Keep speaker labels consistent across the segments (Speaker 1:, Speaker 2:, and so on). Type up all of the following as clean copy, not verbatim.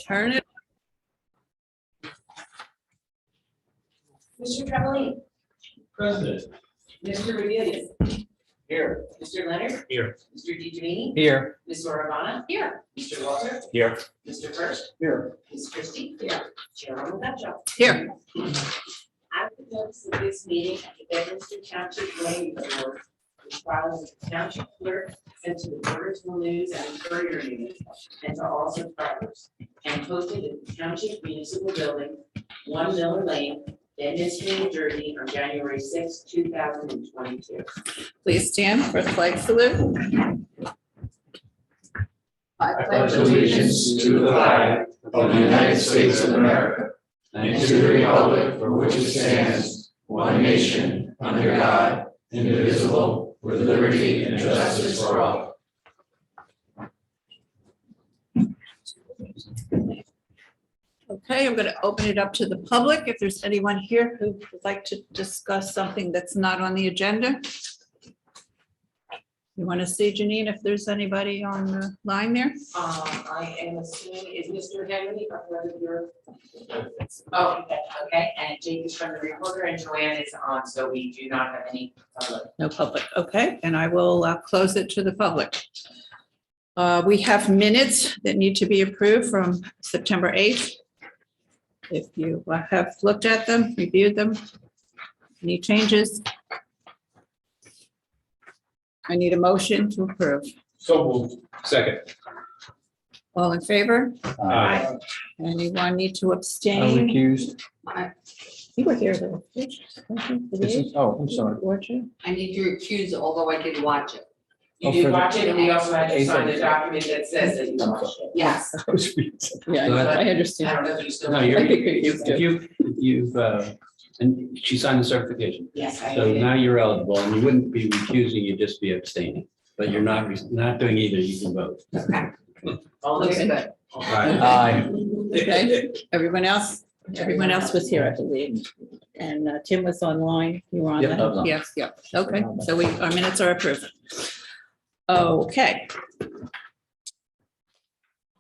Speaker 1: turn it.
Speaker 2: Mr. Travellini.
Speaker 3: President.
Speaker 2: Mr. Revelia.
Speaker 3: Here.
Speaker 2: Mr. Leonard.
Speaker 3: Here.
Speaker 2: Mr. DeGiovanni.
Speaker 3: Here.
Speaker 2: Ms. Oravana. Here. Mr. Walter.
Speaker 3: Here.
Speaker 2: Mr. Hurst.
Speaker 3: Here.
Speaker 2: Ms. Christie. Here. Chairwoman Betcha.
Speaker 1: Here.
Speaker 2: I would notice that this meeting at the Bedminster Township Zoning Board was filed with the Township Clerk, sent to the Burgersville News and Courier News, and to all subscribers, and posted at the Township Municipal Building, 1 Miller Lane, Bedminster, New Jersey, on January 6, 2022.
Speaker 1: Please stand for the flag salute.
Speaker 4: I pledge allegiance to the flag of the United States of America and to the republic for which it stands, one nation, under God, indivisible, with liberty and justice for all.
Speaker 1: Okay, I'm going to open it up to the public. If there's anyone here who would like to discuss something that's not on the agenda. You want to see, Janine, if there's anybody on the line there?
Speaker 2: I am assuming, is Mr. Henry, or whether you're? Oh, okay, and Jake is from the recorder and Joanne is on, so we do not have any public.
Speaker 1: No public, okay, and I will close it to the public. We have minutes that need to be approved from September 8th. If you have looked at them, reviewed them, any changes? I need a motion to approve.
Speaker 3: So moved. Second.
Speaker 1: All in favor?
Speaker 3: Aye.
Speaker 1: Anyone need to
Speaker 4: I'm
Speaker 1: abstain?
Speaker 4: recused.
Speaker 1: You were here though.
Speaker 4: Oh, I'm sorry.
Speaker 1: Weren't you?
Speaker 5: I need to recuse, although I did watch it.
Speaker 2: You
Speaker 4: Oh,
Speaker 2: did
Speaker 4: for the-
Speaker 2: watch it, and we also had to sign the
Speaker 4: 8th.
Speaker 2: document that says that you watched it.
Speaker 5: Yes.
Speaker 1: Yeah,
Speaker 3: Go ahead.
Speaker 1: I
Speaker 2: I
Speaker 1: understand.
Speaker 2: don't know if you still.
Speaker 6: No, you're,
Speaker 1: I think we used to.
Speaker 6: if you've, and she signed the certification.
Speaker 2: Yes, I
Speaker 6: So
Speaker 2: did.
Speaker 6: now you're eligible and you wouldn't be recusing, you'd just be abstaining. But you're not doing either, you can vote.
Speaker 2: All
Speaker 5: Looks
Speaker 2: those-
Speaker 5: good.
Speaker 4: Aye.
Speaker 1: Okay, everyone else was here, I believe. And Tim was online. You were on
Speaker 4: Yep, I was
Speaker 1: that?
Speaker 4: on.
Speaker 1: Yes, yep. Okay, so our minutes are approved. Okay.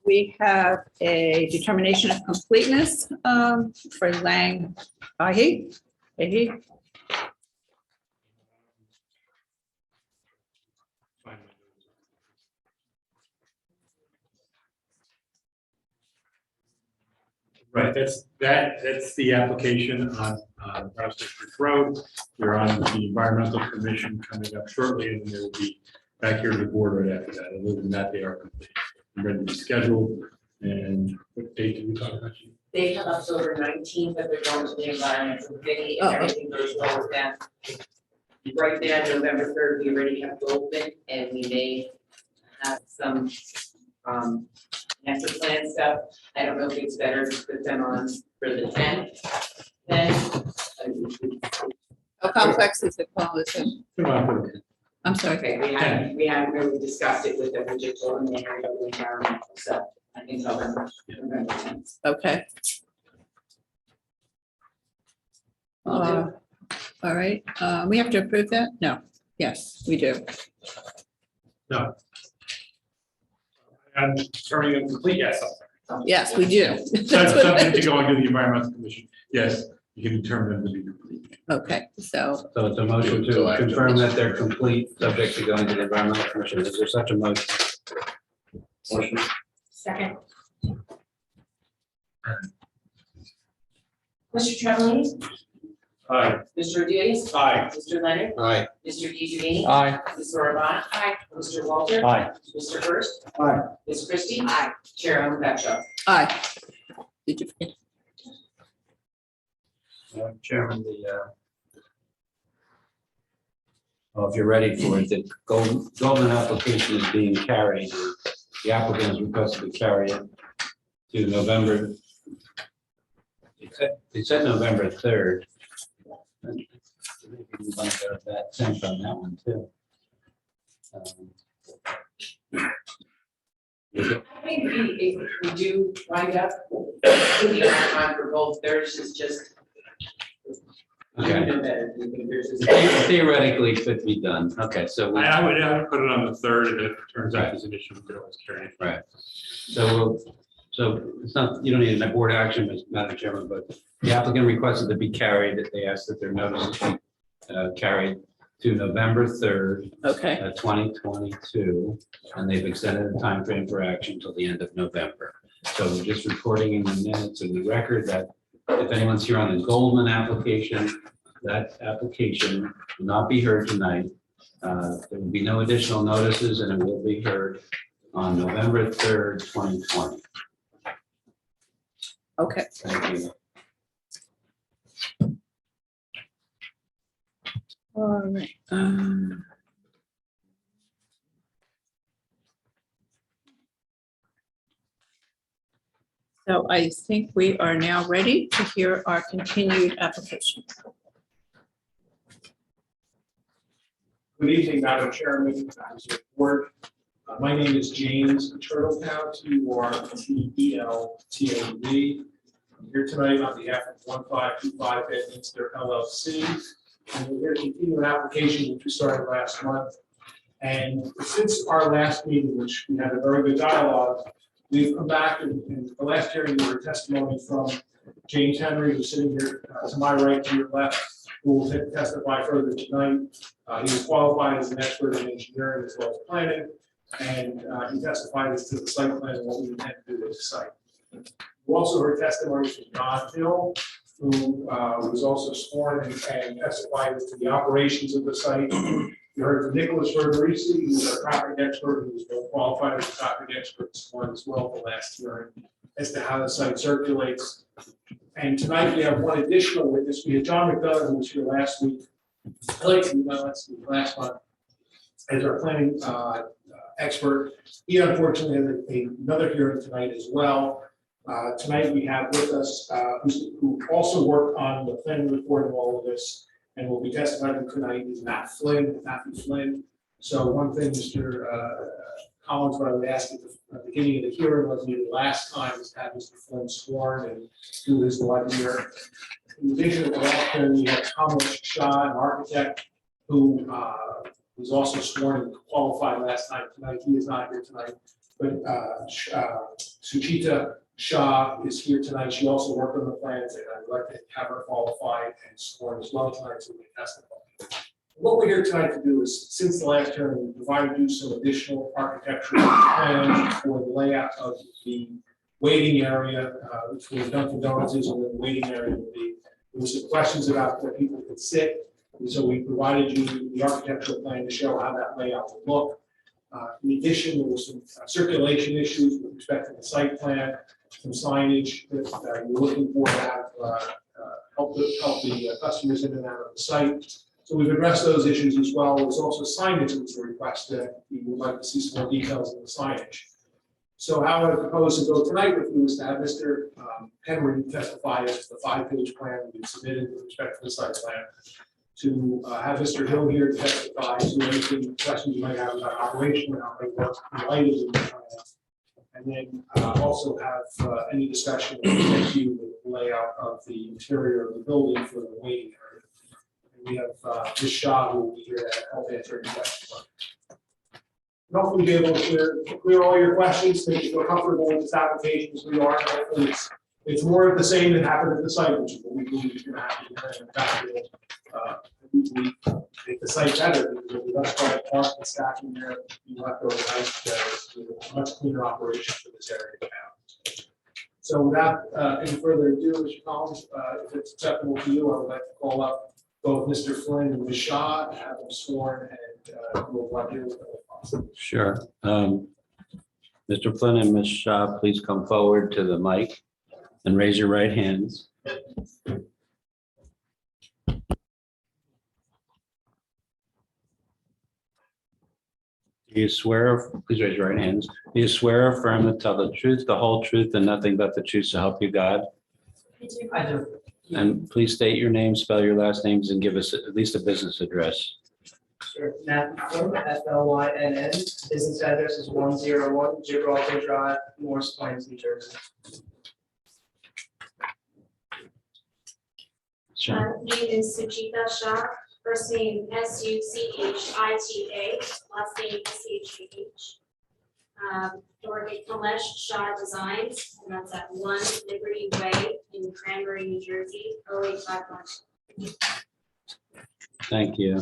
Speaker 1: We have a determination of completeness for Lang Ahi.
Speaker 7: Right, that's the application on Rouse District Road. We're on the environmental commission coming up shortly, and they'll be back here to the board right after that. Other than that, they are complete. I'm ready to be scheduled. And what date did we talk about?
Speaker 2: They have October 19th, but they're going to the environmental committee, and
Speaker 1: Oh.
Speaker 2: everything goes well with them. Right now, November 3rd, we already have open, and we may have some master plan stuff. I don't know if it's better to put them on for the 10th. Then,
Speaker 1: How complex is it, Paul?
Speaker 7: Come on,
Speaker 1: I'm sorry.
Speaker 2: okay, we haven't really discussed it with them, we just told them they had to go to the environmental, so I think November 10th.
Speaker 1: Okay. All right, we have to approve that? No. Yes, we do.
Speaker 7: No. I'm turning them complete, yes.
Speaker 1: Yes, we do.
Speaker 7: Subject to going to the environmental commission, yes, you can determine them to be complete.
Speaker 1: Okay, so
Speaker 6: So it's a motion to confirm that they're complete, subject to going to the environmental commission. Is there such a motion? Motion.
Speaker 2: Second. Mr. Travellini?
Speaker 7: Aye.
Speaker 2: Mr. Adias?
Speaker 7: Aye.
Speaker 2: Mr. Leonard?
Speaker 6: Aye.
Speaker 2: Mr. DeGiovanni?
Speaker 4: Aye.
Speaker 2: Ms. Oravana? Aye. Mr. Walter?
Speaker 4: Aye.
Speaker 2: Mr. Hurst?
Speaker 4: Aye.
Speaker 2: Ms. Christie? Aye. Chairwoman Betcha.
Speaker 1: aye. Did you forget?
Speaker 6: Chairman, if you're ready for it, the golden application is being carried. The applicant has requested to carry it to November. It said November 3rd. Maybe we want to go with that sense on that one too.
Speaker 2: I think if we do wind up, the amount of time for both, theirs is just.
Speaker 6: Okay.
Speaker 2: You know better, you think theirs is-
Speaker 6: Theoretically could be done. Okay, so we.
Speaker 7: I would put it on the 3rd, and if it turns out there's an issue, we could always carry it.
Speaker 6: Right. So So it's not, you don't need a board action, Madam Chairman, but the applicant requested to be carried, that they asked that their notice be carried to November 3rd,
Speaker 1: Okay,
Speaker 6: 2022, and they've extended the time frame for action until the end of November. So we're just recording in the minutes and the record that if anyone's here on the Goldman application, that application will not be heard tonight. There will be no additional notices, and it will be heard on November 3rd, 2020.
Speaker 1: okay.
Speaker 6: Thank you.
Speaker 1: All right. So I think we are now ready to hear our continued application.
Speaker 8: Good evening, Madam Chairman, members of the board. My name is James Turtletown, T-U-R-T-E-L-T-A-U-D. I'm here tonight on behalf of 1525 Bedminster LLC. And we're here to continue an application which we started last month. And since our last meeting, which we had a very good dialogue, we've come back and the last hearing, we heard testimony from James Henry, who's sitting here to my right, to your left, who will testify further tonight. He was qualified as an expert in engineering as well as planning, and he testified as to the site plan and what we intend to do with the site. We also heard testimony from Don Hill, who was also sworn and testified as to the operations of the site. You heard from Nicholas Verderisi, who's our traffic expert, who's both qualified as a traffic expert, sworn as well the last hearing, as to how the site circulates. And tonight we have one additional witness. We had John McDonough, who was here last week. Last month, as our planning expert. He unfortunately has another hearing tonight as well. Tonight we have with us who also worked on the planning report of all of this and will be testifying tonight is Matthew Flynn. So one thing, Mr. Collins, what I would ask at the beginning of the hearing was maybe the last time is to have Mr. Flynn sworn and do his one year. In addition to that, we have Thomas Shaw, an architect, who was also sworn and qualified last time. Tonight he is not here tonight, but Suchita Shah is here tonight. She also worked on the plans, and I'd like to have her qualified and sworn as well tonight, so we can testify. What we're here tonight to do is, since the last hearing, we provided you some additional architectural plans for the layout of the waiting area, which was Dunkin' Donuts is, and where the waiting area would be. There were some questions about where people could sit, and so we provided you the architectural plan to show how that layout would look. In addition, there were some circulation issues with respect to the site plan, some signage that you're looking for to have help the customers in and out of the site. So we've addressed those issues as well. There's also signage that was a request that we would like to see some more details in the signage. So how I propose to go tonight with you is to have Mr. Henry testify as to the 5-page plan we've submitted with respect to the site plan. To have Mr. Hill here testify to anything, questions you might have about operation and how they work in light of the plan. And then also have any discussion with you with the layout of the interior of the building for the waiting area. And we have Ms. Shaw who will be here to help answer any questions. Hopefully be able to clear all your questions, make you feel comfortable with this application as we are. Hopefully it's more of the same that happened at the site, which is what we believe is going to happen here. In fact, we make the site better because with us trying to park and stacking there, you have to organize a much cleaner operation for this area now. So without any further ado, Mr. Collins, if it's acceptable to you, I would like to call up both Mr. Flynn and Ms. Shaw, have them sworn, and we'll run here with them.
Speaker 6: Sure. Mr. Flynn and Ms. Shaw, please come forward to the mic and raise your right hands. Do you swear, please raise your right hands. Do you swear or affirm to tell the truth, the whole truth, and nothing but the truth to help you God?
Speaker 5: I do.
Speaker 6: And please state your name, spell your last names, and give us at least a business address.
Speaker 9: Sure. Matthew Flynn, Flynn. Business address is 101 Gibraltar Drive, Morris Plains, New Jersey.
Speaker 6: Sure.
Speaker 10: Name is Suchita Shah, first name Suchita, last name Shah. Dorothy Kalesh Shaw Designs, and that's at 1 Liberty Way in Cranberry, New Jersey, 08511.
Speaker 6: Thank you.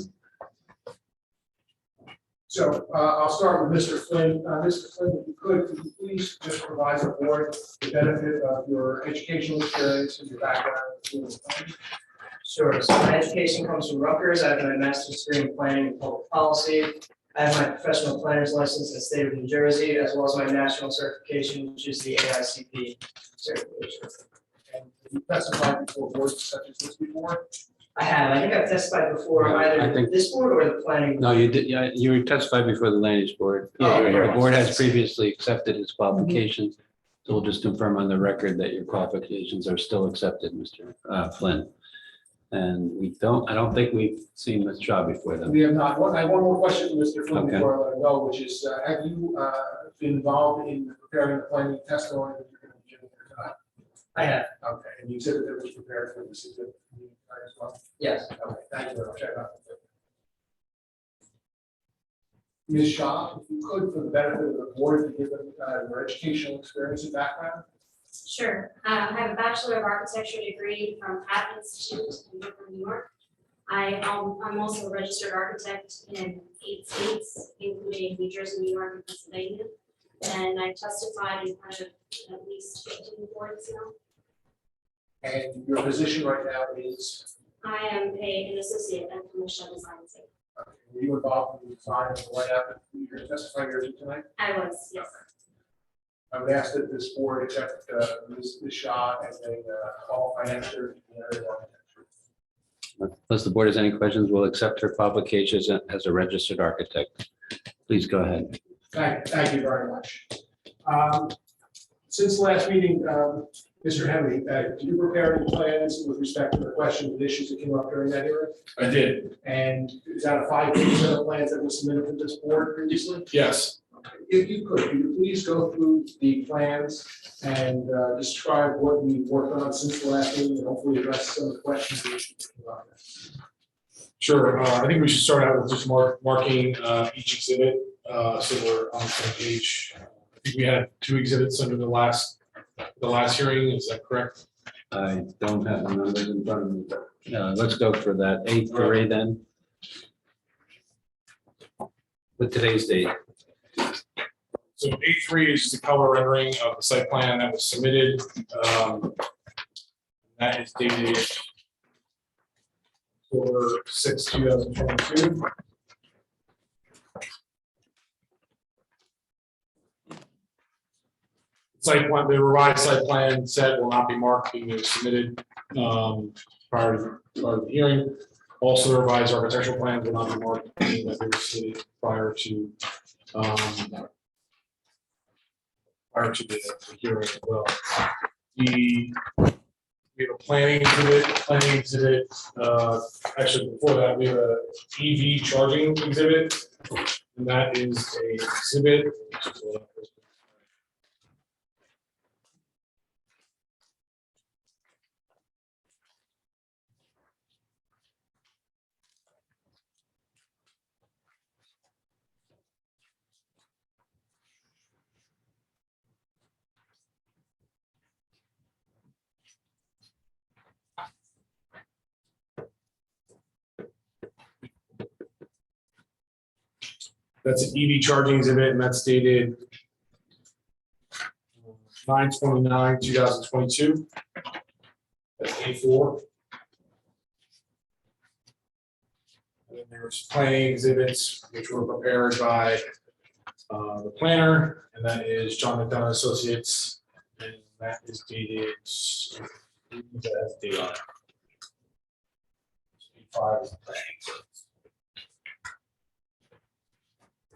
Speaker 8: So I'll start with Mr. Flynn. Mr. Flynn, if you could you please just provide the board the benefit of your educational experience and your background in planning?
Speaker 9: Sure, so my education comes from Rutgers. I have my master's degree in planning and public policy. I have my professional planner's license in the state of New Jersey, as well as my national certification, which is the AICP certification.
Speaker 8: And you testified before boards such as this before?
Speaker 9: I have, I think I've testified before
Speaker 6: I
Speaker 9: either
Speaker 6: think-
Speaker 9: this board or the planning.
Speaker 6: No, you did, yeah, you testified before the land use board.
Speaker 8: Oh,
Speaker 6: The
Speaker 8: yeah.
Speaker 6: board has previously accepted his qualifications. So we'll just confirm on the record that your qualifications are still accepted, Mr. Flynn. And I don't think we've seen Ms. Shaw before though.
Speaker 8: We have not. I have one more question for Mr. Flynn
Speaker 6: Okay.
Speaker 8: before I let him go, which is, have you been involved in preparing the planning testimony that you're going to be giving here tonight?
Speaker 9: I have,
Speaker 8: Okay, and you said that it was prepared for this exhibit as well?
Speaker 9: yes.
Speaker 8: Okay, thank you very much. Ms. Shaw, if you could, for the benefit of the board, to give them your educational experience and background.
Speaker 10: Sure. I have a Bachelor of Architecture degree from Pratt Institute in Brooklyn, New York. I'm also a registered architect in 8 states, including New Jersey, New York, and Pennsylvania. And I testified in front of at least 15 boards now.
Speaker 8: And your position right now is,
Speaker 10: I am an associate at Commission Design Team.
Speaker 8: were you involved in the design of the layout that you're going to testify here tonight?
Speaker 10: I was, yes.
Speaker 8: I would ask that this board accept Ms. Shaw as a qualified expert in the area of architecture.
Speaker 6: Unless the board has any questions, we'll accept her qualifications as a registered architect. Please go ahead.
Speaker 8: Thank you very much. Since the last meeting, Mr. Henry, did you prepare any plans with respect to the questions and issues that came up during that hearing?
Speaker 7: I did,
Speaker 8: And is that a 5-page set of plans that was submitted to this board previously?
Speaker 7: yes.
Speaker 8: If you could you please go through the plans and describe what we worked on since the last meeting and hopefully address some of the questions and issues that came up.
Speaker 7: Sure, I think we should start out with just marking each exhibit, so we're on the same page. I think we had 2 exhibits under the last hearing, is that correct?
Speaker 6: I don't have the numbers in front of me. Let's go for that A3 then. With today's date.
Speaker 7: So A3 is the color rendering of the site plan that was submitted. That is dated October 6, 2022. Site plan, the revised site plan set will not be marked being submitted prior to the hearing. Also, the revised architectural plans will not be marked being that they were submitted prior to the hearing as well. We have a planning exhibit, actually before that, we have a EV charging exhibit. And that is a exhibit. That's an EV charging exhibit, and that's dated 9/29/2022. That's A4. And then there's planning exhibits, which were prepared by the planner, and that is John McDonough Associates, and that is dated. That has date on it. A5 is the planning exhibit.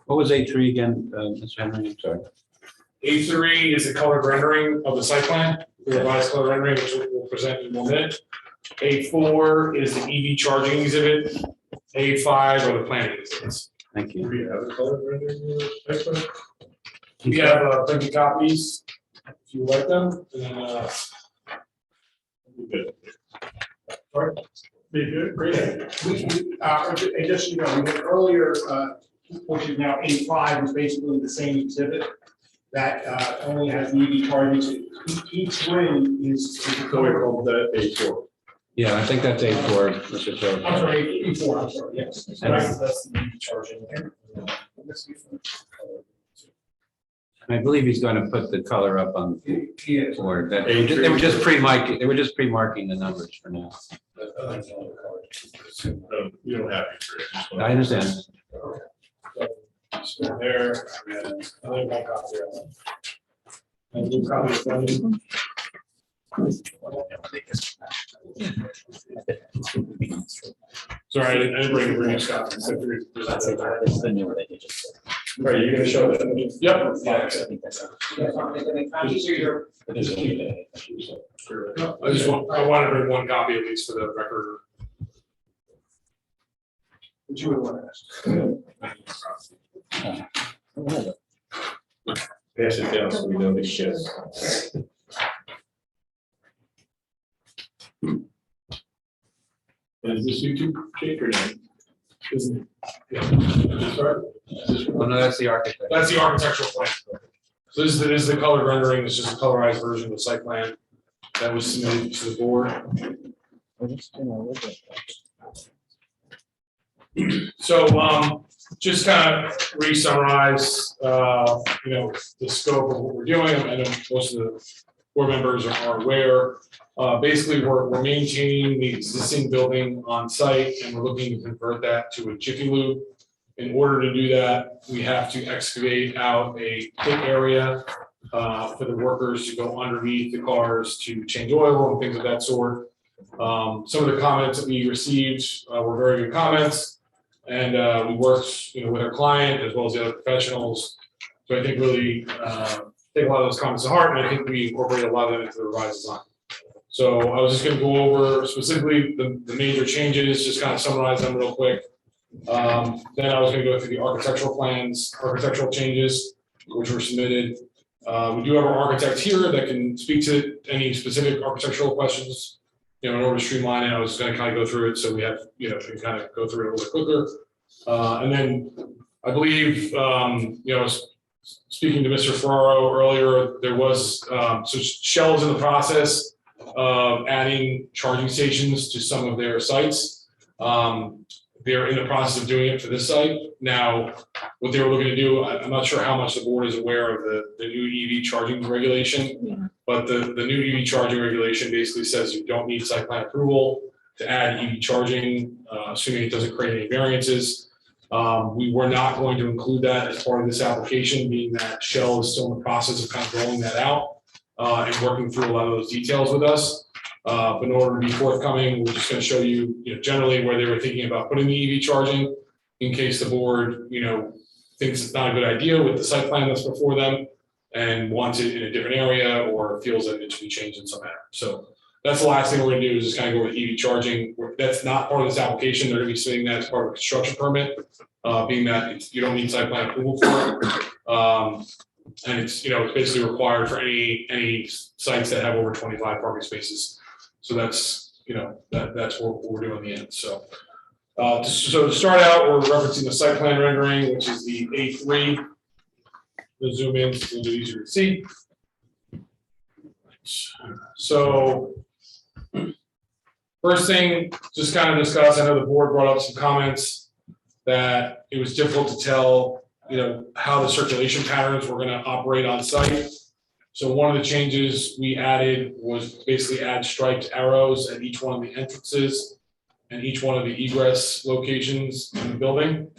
Speaker 6: What was A3 again, Mr. Henry? I'm sorry.
Speaker 7: A3 is the colored rendering of the site plan, the revised color rendering, which we'll present in 1 minute. A4 is the EV charging exhibit. A5 are the planning exhibits.
Speaker 6: Thank you.
Speaker 7: We have the colored rendering. We have printed copies, if you like them, and then we'll be good. All right. Be good, great.
Speaker 8: And just, you know, we had earlier, which is now A5, is basically the same exhibit. that only has EV charging. Each ring is.
Speaker 7: So we call that A4.
Speaker 6: Yeah, I think that's A4, Mr. Chair.
Speaker 8: I'm sorry, E4, I'm sorry, yes. That's the EV charging.
Speaker 6: I believe he's going to put the color up on the board. That,
Speaker 7: A3.
Speaker 6: they were just pre-marking the numbers for now.
Speaker 7: You don't have to.
Speaker 6: I understand.
Speaker 7: So there, and another one copy of that. And you copy of that. Sorry, I didn't bring a copy. So right, you're gonna show that? Yep. I wanted to bring one copy at least for the record.
Speaker 8: What you would want to ask.
Speaker 3: Pass it down so we know the shifts.
Speaker 7: Is this YouTube Jake or not? Isn't it? Yeah. That's right.
Speaker 6: Oh, no, that's the architect.
Speaker 7: That's the architectural plan. So this is the colored rendering. It's just a colorized version of the site plan that was submitted to the board. So just kind of re-summarize, the scope of what we're doing. I know most of the board members are aware. Basically, we're maintaining the existing building on site and we're looking to convert that to a Jiffy Lube. In order to do that, we have to excavate out a pit area for the workers to go underneath the cars to change oil and things of that sort. Some of the comments that we received were very good comments, and we worked, with our client as well as the other professionals. So I think really take a lot of those comments to heart, and I think we incorporate a lot of them into the revised design. So I was just going to go over specifically the major changes, just kind of summarize them real quick. Then I was going to go through the architectural changes, which were submitted. We do have our architect here that can speak to any specific architectural questions. In order to streamline it, I was going to kind of go through it so we have, can kind of go through it a little bit quicker. And then I believe, speaking to Mr. Ferraro earlier, there was, so Shell is in the process of adding charging stations to some of their sites. They're in the process of doing it for this site. Now, what they were looking to do, I'm not sure how much the board is aware of the new EV charging regulation, but the new EV charging regulation basically says you don't need site plan approval to add EV charging, assuming it doesn't create any variances. We were not going to include that as part of this application, being that Shell is still in the process of kind of rolling that out and working through a lot of those details with us. But in order to be forthcoming, we're just going to show you, generally where they were thinking about putting the EV charging in case the board, thinks it's not a good idea with the site plan that's before them and wants it in a different area or feels that it should be changed in some manner. So that's the last thing we're going to do is just kind of go with EV charging. That's not part of this application. They're going to be submitting that as part of a construction permit, being that you don't need site plan approval for it. And it's basically required for any sites that have over 25 parking spaces. So that's that's what we're doing in the end. So to start out, we're referencing the site plan rendering, which is the A3. The zoom in, it's a little easier to see. So first thing, just kind of discuss. I know the board brought up some comments that it was difficult to tell, how the circulation patterns were going to operate on site. So one of the changes we added was basically add striped arrows at each one of the entrances and each one of the egress locations in the building.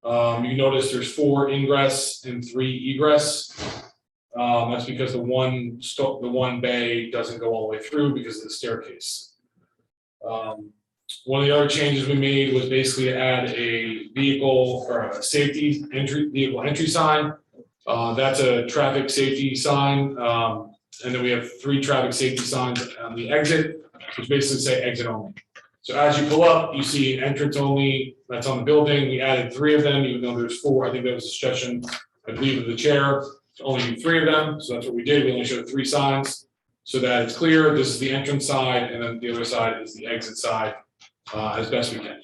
Speaker 7: You notice there's 4 ingress and 3 egress. That's because the one bay doesn't go all the way through because of the staircase. One of the other changes we made was basically to add a vehicle or a vehicle entry sign. That's a traffic safety sign. And then we have 3 traffic safety signs on the exit, which basically say exit only. So as you pull up, you see entrance only, that's on the building. We added 3 of them, even though there's 4. I think that was a suggestion, I believe, of the chair, to only do 3 of them. So that's what we did. We only showed 3 signs so that it's clear this is the entrance side and then the other side is the exit side, as best we can.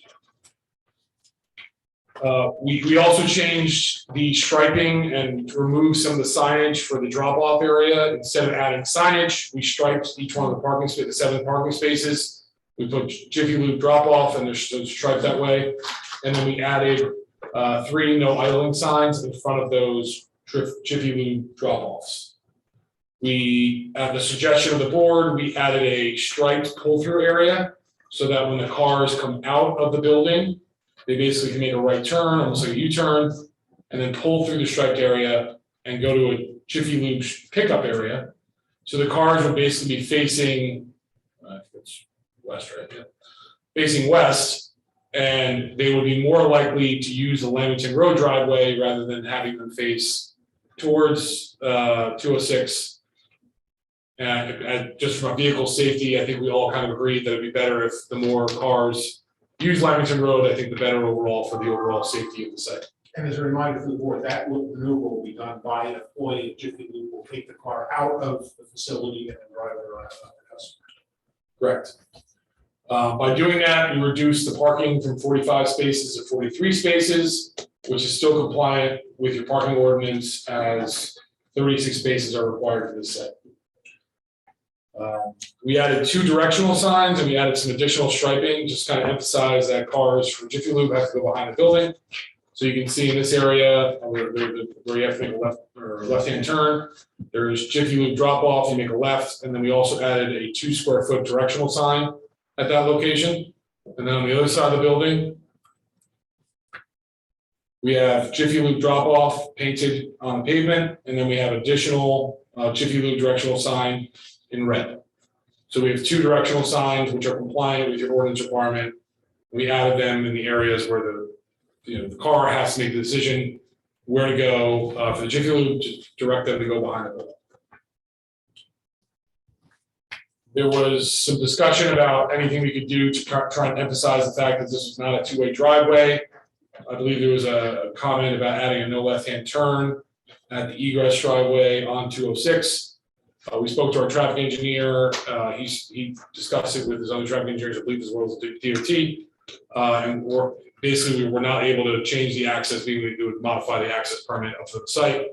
Speaker 8: We also changed the striping and removed some of the signage for the drop-off area. Instead of adding signage, we striped each one of the parking spaces, the 7 parking spaces. We put Jiffy Lube drop-off and they're striped that way. And then we added 3 no idling signs in front of those Jiffy Lube drop-offs. We, at the suggestion of the board, we added a striped pull-through area so that when the cars come out of the building, they basically can make a right turn, almost like a U-turn, and then pull through the striped area and go to a Jiffy Lube pickup area. So the cars would basically be facing, I think it's west, right? Yeah. Facing west, and they would be more likely to use the Lamington Road driveway rather than having them face towards 206. And just from a vehicle safety, I think we all kind of agreed that it'd be better if the more cars use Lamington Road, I think the better overall for the overall safety of the site. And as a reminder for the board, that maneuver will be done by an employee of Jiffy Lube, will take the car out of the facility and then drive it around to the customer. Correct. By doing that, we reduce the parking from 45 spaces to 43 spaces, which is still compliant with your parking ordinance as 36 spaces are required for this site. We added 2 directional signs and we added some additional striping, just kind of emphasize that cars from Jiffy Lube have to go behind the building. So you can see in this area where you have to make a left-hand turn, there's Jiffy Lube drop off, you make a left, and then we also added a 2 square foot directional sign at that location. And then on the other side of the building, we have Jiffy Lube drop off painted on the pavement, and then we have additional Jiffy Lube directional sign in red. So we have 2 directional signs which are compliant with your ordinance requirement. We added them in the areas where the car has to make the decision where to go for the Jiffy Lube, to direct them to go behind the building. There was some discussion about anything we could do to try and emphasize the fact that this is not a 2-way driveway. I believe there was a comment about adding a no left-hand turn at the egress driveway on 206. We spoke to our traffic engineer. He discussed it with his other traffic engineers, I believe, as well as DOT. And we were not able to change the access, we would modify the access permit up to the site.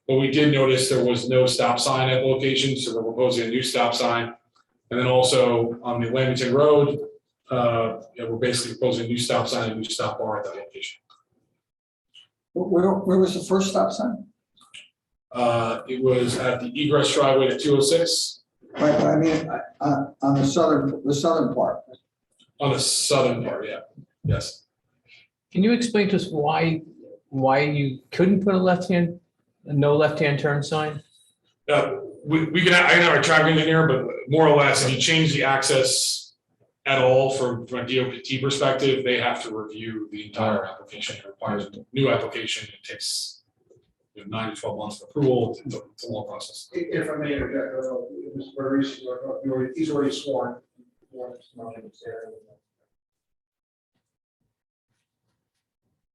Speaker 8: But we did notice there was no stop sign at the location, so we're proposing a new stop sign. And then also on the Lamington Road, we're basically proposing a new stop sign and a new stop bar at that location.
Speaker 4: Where was the first stop sign?
Speaker 8: It was at the egress driveway to 206.
Speaker 4: Right, but I mean, on the southern part.
Speaker 8: On the southern part, yeah, yes.
Speaker 11: Can you explain to us why you couldn't put a no left-hand turn sign?
Speaker 8: We can, I know our traffic engineer, but more or less, if you change the access at all from a DOT perspective, they have to review the entire application. It requires a new application. It takes 9 to 12 months for approval. It's a long process.
Speaker 12: If I may interject, Mr. Burris, he's already sworn.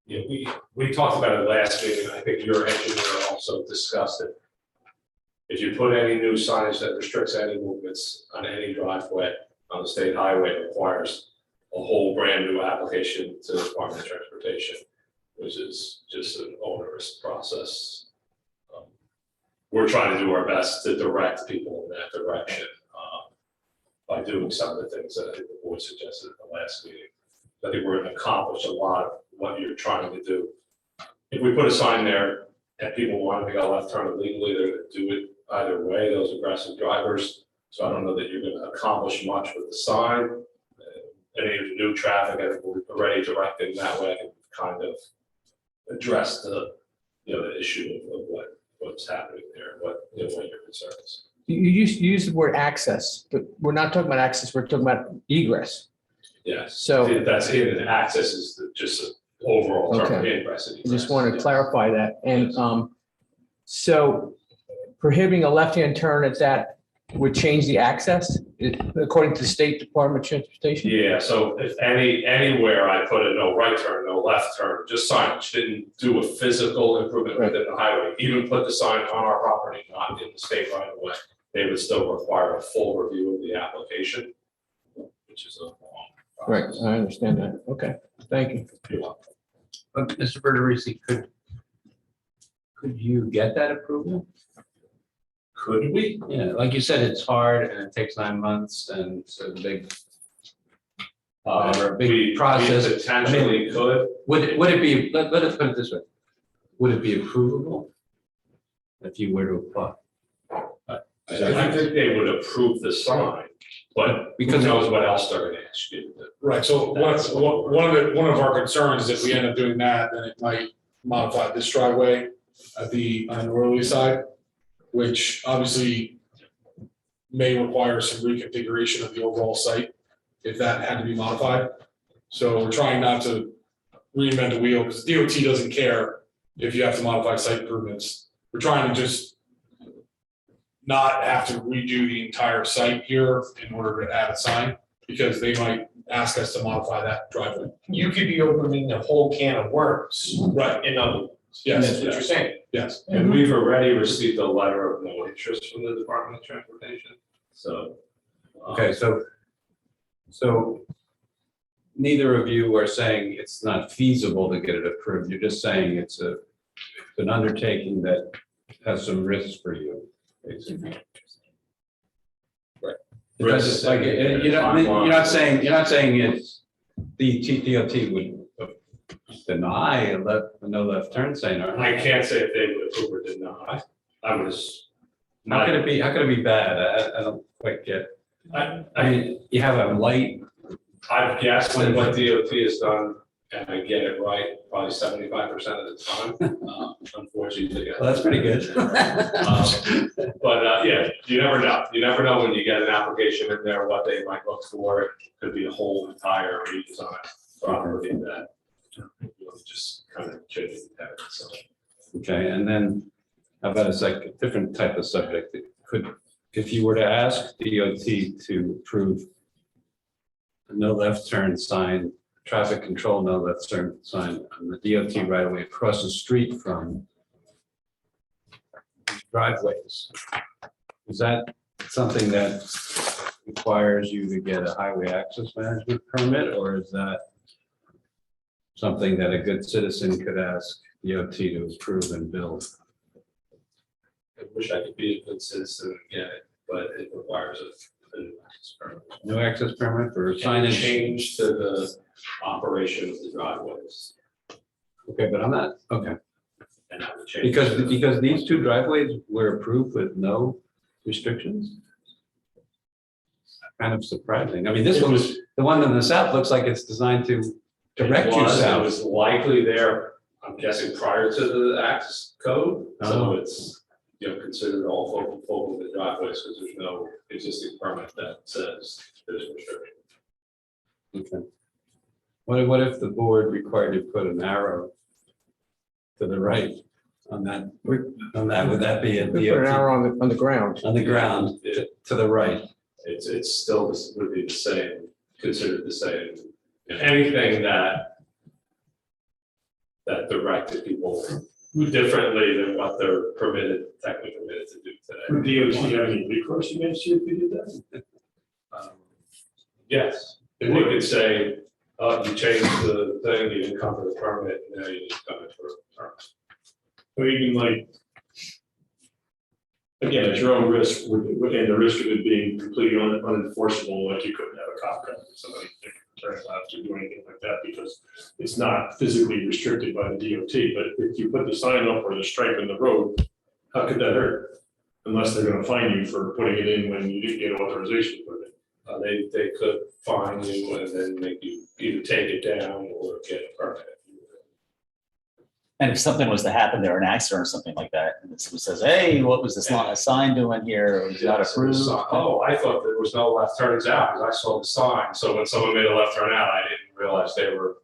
Speaker 3: Yeah, we talked about it last meeting. I think your engineer also discussed it. If you put any new signage that restricts any movements on any driveway on the state highway, it requires a whole brand new application to the Department of Transportation, which is just an onerous process. We're trying to do our best to direct people in that direction by doing some of the things that I think the board suggested in the last meeting. I think we're going to accomplish a lot of what you're trying to do. If we put a sign there and people want to make a left turn illegally, they're going to do it either way, those aggressive drivers. So I don't know that you're going to accomplish much with the sign. Any of the new traffic, I think we're already directing that way. I think we've kind of addressed the issue of what's happening there, what your concern is.
Speaker 11: You use the word access, but we're not talking about access, we're talking about egress.
Speaker 3: Yes.
Speaker 11: So
Speaker 3: that's hidden access is just an overall term of ingress.
Speaker 11: I just want to clarify that. And so prohibiting a left-hand turn at that would change the access according to the State Department of Transportation?
Speaker 3: Yeah, so if anywhere I put a no right turn, no left turn, just signage, didn't do a physical improvement within the highway, even put the sign on our property, not in the state right away, they would still require a full review of the application, which is a long process.
Speaker 11: Right, I understand that. Okay, thank you.
Speaker 3: You're welcome.
Speaker 6: But Mr. Berderisi, could you get that approval?
Speaker 3: Could we?
Speaker 6: Yeah, like you said, it's hard and it takes 9 months and it's a big, Whatever, a big
Speaker 3: We
Speaker 6: process.
Speaker 3: potentially could.
Speaker 6: would it be, let's put it this way. Would it be approvable if you were to apply?
Speaker 3: I think they would approve the sign, but
Speaker 6: Because-
Speaker 3: who knows what else they're gonna ask you to do.
Speaker 12: Right, so one of our concerns is if we end up doing that, then it might modify this driveway on the northerly side, which obviously may require some reconfiguration of the overall site if that had to be modified. So we're trying not to reinvent the wheel because DOT doesn't care if you have to modify site improvements. We're trying to just not have to redo the entire site here in order to add a sign, because they might ask us to modify that driveway.
Speaker 8: You could be opening a whole can of worms,
Speaker 12: Right,
Speaker 8: in other words.
Speaker 12: yes,
Speaker 8: That's what you're saying.
Speaker 12: yes.
Speaker 3: And we've already received a letter of no interest from the Department of Transportation, so.
Speaker 6: Okay, so neither of you are saying it's not feasible to get it approved. You're just saying it's an undertaking that has some risks for you, basically. Right. Because it's like, you're not saying it's, the DOT would deny a no left turn sign, or
Speaker 3: I can't say if they would approve or deny. I was.
Speaker 6: how could it be bad? I don't quite get. I mean, you have a light.
Speaker 3: I've guessed at what DOT has done, and I get it right, probably 75% of the time, unfortunately.
Speaker 6: Well, that's pretty good.
Speaker 3: But yeah, you never know. You never know when you get an application in there, what they might look for. It could be a whole entire redesign property that just kind of changes the pattern. So
Speaker 6: Okay, and then how about a different type of subject? If you were to ask DOT to approve a no left turn sign, traffic control no left turn sign on the DOT right away across the street from driveways, is that something that requires you to get a highway access management permit, or is that something that a good citizen could ask DOT to approve and build?
Speaker 3: I wish I could be a good citizen and get it, but it requires a access permit.
Speaker 6: No access permit for
Speaker 3: And
Speaker 6: signage?
Speaker 3: change to the operation of the driveways.
Speaker 6: Okay, but I'm not, okay,
Speaker 3: And that would change.
Speaker 6: because these two driveways were approved with no restrictions? Kind of surprising. I mean, this one was, the one in the south looks like it's designed to direct you
Speaker 3: It
Speaker 6: south.
Speaker 3: was likely there, I'm guessing, prior to the access code, so it's, considered all focal the driveways, because there's no existing permit that says there's a restriction.
Speaker 6: Okay. What if the board required you to put an arrow to the right on that, would that be a
Speaker 11: We put an
Speaker 6: DOT?
Speaker 11: arrow on the ground.
Speaker 6: On the ground, to the right?
Speaker 3: It's still, would be the same, considered the same. Anything that directed people differently than what they're technically permitted to do today.
Speaker 12: Would DOT have any recourse against you if you did that?
Speaker 3: Yes, if we could say, you changed the thing, you didn't come for the permit, now you just come in for a permit.
Speaker 12: Or even like, again, at your own risk, and the risk of it being completely unenforceable, like you couldn't have a cop car, somebody turn left or do anything like that, because it's not physically restricted by the DOT. But if you put the sign up or the stripe in the road, how could that hurt? Unless they're gonna fine you for putting it in when you didn't get authorization to put it in.
Speaker 3: They could fine you and then make you either take it down or get a permit.
Speaker 13: And if something was to happen there, an accident or something like that, and someone says, hey, what was this sign doing here? It was not approved.
Speaker 3: Oh, I thought there was no left turns out because I saw the sign. So when someone made a left turn out, I didn't realize they were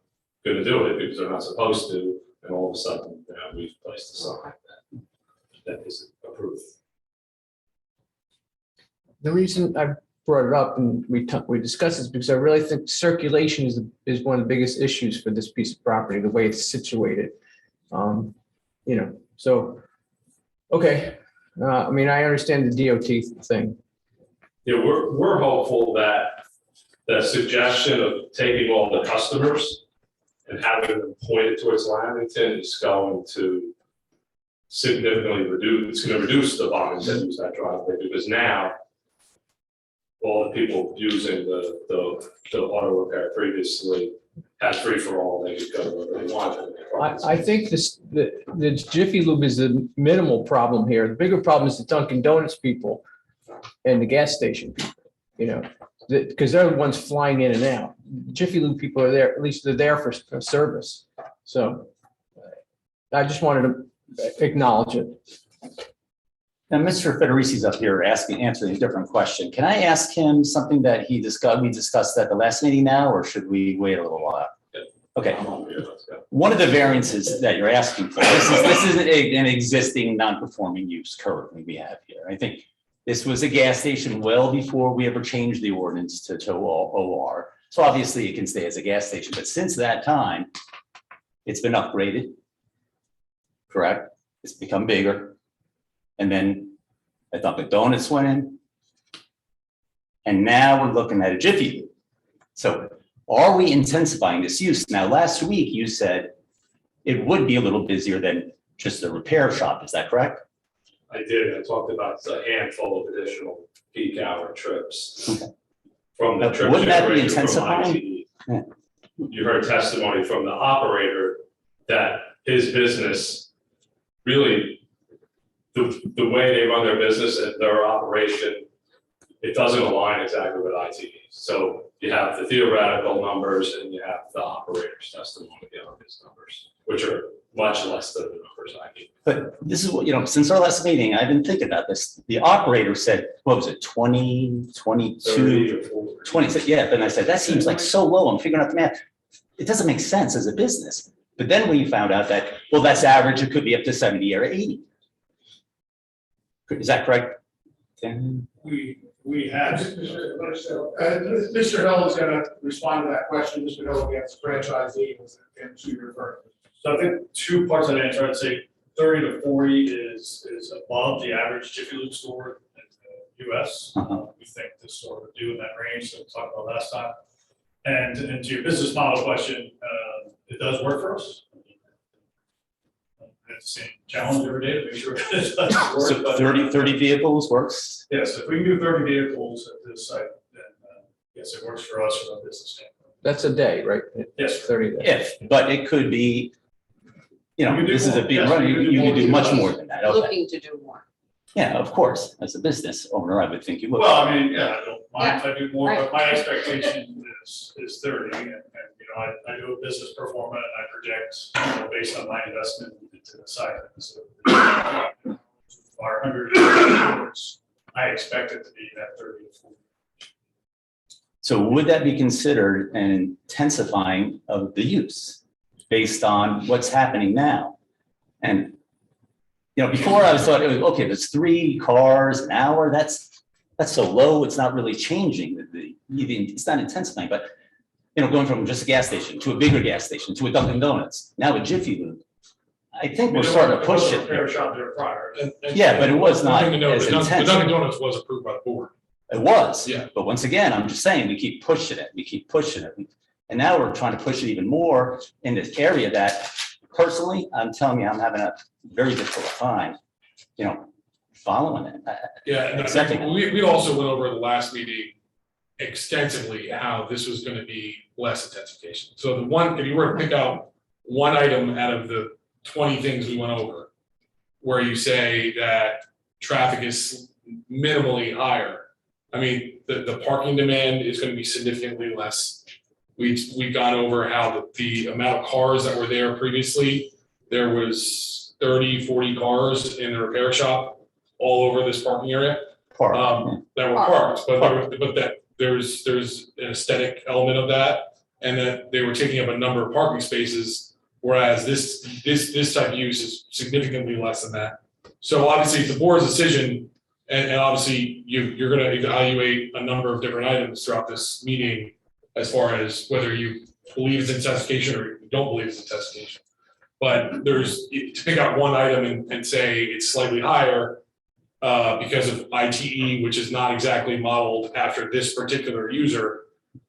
Speaker 3: going to do it because they're not supposed to. And all of a sudden, we've placed a sign that isn't approved.
Speaker 11: The reason I brought it up and we discussed this because I really think circulation is one of the biggest issues for this piece of property, the way it's situated. So, okay. I mean, I understand the DOT thing.
Speaker 3: Yeah, we're hopeful that the suggestion of taking all the customers and having them pointed towards Lamington is going to significantly reduce, it's gonna reduce the volumes that use that driveway, because now all the people using the auto repair previously had free for all, they could go wherever they wanted.
Speaker 11: I think the Jiffy Lube is the minimal problem here. The bigger problem is the Dunkin' Donuts people and the gas station people, you know, because they're the ones flying in and out. Jiffy Lube people are there, at least they're there for service. So I just wanted to acknowledge it.
Speaker 13: Now, Mr. Federici's up here answering a different question. Can I ask him something that we discussed at the last meeting now, or should we wait a little while? Okay. One of the variances that you're asking for, this is an existing non-conforming use currently we have here. I think this was a gas station well before we ever changed the ordinance to OR. So obviously it can stay as a gas station, but since that time, it's been upgraded. Correct? It's become bigger. And then a Dunkin' Donuts went in. And now we're looking at a Jiffy Lube. So are we intensifying this use? Now, last week you said it would be a little busier than just a repair shop. Is that correct?
Speaker 3: I did, I talked about a handful of additional peak hour trips.
Speaker 13: Okay.
Speaker 3: From the
Speaker 13: But
Speaker 3: trip
Speaker 13: wouldn't that be
Speaker 3: generation from
Speaker 13: intensifying?
Speaker 3: ITE.
Speaker 13: Yeah.
Speaker 3: You heard testimony from the operator that his business really, the way they run their business and their operation, it doesn't align exactly with ITE. So you have the theoretical numbers and you have the operator's testimony on his numbers, which are much less than the numbers I give.
Speaker 13: But this is what, you know, since our last meeting, I've been thinking about this. The operator said, what was it, 20, 22, 20, yeah, but I said, that seems like so low. I'm figuring out the math. It doesn't make sense as a business. But then we found out that, well, that's average. It could be up to 70 or 80. Is that correct? Tim?
Speaker 8: We have. Mr. Hill is gonna respond to that question. Mr. Hill against franchisee and to refer.
Speaker 7: So I think two parts of the answer, I'd say 30 to 40 is above the average Jiffy Lube store in the US. We think this store would do in that range, that we talked about last time. And to your business model question, it does work for us. It's the same challenge every day to make sure it does work.
Speaker 13: So
Speaker 7: but,
Speaker 13: 30 vehicles works?
Speaker 7: Yes, if we can do 30 vehicles at this site, then yes, it works for us from a business standpoint.
Speaker 11: That's a day, right?
Speaker 7: Yes, sir.
Speaker 11: 30 days.
Speaker 13: If, but it could be, you know,
Speaker 7: You can do
Speaker 13: this is a
Speaker 7: more.
Speaker 13: big
Speaker 7: Yes,
Speaker 13: run.
Speaker 7: you can do
Speaker 13: You can
Speaker 7: more
Speaker 13: do
Speaker 7: too.
Speaker 13: much more than that. Okay.
Speaker 5: Looking to do more.
Speaker 13: Yeah, of course. As a business owner, I would think you would.
Speaker 7: Well, I mean, yeah, I don't mind if I do more,
Speaker 5: right.
Speaker 7: but my expectation is 30, and, you know, I do a business pro forma, and I project, you know, based on my investment into the site. So, our 100 hours, I expect it to be that 30 to 40.
Speaker 13: So would that be considered an intensifying of the use based on what's happening now? And, you know, before I was thought, it was, okay, there's 3 cars an hour, that's so low, it's not really changing. It's not intensifying, but, you know, going from just a gas station to a bigger gas station to a Dunkin' Donuts, now a Jiffy Lube. I think we're starting to push it.
Speaker 7: Repair shop there prior.
Speaker 13: Yeah, but it was not
Speaker 12: The
Speaker 13: as
Speaker 12: Dunkin'
Speaker 13: intense.
Speaker 12: Donuts was approved by the board.
Speaker 13: It was.
Speaker 12: Yeah.
Speaker 13: But once again, I'm just saying, we keep pushing it, And now we're trying to push it even more in this area that personally, I'm telling you, I'm having a very difficult time, you know, following it.
Speaker 12: Yeah, and I
Speaker 13: Accepting
Speaker 12: think we also went over the last meeting extensively how this was gonna be less intensification. So the one, if you were to pick out one item out of the 20 things we went over, where you say that traffic is minimally higher, I mean, the parking demand is gonna be significantly less. We've gone over how the amount of cars that were there previously, there was 30, 40 cars in the repair shop all over this parking area. That were parked, but that there's an aesthetic element of that, and that they were taking up a number of parking spaces, whereas this type of use is significantly less than that. So obviously, it's the board's decision, and obviously you're going to evaluate a number of different items throughout this meeting as far as whether you believe it's intensification or you don't believe it's intensification. But there's, to pick out one item and say it's slightly higher because of ITE, which is not exactly modeled after this particular user,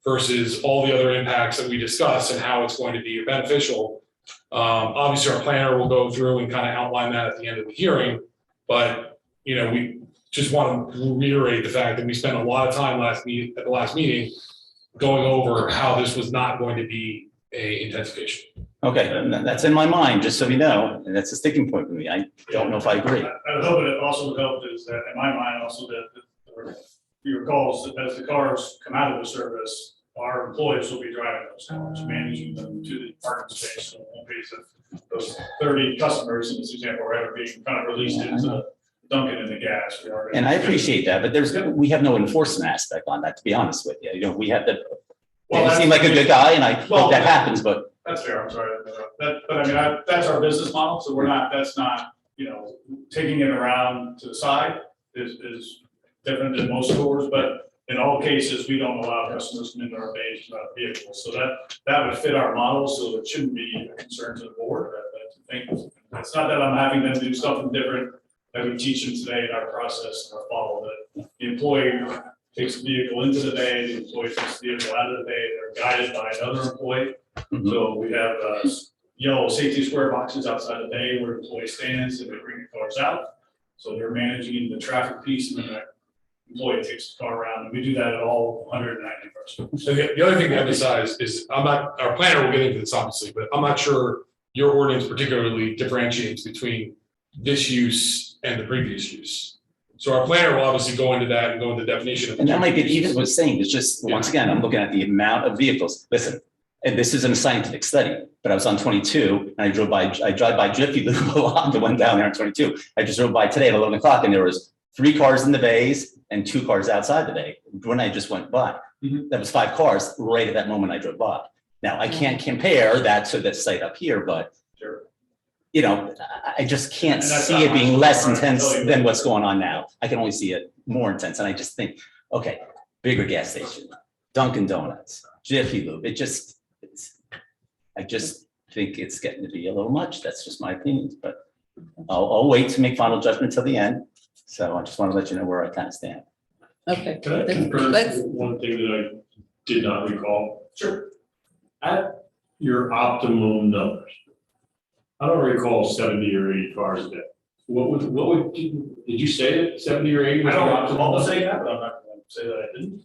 Speaker 12: versus all the other impacts that we discussed and how it's going to be beneficial. Obviously, our planner will go through and kind of outline that at the end of the hearing, but, you know, we just want to reiterate the fact that we spent a lot of time at the last meeting going over how this was not going to be a intensification.
Speaker 13: Okay, that's in my mind, just so you know, and that's a sticking point for me. I don't know if I agree.
Speaker 14: I would hope it also would help is that, in my mind, also that, you recall, as the cars come out of the service, our employees will be driving those cars, managing them to the parking space. So it won't be as if those 30 customers, in this example, are being kind of released into Dunkin' in the gas.
Speaker 13: And I appreciate that, but we have no enforcement aspect on that, to be honest with you. You know, we have the, you seem like a good guy, and I hope that happens, but.
Speaker 14: That's fair, I'm sorry. But I mean, that's our business model, so we're not, that's not, you know, taking it around to the side is different than most stores, but in all cases, we don't allow customers to come into our base without vehicles. So that would fit our model, so it shouldn't be a concern to the board. It's not that I'm having them do something different, that we teach them today in our process or follow that the employee takes the vehicle into the bay, the employee takes the vehicle out of the bay, they're guided by another employee. So we have yellow safety square boxes outside the bay where the employee stands and they bring the cars out. So they're managing the traffic piece and then that employee takes the car around. And we do that at all 190 cars.
Speaker 12: So the other thing to emphasize is our planner will get into this obviously, but I'm not sure your ordinance particularly differentiates between this use and the previous use. So our planner will obviously go into that and go into the definition of.
Speaker 13: And that might be even what's saying, it's just, once again, I'm looking at the amount of vehicles. Listen, and this isn't a scientific study, but I was on 22 and I drive by Jiffy Lube a lot. I went down there on 22. I just drove by today at 11 o'clock and there was 3 cars in the bays and 2 cars outside the bay. When I just went by, that was 5 cars right at that moment I drove by. Now I can't compare that to that site up here, but you know, I just can't see it being less intense than what's going on now. I can only see it more intense. And I just think, okay, bigger gas station, Dunkin' Donuts, Jiffy Lube. I just think it's getting to be a little much. That's just my opinion, but I'll wait to make final judgment till the end. So I just want to let you know where I kind of stand.
Speaker 1: Okay.
Speaker 7: Can I confirm one thing that I did not recall?
Speaker 14: Sure.
Speaker 7: At your optimum numbers, I don't recall 70 or 80 cars a day. Did you say it, 70 or 80?
Speaker 14: I don't recall saying that, but I'm not going to say that I didn't.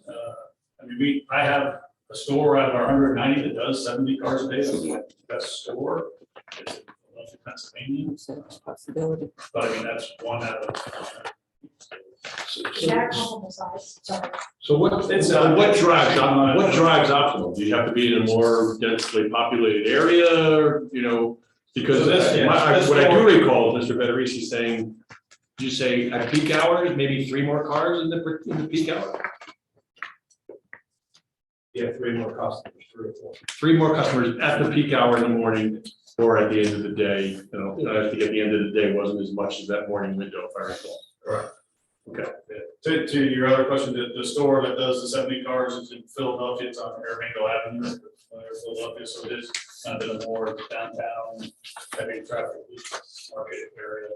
Speaker 14: I mean, I have a store out of our 190 that does 70 cars a day. That's my best store. It's in Pennsylvania.
Speaker 1: Possibility.
Speaker 14: But I mean, that's one out of.
Speaker 10: Is that a comparable size? Sorry.
Speaker 7: So what drives optimal? Do you have to be in a more densely populated area, or, you know? Because what I do recall, Mr. Federici saying, did you say at peak hours, maybe 3 more cars in the peak hour?
Speaker 14: Yeah, 3 more customers, 3 or 4.
Speaker 7: 3 more customers at the peak hour in the morning or at the end of the day. You know, I think at the end of the day wasn't as much as that morning window, if I recall.
Speaker 14: Right.
Speaker 7: Okay.
Speaker 14: To your other question, the store that does the 70 cars is in Philadelphia. It's on Aramingo Avenue, Philadelphia. So it is kind of a more downtown, heavy traffic market area.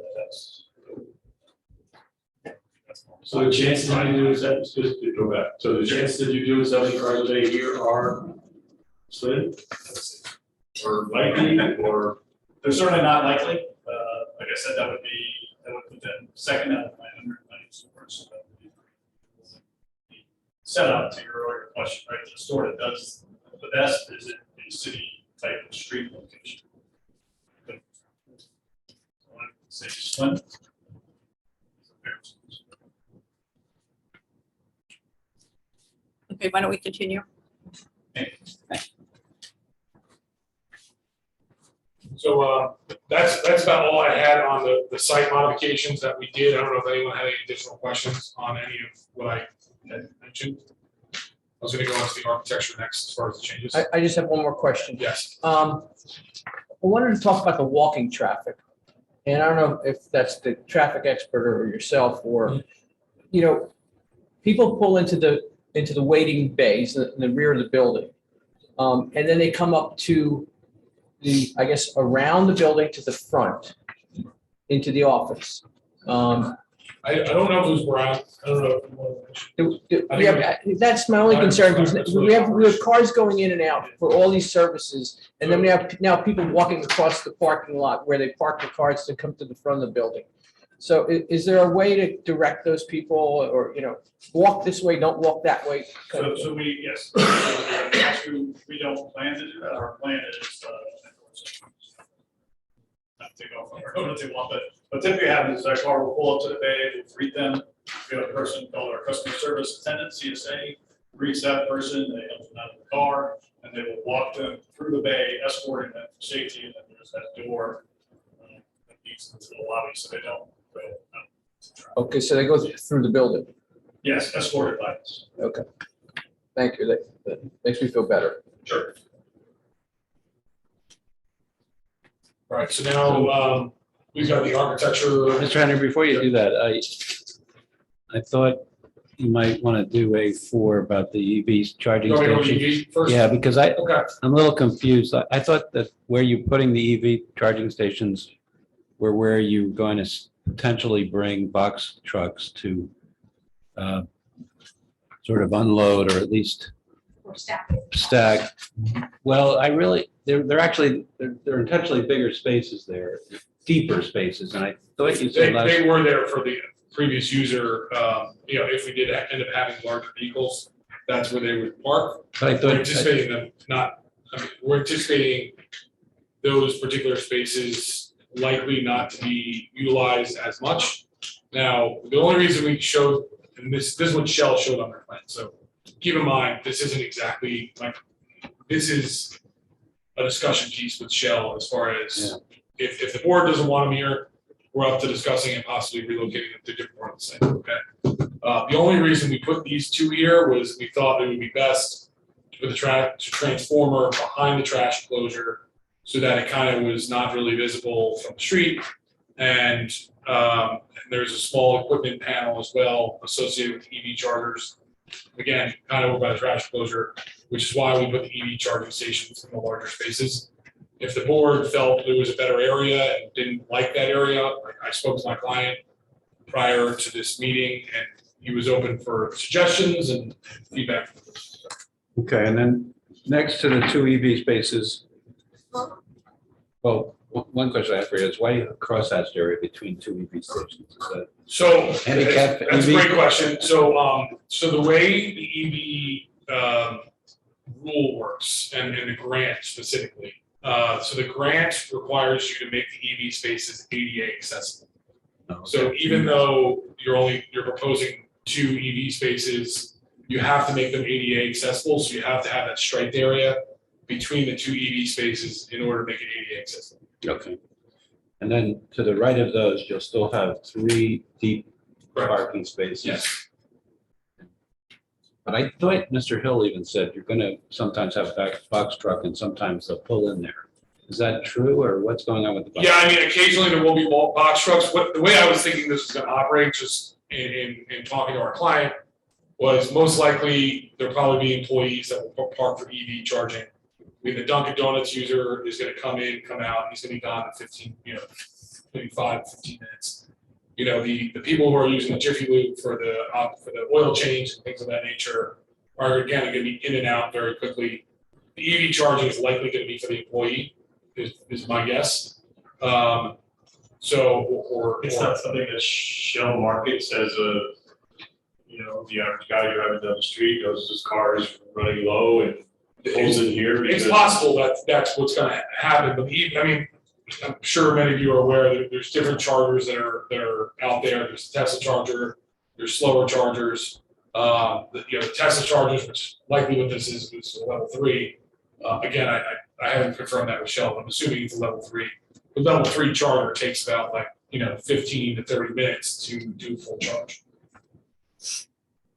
Speaker 7: So the chances that you do that, just to go back, so the chances that you do 70 cars a day here are slim? Or likely, or?
Speaker 14: They're certainly not likely. Like I said, that would put them second out of my 190 stores. So that would be the setup to your earlier question, right? The store that does the best is in a city type of street location. But I would say slim.
Speaker 1: Okay, why don't we continue?
Speaker 12: So that's about all I had on the site modifications that we did. I don't know if anyone had any additional questions on any of what I had mentioned. I was gonna go on to the architecture next as far as the changes.
Speaker 11: I just have one more question.
Speaker 12: Yes.
Speaker 11: I wanted to talk about the walking traffic. And I don't know if that's the traffic expert or yourself or, you know, people pull into the waiting bays in the rear of the building. And then they come up to the, I guess, around the building to the front into the office.
Speaker 12: I don't know if it was Brown, I don't know. If you want to-
Speaker 11: Yeah, that's my only concern, because we have cars going in and out for all these services. And then we have now people walking across the parking lot where they park the cars to come to the front of the building. So is there a way to direct those people or, walk this way, don't walk that way?
Speaker 14: So we, yes, we don't plan to do that. Our plan is, not to take off on our own if they want, but typically happens is our car will pull up to the bay, we'll greet them. We have a person called our customer service attendant, CSA, greets that person, they help them out of the car, and they will walk them through the bay, escorting them for safety, and then there's that door that leads into the lobby, so they don't.
Speaker 11: Okay, so they go through the building.
Speaker 14: Yes, escorted by us.
Speaker 11: Okay. Thank you. That makes me feel better.
Speaker 14: Sure.
Speaker 12: All right, so now, we've got the architecture.
Speaker 6: Mr. Henry, before you do that, I thought you might want to do a 4 about the EV charging
Speaker 12: You want me to go
Speaker 6: station.
Speaker 12: EV first?
Speaker 6: Yeah, because
Speaker 12: Okay.
Speaker 6: I'm a little confused. I thought that where you're putting the EV charging stations were where you're going to potentially bring box trucks to sort of unload or at least
Speaker 5: Or staff.
Speaker 6: stack. Well, they're actually, they're intentionally bigger spaces there, deeper spaces. And I thought you said last.
Speaker 12: They were there for the previous user, if we did end up having larger vehicles, that's where they would park.
Speaker 6: But I
Speaker 12: We're
Speaker 6: thought,
Speaker 12: anticipating them we're anticipating those particular spaces likely not to be utilized as much. Now, the only reason we showed, and this is what Shell showed on their plan, so keep in mind, this isn't exactly like, this is a discussion piece with Shell as far as if the board doesn't want them here, we're up to discussing and possibly relocating them to a different part of the site, okay? The only reason we put these 2 here was we thought it would be best to put the transformer behind the trash enclosure so that it kind of was not really visible from the street. And there's a small equipment panel as well associated with EV chargers. Again, kind of over by the trash enclosure, which is why we put the EV charging stations in the larger spaces. If the board felt there was a better area and didn't like that area, I spoke to my client prior to this meeting and he was open for suggestions and feedback.
Speaker 6: okay, and then next to the 2 EV spaces. Well, one question I have for you is why you have a crosshatched area between 2 EV stations? Is that
Speaker 12: So
Speaker 6: handicap
Speaker 12: that's a
Speaker 6: EV?
Speaker 12: great question. So the way the EV rule works and the grant specifically. So the grant requires you to make the EV spaces ADA accessible. So even though you're proposing 2 EV spaces, you have to make them ADA accessible. So you have to have that striped area between the 2 EV spaces in order to make it ADA accessible.
Speaker 6: Okay. And then to the right of those, you'll still have 3 deep parking spaces.
Speaker 12: Yes.
Speaker 6: But I thought Mr. Hill even said you're going to sometimes have a box truck and sometimes they'll pull in there. Is that true or what's going on with the box?
Speaker 12: Yeah, I mean, occasionally there will be box trucks. The way I was thinking this was going to operate, just in talking to our client, was most likely there'll probably be employees that will park for EV charging. I mean, the Dunkin' Donuts user is going to come in, come out, he's going to be gone in 15, maybe 5-15 minutes. The people who are using the Jiffy Lube for the oil change and things of that nature are again going to be in and out very quickly. The EV charging is likely going to be for the employee, is my guess. It's
Speaker 14: not something that Shell markets as the average guy driving down the street knows his car is running low and pulls in here.
Speaker 12: It's possible that that's what's going to happen, but I'm sure many of you are aware that there's different chargers that are out there. There's the Tesla charger, there's slower chargers. The Tesla chargers, which is likely what this is a level 3. Again, I haven't confirmed that with Shell. I'm assuming it's a level 3. The level 3 charger takes about 15 to 30 minutes to do full charge.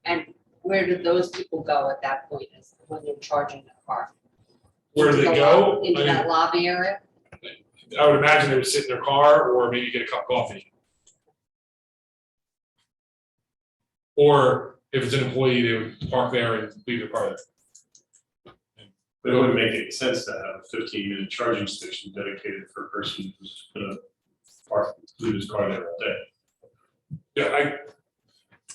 Speaker 5: And where do those people go at that point is when they're charging the car?
Speaker 12: Where do they go?
Speaker 5: Into that lobby area?
Speaker 12: I would imagine they would sit in their car or maybe get a cup of coffee. Or if it's an employee, they would park there and leave their car there.
Speaker 14: But it wouldn't make any sense to have a 15-minute charging station dedicated for a person who's gonna leave his car there all day.
Speaker 12: Yeah,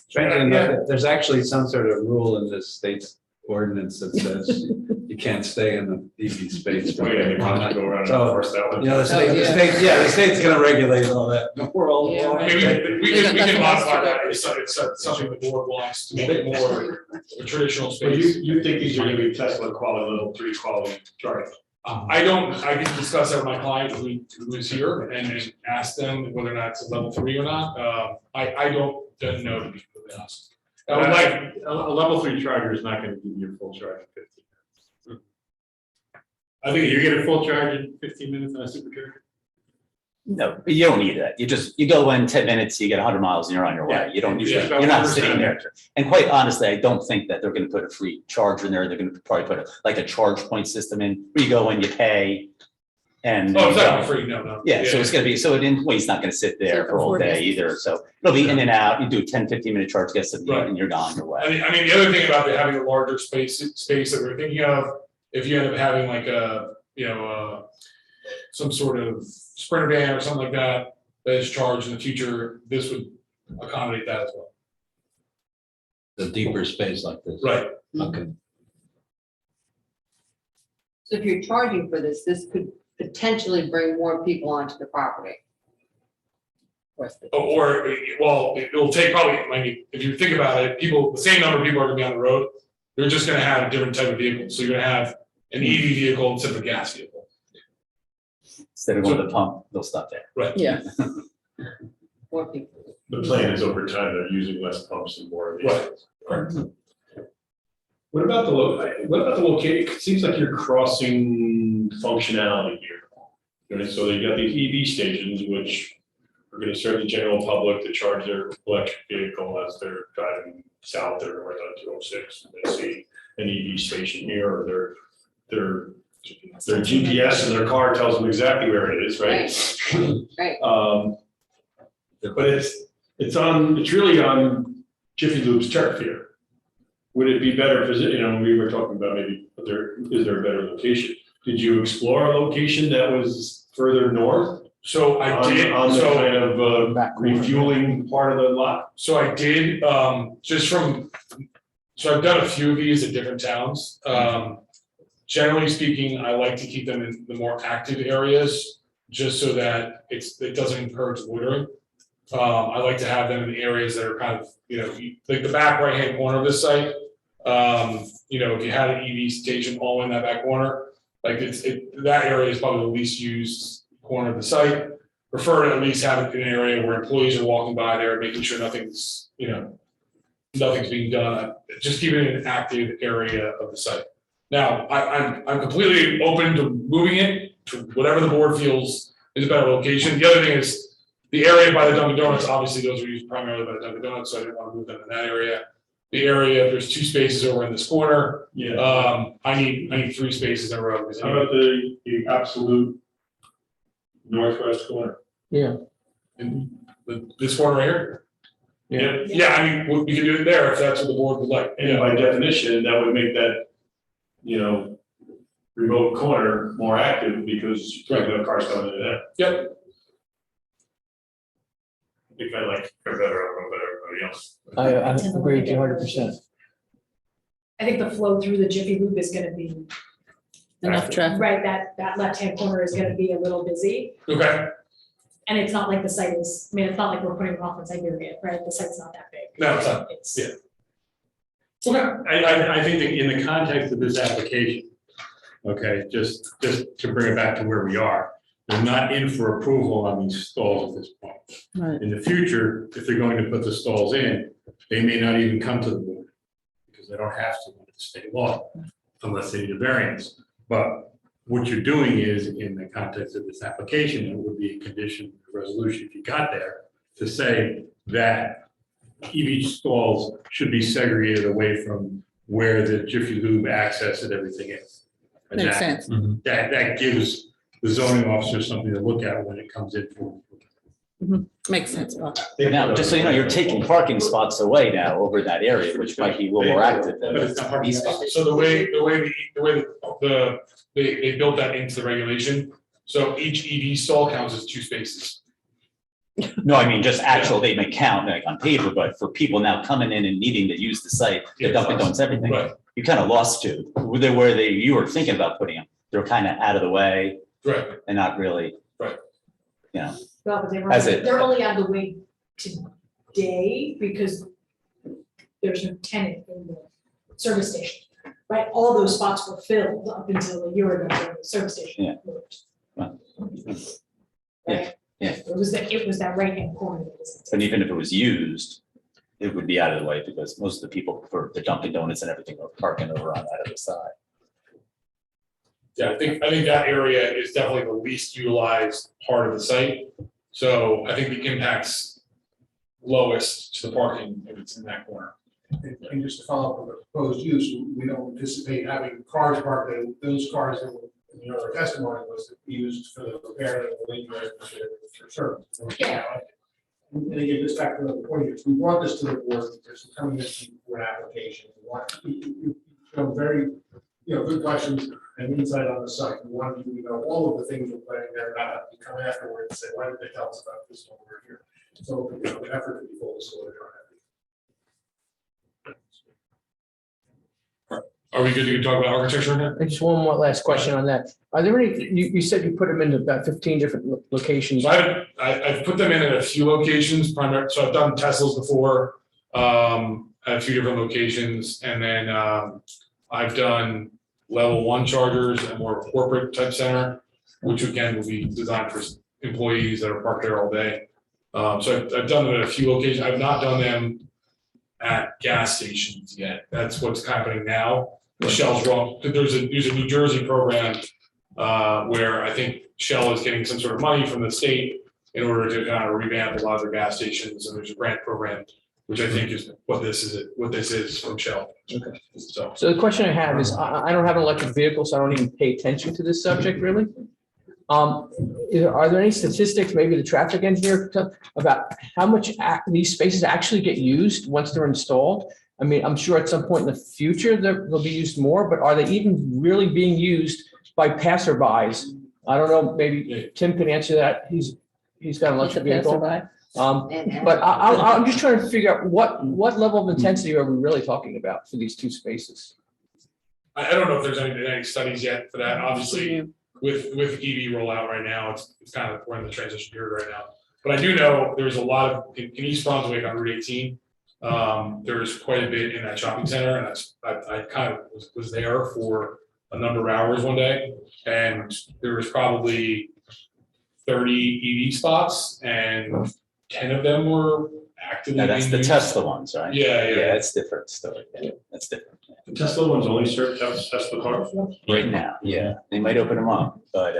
Speaker 6: Strangely enough, there's actually some sort of rule in the state's ordinance that says you can't stay in the EV space.
Speaker 3: Oh, yeah, you want to go around and
Speaker 6: So,
Speaker 3: enforce that one.
Speaker 6: You know, the state's gonna regulate all that. We're all.
Speaker 1: Yeah,
Speaker 12: I mean, we
Speaker 1: There's
Speaker 12: can
Speaker 1: nothing
Speaker 12: modify
Speaker 1: else to
Speaker 12: that, it's something the board wants to make it more a traditional
Speaker 3: But
Speaker 12: space.
Speaker 3: you think these are gonna be Tesla quality, level 3 quality charging?
Speaker 12: I can discuss that with my client who is here and ask them whether or not it's a level 3 or not. I don't know, to be completely honest. I would like,
Speaker 7: A level 3 charger is not gonna give you a full charge in 15 minutes. I think you get a full charge in 15 minutes on a supercharger.
Speaker 13: No, you don't need that. You go in 10 minutes, you get 100 miles and you're on your way. You don't,
Speaker 12: Yeah.
Speaker 13: you're not sitting there. And quite honestly, I don't think that they're gonna put a free charger in there. They're gonna probably put like a charge point system in, where you go in, you pay. And.
Speaker 12: oh, it's not free, no.
Speaker 13: Yeah, so it's gonna be, so he's not gonna sit there for all day either. So it'll be in and out. You do a 10, 15-minute charge, get some,
Speaker 12: Right.
Speaker 13: and you're on your way.
Speaker 12: I mean, the other thing about having a larger space that we're thinking of, if you end up having like some sort of sprinter van or something like that is charged in the future, this would accommodate that as well.
Speaker 6: The deeper space like this.
Speaker 12: Right.
Speaker 6: Okay.
Speaker 5: So if you're charging for this, this could potentially bring more people onto the property.
Speaker 12: Or, well, it'll take probably, I mean, if you think about it, the same number of people are gonna be on the road. They're just gonna have a different type of vehicle. So you're gonna have an EV vehicle instead of a gas vehicle.
Speaker 13: Instead of going to the pump, they'll stop there.
Speaker 12: Right.
Speaker 5: Yeah. More people.
Speaker 3: The plan is over time, they're using less pumps and more.
Speaker 12: Right.
Speaker 3: What about the location? It seems like you're crossing functionality here. Right, so you got these EV stations, which are gonna serve the general public to charge their electric vehicle as they're driving south or north on 206. And they see an EV station here, or their GPS in their car tells them exactly where it is, right?
Speaker 5: Right.
Speaker 3: But it's really on Jiffy Lube's turf here. Would it be better, we were talking about maybe, is there a better location? Did you explore a location that was further north?
Speaker 12: So I did.
Speaker 3: On the
Speaker 12: So-
Speaker 3: kind of refueling part of the lot?
Speaker 12: So I did, so I've done a few of these at different towns. Generally speaking, I like to keep them in the more active areas, just so that it doesn't encourage loitering. I like to have them in the areas that are kind of, like the back right-hand corner of this site. If you had an EV station all in that back corner, like that area is probably the least used corner of the site. Prefer to at least have it in an area where employees are walking by there, making sure nothing's being done. Just keep it in an active area of the site. Now, I'm completely open to moving it to whatever the board feels is a better location. The other thing is the area by the Dunkin' Donuts, obviously those are used primarily by the Dunkin' Donuts, so I didn't want to move them in that area. The area, there's 2 spaces over in this corner.
Speaker 3: Yeah.
Speaker 12: I need 3 spaces in a row.
Speaker 3: How about the absolute northwest corner?
Speaker 11: Yeah.
Speaker 12: This corner right here?
Speaker 11: Yeah.
Speaker 12: Yeah, I mean, we can do it there if that's what the board would like.
Speaker 3: And by definition, that would make that, remote corner more active because you have cars coming in there.
Speaker 12: Yep.
Speaker 3: I think I like her better, I don't know about everybody else.
Speaker 11: I agree with you 100%.
Speaker 15: I think the flow through the Jiffy Lube is gonna be,
Speaker 1: Enough traffic.
Speaker 15: right, that left-hand corner is gonna be a little busy.
Speaker 12: Okay.
Speaker 15: And it's not like the site is, I mean, it's not like we're putting off in Siberia, right? The site's not that big.
Speaker 12: No, it's not.
Speaker 15: It's-
Speaker 12: Yeah. Okay.
Speaker 7: I think that in the context of this application, okay, just to bring it back to where we are, they're not in for approval on these stalls at this point.
Speaker 1: Right.
Speaker 7: In the future, if they're going to put the stalls in, they may not even come to the board because they don't have to under the state law unless they need a variance. But what you're doing is, in the context of this application, it would be a condition, a resolution, if you got there, to say that EV stalls should be segregated away from where the Jiffy Lube access and everything is. And
Speaker 1: Makes
Speaker 7: that-
Speaker 1: sense.
Speaker 7: That gives the zoning officer something to look at when it comes in for.
Speaker 1: Makes sense, Bob.
Speaker 13: Now, just so you know, you're taking parking spots away now over that area, which might be a little more active than
Speaker 12: But it's not parking
Speaker 13: these
Speaker 12: spots.
Speaker 13: spots.
Speaker 12: So they built that into the regulation. So each EV stall counts as 2 spaces.
Speaker 13: No, I mean, just actual, they may count like on paper, but for people now coming in and needing to use the site, the Dunkin' Donuts, everything,
Speaker 12: Right,
Speaker 13: you kind of lost two. You were thinking about putting them, they're kind of out of the way
Speaker 12: right.
Speaker 13: and not really.
Speaker 12: Right.
Speaker 13: You know,
Speaker 15: Well, but
Speaker 13: As it-
Speaker 15: they're only out of the way today because there's no tenant in the service station, right? All those spots were filled up until a year ago when the service station
Speaker 13: Yeah.
Speaker 15: moved.
Speaker 13: Right.
Speaker 15: Right?
Speaker 13: Yeah.
Speaker 15: It was that right-hand corner. that was-
Speaker 13: but even if it was used, it would be out of the way because most of the people for the Dunkin' Donuts and everything are parking over on that other side.
Speaker 12: Yeah, I think that area is definitely the least utilized part of the site. So I think the impact's lowest to the parking if it's in that corner.
Speaker 8: And just to follow up on the proposed use, we don't anticipate having cars parked there. Those cars that were in the other testimony was to be used for the repair and the linkage for service.
Speaker 15: Yeah.
Speaker 8: And again, just back to the point, we brought this to the board because we're coming in for an application. We want, you know, very, good questions and insight on the site. We want you to know all of the things we're planning there, not have to come afterward and say, why did they tell us about this one over here? So, the effort to be full disclosure on that.
Speaker 12: Are we good to talk about architecture now?
Speaker 11: And just one more last question on that. Are there any, you said you put them into about 15 different locations.
Speaker 12: So I've put them in at a few locations, primarily, so I've done Teslas before, at a few different locations, and then, I've done level 1 chargers and more of a corporate type center, which again will be designed for employees that are parked there all day. So I've done them at a few locations. I've not done them at gas stations yet. That's what's happening now. Shell's wrong. There's a New Jersey program where I think Shell is getting some sort of money from the state in order to kind of revamp a lot of their gas stations, and there's a grant program, which I think is what this is from Shell.
Speaker 11: Okay.
Speaker 12: So
Speaker 11: The question I have is, I don't have an electric vehicle, so I don't even pay attention to this subject really. Are there any statistics, maybe the traffic engineer, about how much these spaces actually get used once they're installed? I mean, I'm sure at some point in the future they'll be used more, but are they even really being used by passerbys? I don't know, maybe Tim can answer that. He's got an electric vehicle. But I'm just trying to figure out what level of intensity are we really talking about for these two spaces?
Speaker 12: I don't know if there's any studies yet for that. Obviously, with EV rollout right now, it's kind of we're in the transition period right now. But I do know there's a lot of in East Brunswick on Route 18. There's quite a bit in that shopping center, and I kind of was there for a number of hours one day, and there was probably 30 EV spots, and 10 of them were actively.
Speaker 13: Now that's
Speaker 12: being
Speaker 13: the
Speaker 12: used.
Speaker 13: Tesla ones, right?
Speaker 12: Yeah.
Speaker 13: Yeah, it's different story. Yeah, that's different.
Speaker 3: The Tesla ones only serve Tesla cars?
Speaker 13: Right now, yeah, they might open them up, but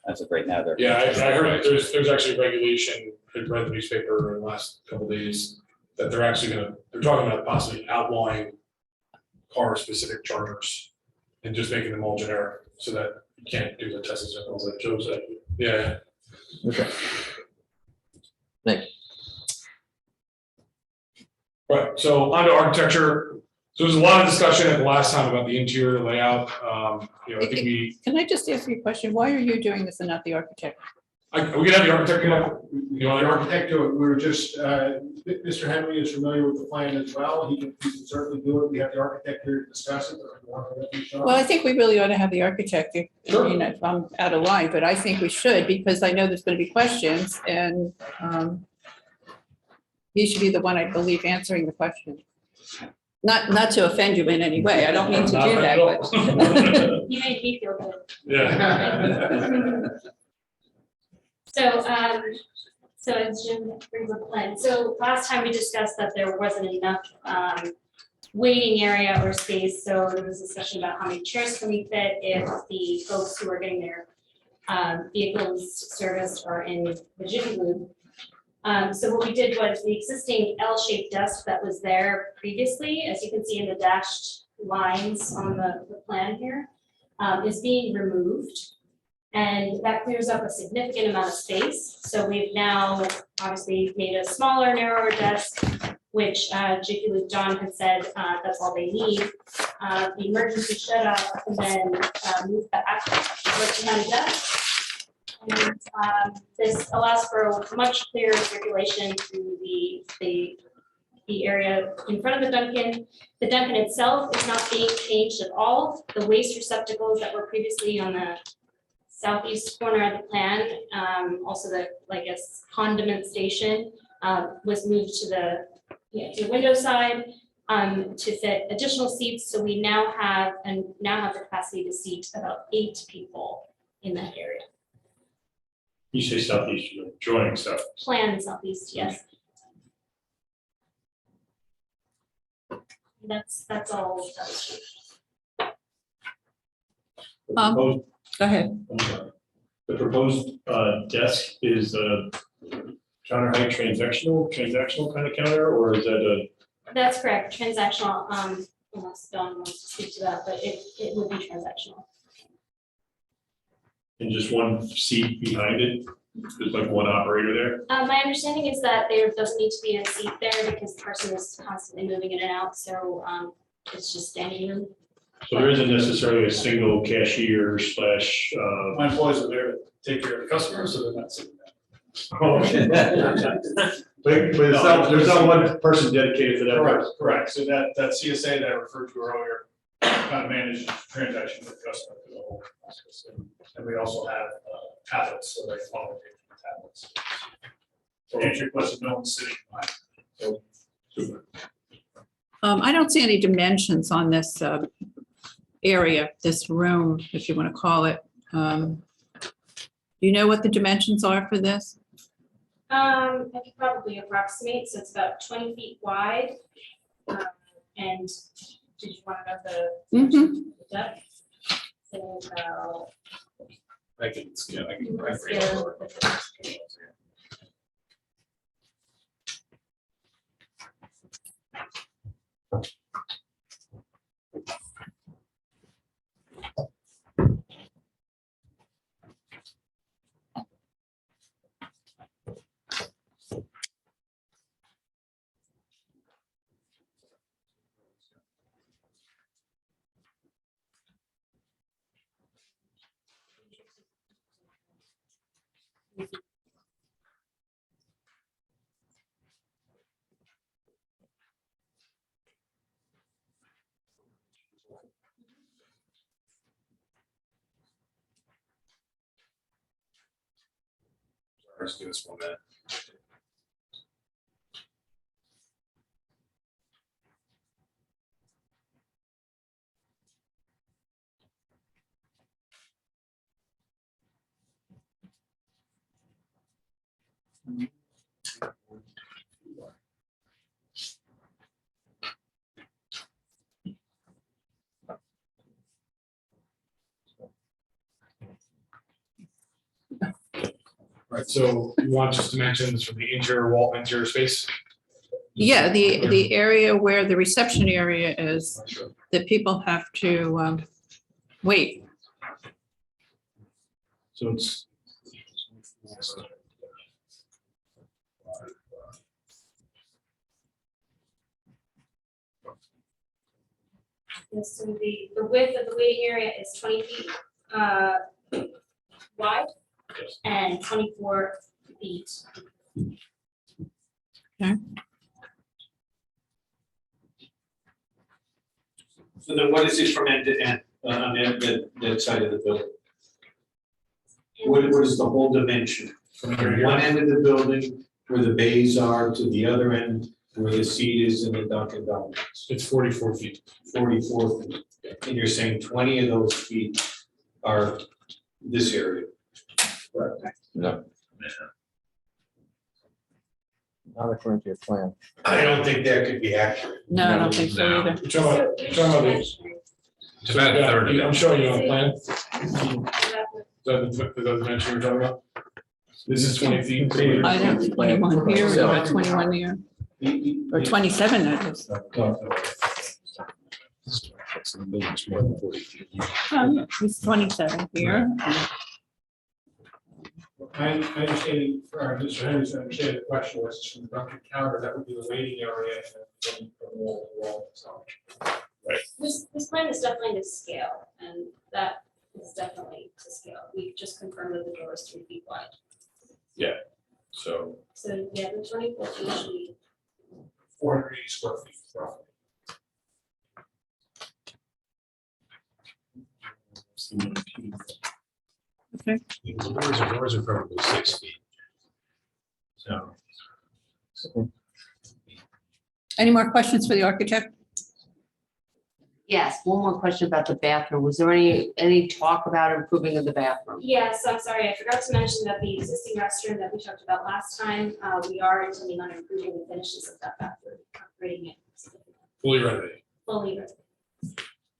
Speaker 13: as of right now, they're.
Speaker 12: Yeah, I heard there's actually regulation, I read the newspaper in the last couple of days, that they're talking about possibly outlawing car-specific chargers and just making them all generic, so that you can't do the Teslas and all that Joe said. Yeah.
Speaker 11: Okay. Thanks.
Speaker 12: Right, so on to architecture. So there's a lot of discussion at the last time about the interior layout. I think
Speaker 1: Can I just ask you a question? Why are you doing this and not the architect?
Speaker 12: we can have the architect come up.
Speaker 8: The architect, we were just, Mr. Henry is familiar with the plan as well. He can certainly do it. We have the architect here to discuss it.
Speaker 1: Well, I think we really ought to have the architect.
Speaker 12: Sure.
Speaker 1: If I'm out of line, but I think we should, because I know there's going to be questions, and he should be the one, I believe, answering the question. Not to offend you in any way. I don't mean to do that, but.
Speaker 10: You made me feel good.
Speaker 12: Yeah.
Speaker 10: So as Jim brings up the plan, so last time we discussed that there wasn't enough waiting area or space, so there was a discussion about how many chairs can we fit if the folks who are getting their vehicles serviced are in the Jiffy Lube. So what we did was the existing L-shaped desk that was there previously, as you can see in the dashed lines on the plan here, is being removed. And that clears up a significant amount of space. So we've now obviously made a smaller, narrower desk, which Jiffy Lube John had said that's all they need. The emergency shut off and then move back right behind the desk. And this allows for much clearer circulation through the area in front of the Dunkin'. The Dunkin' itself is not being changed at all. The waste receptacles that were previously on the southeast corner of the plan, also the, like, a condiment station, was moved to the window side to fit additional seats. So we now have the capacity to seat about 8 people in that area.
Speaker 7: You say southeast, you're joining stuff.
Speaker 10: Plan southeast, yes. That's all.
Speaker 1: Go ahead.
Speaker 14: The proposed desk is a counter height transactional kind of counter, or is that a?
Speaker 10: That's correct, transactional, unless Dawn wants to speak to that, but it would be transactional.
Speaker 14: And just one seat behind it? There's like one operator there?
Speaker 10: My understanding is that there doesn't need to be a seat there because the person is constantly moving in and out, so it's just standing room.
Speaker 14: So there isn't necessarily a single cashier slash.
Speaker 8: My employees are there to take care of the customers, so they're not sitting there.
Speaker 14: But there's not one person dedicated for that.
Speaker 8: Correct, correct. So that CSA that I referred to earlier, kind of manage transaction with the customer through the whole process. And we also have tablets, so they follow the tablets. So to answer your question, no one's sitting behind. So, super.
Speaker 1: I don't see any dimensions on this area, this room, if you want to call it. Do you know what the dimensions are for this?
Speaker 10: I could probably approximate, so it's about 20 feet wide. And did you want to know the depth? So about.
Speaker 14: I can scale.
Speaker 10: Scale.
Speaker 14: Let's do this 1 minute.
Speaker 12: Right, so you want just dimensions from the interior space?
Speaker 1: Yeah, the area where the reception area is, that people have to wait.
Speaker 14: So it's.
Speaker 10: Yes, so the width of the waiting area is 20 feet wide and 24 feet.
Speaker 1: Okay.
Speaker 6: So then what is it from end to end on that side of the building? What is the whole dimension? From one end of the building where the bays are to the other end where the seat is in the Dunkin' Donuts?
Speaker 12: It's 44 feet.
Speaker 6: 44 feet. And you're saying 20 of those feet are this area?
Speaker 11: No. Not according to your plan.
Speaker 6: I don't think that could be accurate.
Speaker 1: No, I don't think so
Speaker 6: No.
Speaker 1: either.
Speaker 12: You're talking about the.
Speaker 6: It's about a third of it.
Speaker 12: I'm showing you on the plan. Is that the dimension you're talking about? This is 20 feet.
Speaker 1: I have 21 here, we got 21 here, or 27 that is. It's 27 here.
Speaker 8: I understand, or Mr. Henderson, I understand the question was from the Dunkin' counter, that would be the waiting area and then from wall to wall, so.
Speaker 10: This plan is definitely to scale, and that is definitely to scale. We just confirmed that the door is 3 feet wide.
Speaker 3: So
Speaker 10: So, yeah, the 24 feet should be
Speaker 8: 480 square feet roughly.
Speaker 6: The doors are probably 6 feet. So.
Speaker 1: Any more questions for the architect?
Speaker 5: Yes, one more question about the bathroom. Was there any talk about improving of the bathroom?
Speaker 10: Yes, I'm sorry, I forgot to mention that the existing restroom that we talked about last time, we are intending on improving the finishes of that bathroom, upgrading it.
Speaker 12: Fully renovated.
Speaker 10: Fully renovated.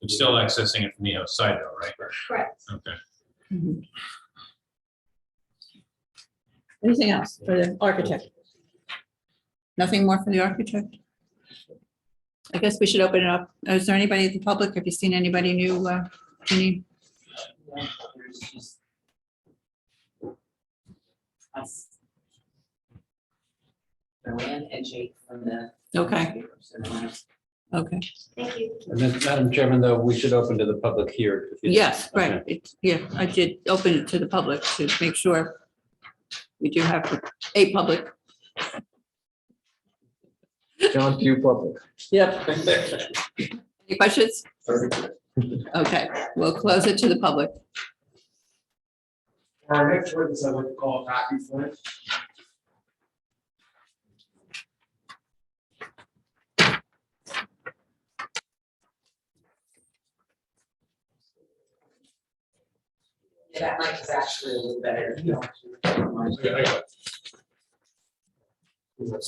Speaker 6: It's still accessing it from the outside though, right?
Speaker 10: Correct.
Speaker 6: Okay.
Speaker 1: Anything else for the architect? Nothing more for the architect? I guess we should open it up. Is there anybody in the public? Have you seen anybody new? Any?
Speaker 2: Joanne and Jake from the.
Speaker 1: Okay. Okay.
Speaker 10: Thank you.
Speaker 6: And then, Madam Chairman, though, we should open to the public here. if you-
Speaker 1: Yes, right.
Speaker 6: Okay.
Speaker 1: Yeah, I did open it to the public to make sure we do have a public.
Speaker 11: John Q. Public.
Speaker 1: Yep. Any questions? Okay, we'll close it to the public.
Speaker 8: For our next witness, I'd like to call Matthew Flint.
Speaker 2: That mic is actually a little better.
Speaker 12: Okay, I got it.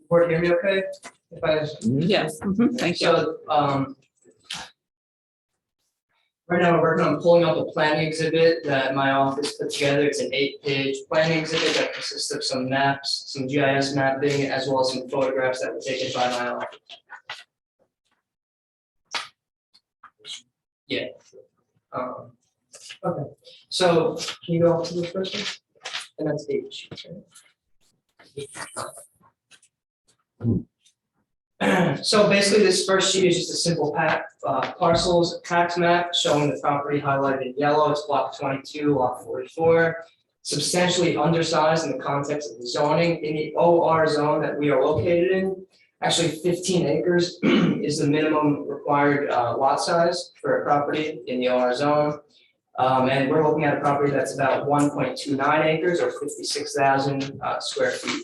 Speaker 9: Board, hear me okay? If I
Speaker 1: Yes, thank you.
Speaker 9: So, right now, we're working on pulling up a planning exhibit that my office put together. It's an 8-page planning exhibit that consists of some maps, some GIS mapping, as well as some photographs that were taken by my office. Yeah. Okay, so can you go up to the first one? And that's H. So basically, this first sheet is just a simple parcels tax map showing the property highlighted in yellow. It's block 22, lot 44. Substantially undersized in the context of the zoning in the OR zone that we are located in. Actually, 15 acres is the minimum required lot size for a property in the OR zone. And we're looking at a property that's about 1.29 acres or 56,000 square feet.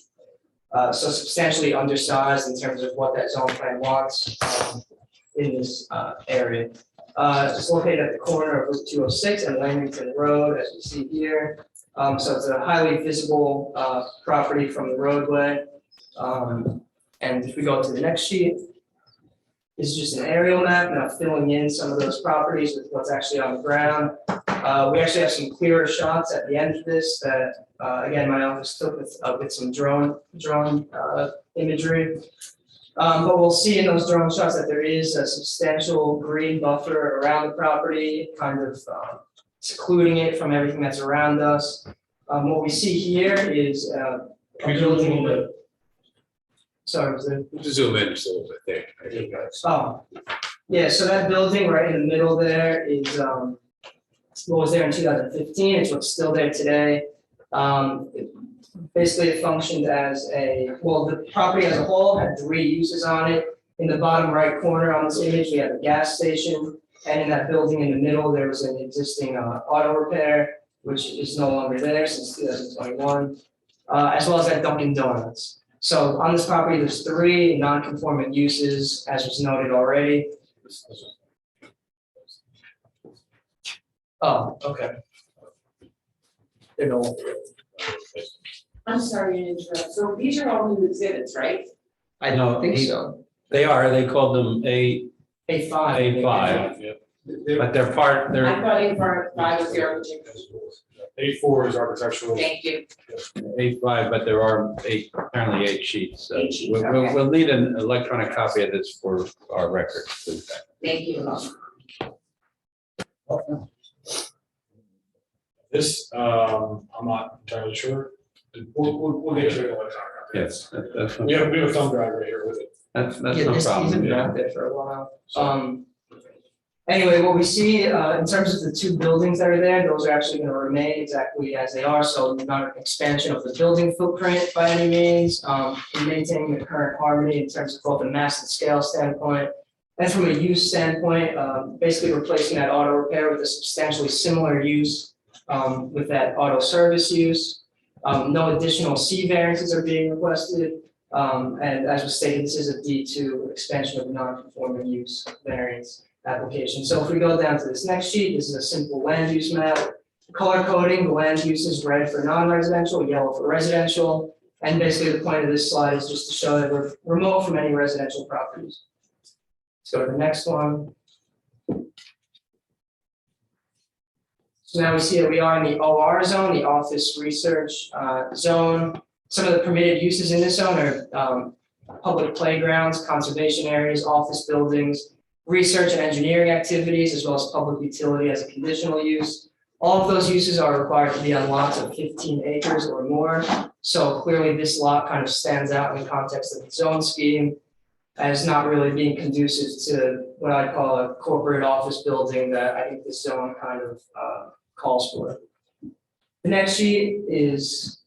Speaker 9: So substantially undersized in terms of what that zone plan wants in this area. It's located at the corner of Route 206 and Lamington Road, as you see here. So it's a highly visible property from the roadway. And if we go to the next sheet, this is just an aerial map, now filling in some of those properties with what's actually on the ground. We actually have some clearer shots at the end of this that, again, my office took with some drone imagery. But we'll see in those drone shots that there is a substantial green buffer around the property, kind of secluding it from everything that's around us. What we see here is a building. Sorry, was there?
Speaker 6: Zoom in just a little bit there.
Speaker 9: Oh, yeah, so that building right in the middle there is, what was there in 2015, it's what's still there today. Basically, it functioned as the property as a whole had 3 uses on it. In the bottom right corner on this image, we have a gas station, and in that building in the middle, there was an existing auto repair, which is no longer there since 2021, as well as that Dunkin' Donuts. So on this property, there's 3 non-conforming uses, as was noted already. Oh, okay. They're no longer.
Speaker 2: I'm sorry to interrupt. So these are all new exhibits, right?
Speaker 9: I don't think so.
Speaker 6: They are, they called them A5,
Speaker 9: A5.
Speaker 6: but they're part,
Speaker 2: I
Speaker 6: they're
Speaker 2: thought A5 was the architect.
Speaker 12: A4 is architectural.
Speaker 2: Thank you.
Speaker 6: A5, but there are apparently 8 sheets. So
Speaker 2: 8 sheets, okay.
Speaker 6: we'll need an electronic copy of this for our records.
Speaker 2: Thank you.
Speaker 12: This, I'm not entirely sure. We'll get you an electronic copy.
Speaker 6: Yes, that's,
Speaker 12: We have a thumb drive right here with it.
Speaker 6: that's no
Speaker 9: Yeah, this, these have
Speaker 6: problem.
Speaker 9: been
Speaker 6: Yeah.
Speaker 9: out there for a while. Anyway, what we see, in terms of the two buildings that are there, those are actually gonna remain exactly as they are, so not an expansion of the building footprint by any means. And maintaining the current harmony in terms of both a mass and scale standpoint. And from a use standpoint, basically replacing that auto repair with a substantially similar use, with that auto service use. No additional C variances are being requested. And as was stated, this is a D2 expansion of non-conforming use variance application. So if we go down to this next sheet, this is a simple land use map. Color coding, the land use is red for non-residential, yellow for residential. And basically the point of this slide is just to show that we're remote from any residential properties. Let's go to the next one. So now we see that we are in the OR zone, the office research zone. Some of the permitted uses in this zone are public playgrounds, conservation areas, office buildings, research and engineering activities, as well as public utility as a conditional use. All of those uses are required to be on lots of 15 acres or more. So clearly this lot kind of stands out in the context of the zone scheme as not really being conducive to what I'd call a corporate office building that I think this zone kind of calls for. The next sheet is,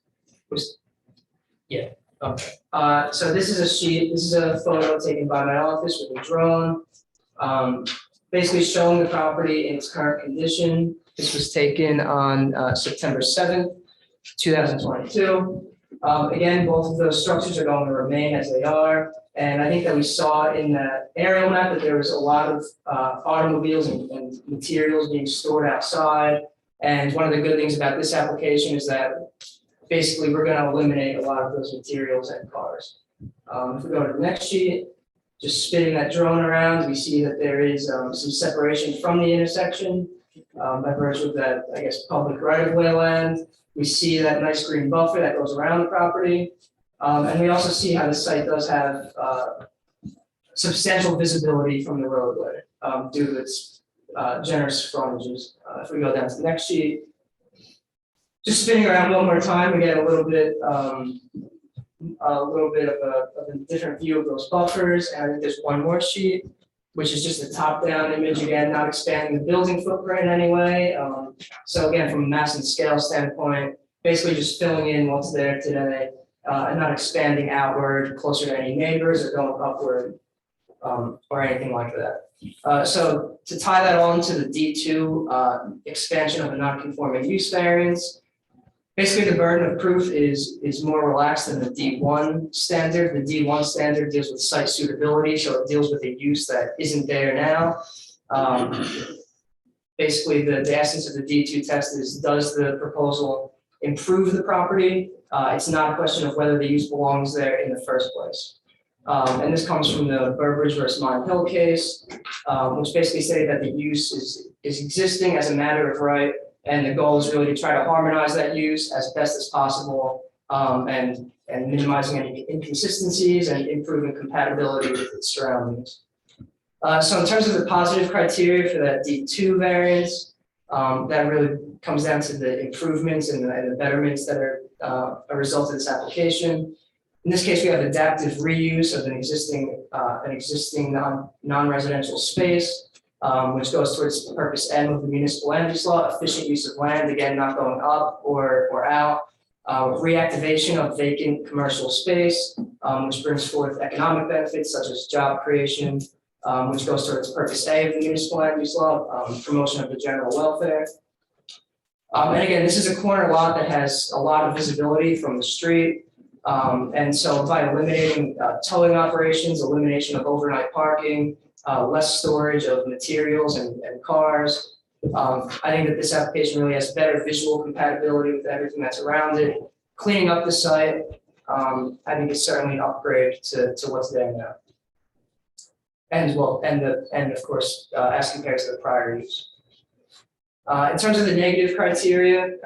Speaker 9: okay. So this is a sheet, this is a photo taken by my office with a drone. Basically showing the property in its current condition. This was taken on September 7th, 2022. Again, both of those structures are going to remain as they are. And I think that we saw in that aerial map that there was a lot of automobiles and materials being stored outside. And one of the good things about this application is that basically we're going to eliminate a lot of those materials and cars. If we go to the next sheet, just spinning that drone around, we see that there is some separation from the intersection by virtue of that, I guess, public right-of-way land. We see that nice green buffer that goes around the property. And we also see how the site does have substantial visibility from the roadway due to its generous frontages. If we go down to the next sheet, just spinning around one more time, we get a little bit of a different view of those buffers. And I think there's one more sheet, which is just a top-down image, again, not expanding the building footprint in any way. So again, from a mass and scale standpoint, basically just filling in what's there today and not expanding outward closer to any neighbors or going upward or anything like that. So to tie that all into the D2 expansion of a non-conforming use variance, basically the burden of proof is more relaxed than the D1 standard. The D1 standard deals with site suitability, so it deals with a use that isn't there now. Basically, the essence of the D2 test is, does the proposal improve the property? It's not a question of whether the use belongs there in the first place. And this comes from the Burbridge versus Mine Hill case, which basically stated that the use is existing as a matter of right. And the goal is really to try to harmonize that use as best as possible and minimizing any inconsistencies and improving compatibility with its surroundings. So in terms of the positive criteria for that D2 variance, that really comes down to the improvements and the betterments that are a result of this application. In this case, we have adaptive reuse of an existing non-residential space, which goes towards purpose M of the municipal land use law, efficient use of land, again, not going up or out. Reactivation of vacant commercial space, which brings forth economic benefits such as job creation, which goes towards purpose A of the municipal land use law, promotion of the general welfare. And again, this is a corner lot that has a lot of visibility from the street. And so by eliminating towing operations, elimination of overnight parking, less storage of materials and cars, I think that this application really has better visual compatibility with everything that's around it. Cleaning up the site, I think is certainly an upgrade to what's there now. And of course, as compared to the prior use. In terms of the negative criteria,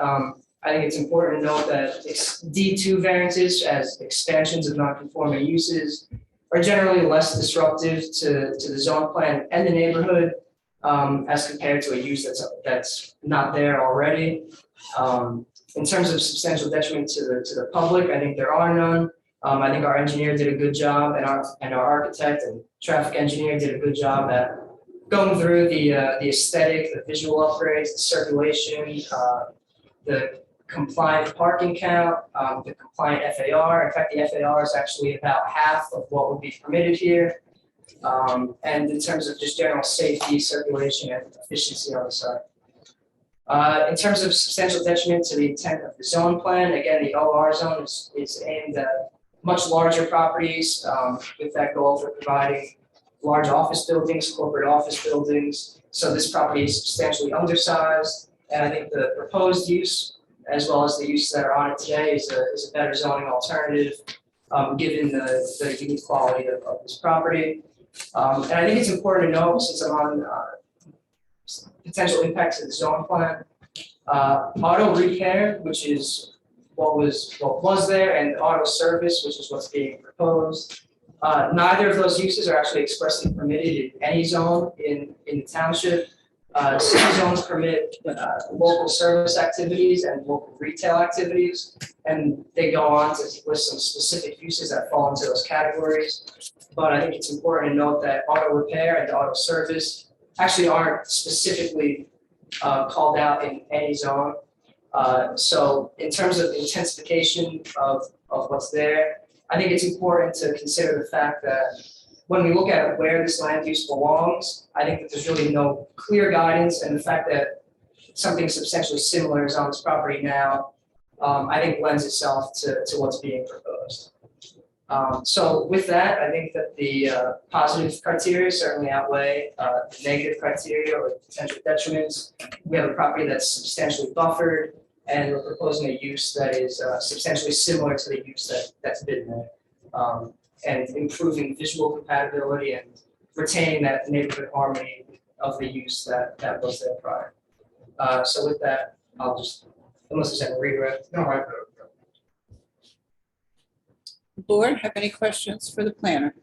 Speaker 9: I think it's important to note that D2 variances as expansions of non-conforming uses are generally less disruptive to the zone plan and the neighborhood as compared to a use that's not there already. In terms of substantial detriment to the public, I think there are none. I think our engineer did a good job and our architect and traffic engineer did a good job at going through the aesthetic, the visual upgrades, the circulation, the compliant parking count, the compliant FAR. In fact, the FAR is actually about half of what would be permitted here. And in terms of just general safety, circulation, and efficiency on the site. In terms of substantial detriment to the intent of the zone plan, again, the OR zone is aimed at much larger properties with that goal for providing large office buildings, corporate office buildings. So this property is substantially undersized, and I think the proposed use, as well as the uses that are on it today, is a better zoning alternative, given the unique quality of this property. And I think it's important to note, since I'm on potential impacts of the zone plan, auto repair, which is what was there, and auto service, which is what's being proposed. Neither of those uses are actually expressly permitted in any zone in the township. Some zones permit local service activities and local retail activities, and they go on to list some specific uses that fall into those categories. But I think it's important to note that auto repair and auto service actually aren't specifically called out in any zone. So in terms of intensification of what's there, I think it's important to consider the fact that when we look at where this land use belongs, I think that there's really no clear guidance, and the fact that something substantially similar is on this property now, I think lends itself to what's being proposed. So with that, I think that the positive criteria certainly outweigh the negative criteria or potential detriments. We have a property that's substantially buffered, and we're proposing a use that is substantially similar to the use that's been there. And improving visual compatibility and retaining that neighborhood harmony of the use that was there prior. So with that, I'll just, unless there's any regret. No, I
Speaker 1: Board, have any questions for the planner?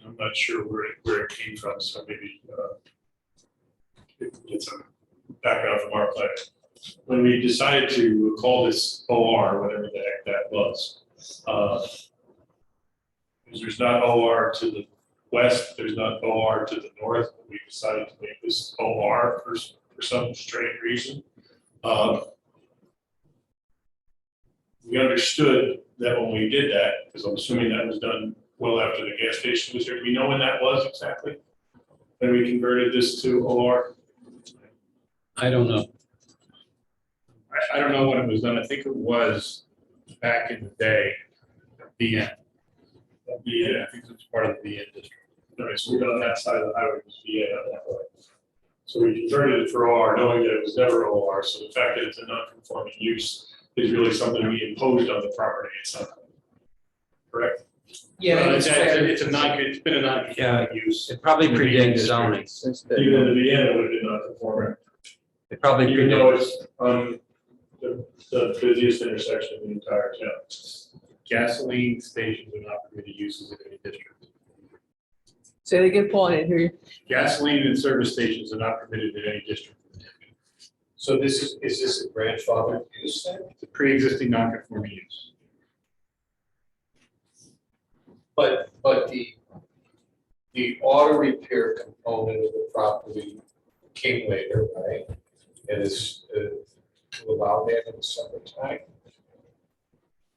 Speaker 7: I'm not sure where it came from, so maybe get some background from our planner. When we decided to call this OR, whatever the heck that was, because there's not OR to the west, there's not OR to the north, but we decided to make this OR for some strange reason. We understood that when we did that, because I'm assuming that was done well after the gas station was here. Do we know when that was exactly? When we converted this to OR?
Speaker 6: I don't know.
Speaker 7: I don't know when it was done. I think it was back in the day, BN. BN, I think it was part of the BN district. All right, so we got on that side of the highway, it was BN on that way. So we converted it for OR, knowing that it was never OR. So the fact that it's a non-conforming use is really something we imposed on the property itself. Correct?
Speaker 9: Yeah,
Speaker 7: It's been a non-conforming use.
Speaker 6: It probably
Speaker 7: in the
Speaker 6: predates
Speaker 7: district.
Speaker 6: zoning.
Speaker 7: Even in the BN, it would have been non-conforming.
Speaker 6: It probably
Speaker 7: Even though
Speaker 6: predates.
Speaker 7: it's the busiest intersection in the entire town. Gasoline stations are not permitted uses in any district.
Speaker 11: Say it again, Paul, I didn't hear you.
Speaker 7: Gasoline and service stations are not permitted in any district.
Speaker 4: So is this a grandfathered use then?
Speaker 7: It's a pre-existing non-conforming use.
Speaker 4: But the auto repair component of the property came later, right? And is to allow that in the summertime?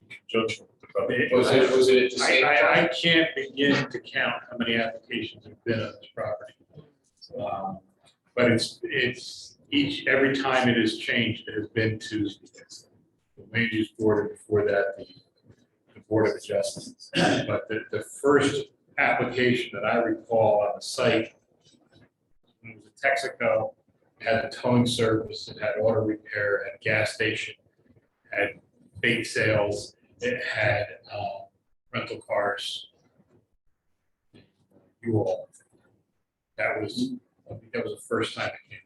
Speaker 7: Conjunction with the property.
Speaker 4: Was it at the same time?
Speaker 7: I can't begin to count how many applications have been on this property. But it's every time it has changed, it has been to the land use board, and before that, the Board of Adjustments. But the first application that I recall on the site, it was a Texaco, had a towing service, it had auto repair, had gas station, had bake sales, it had rental cars. You all, I think that was the first time it came.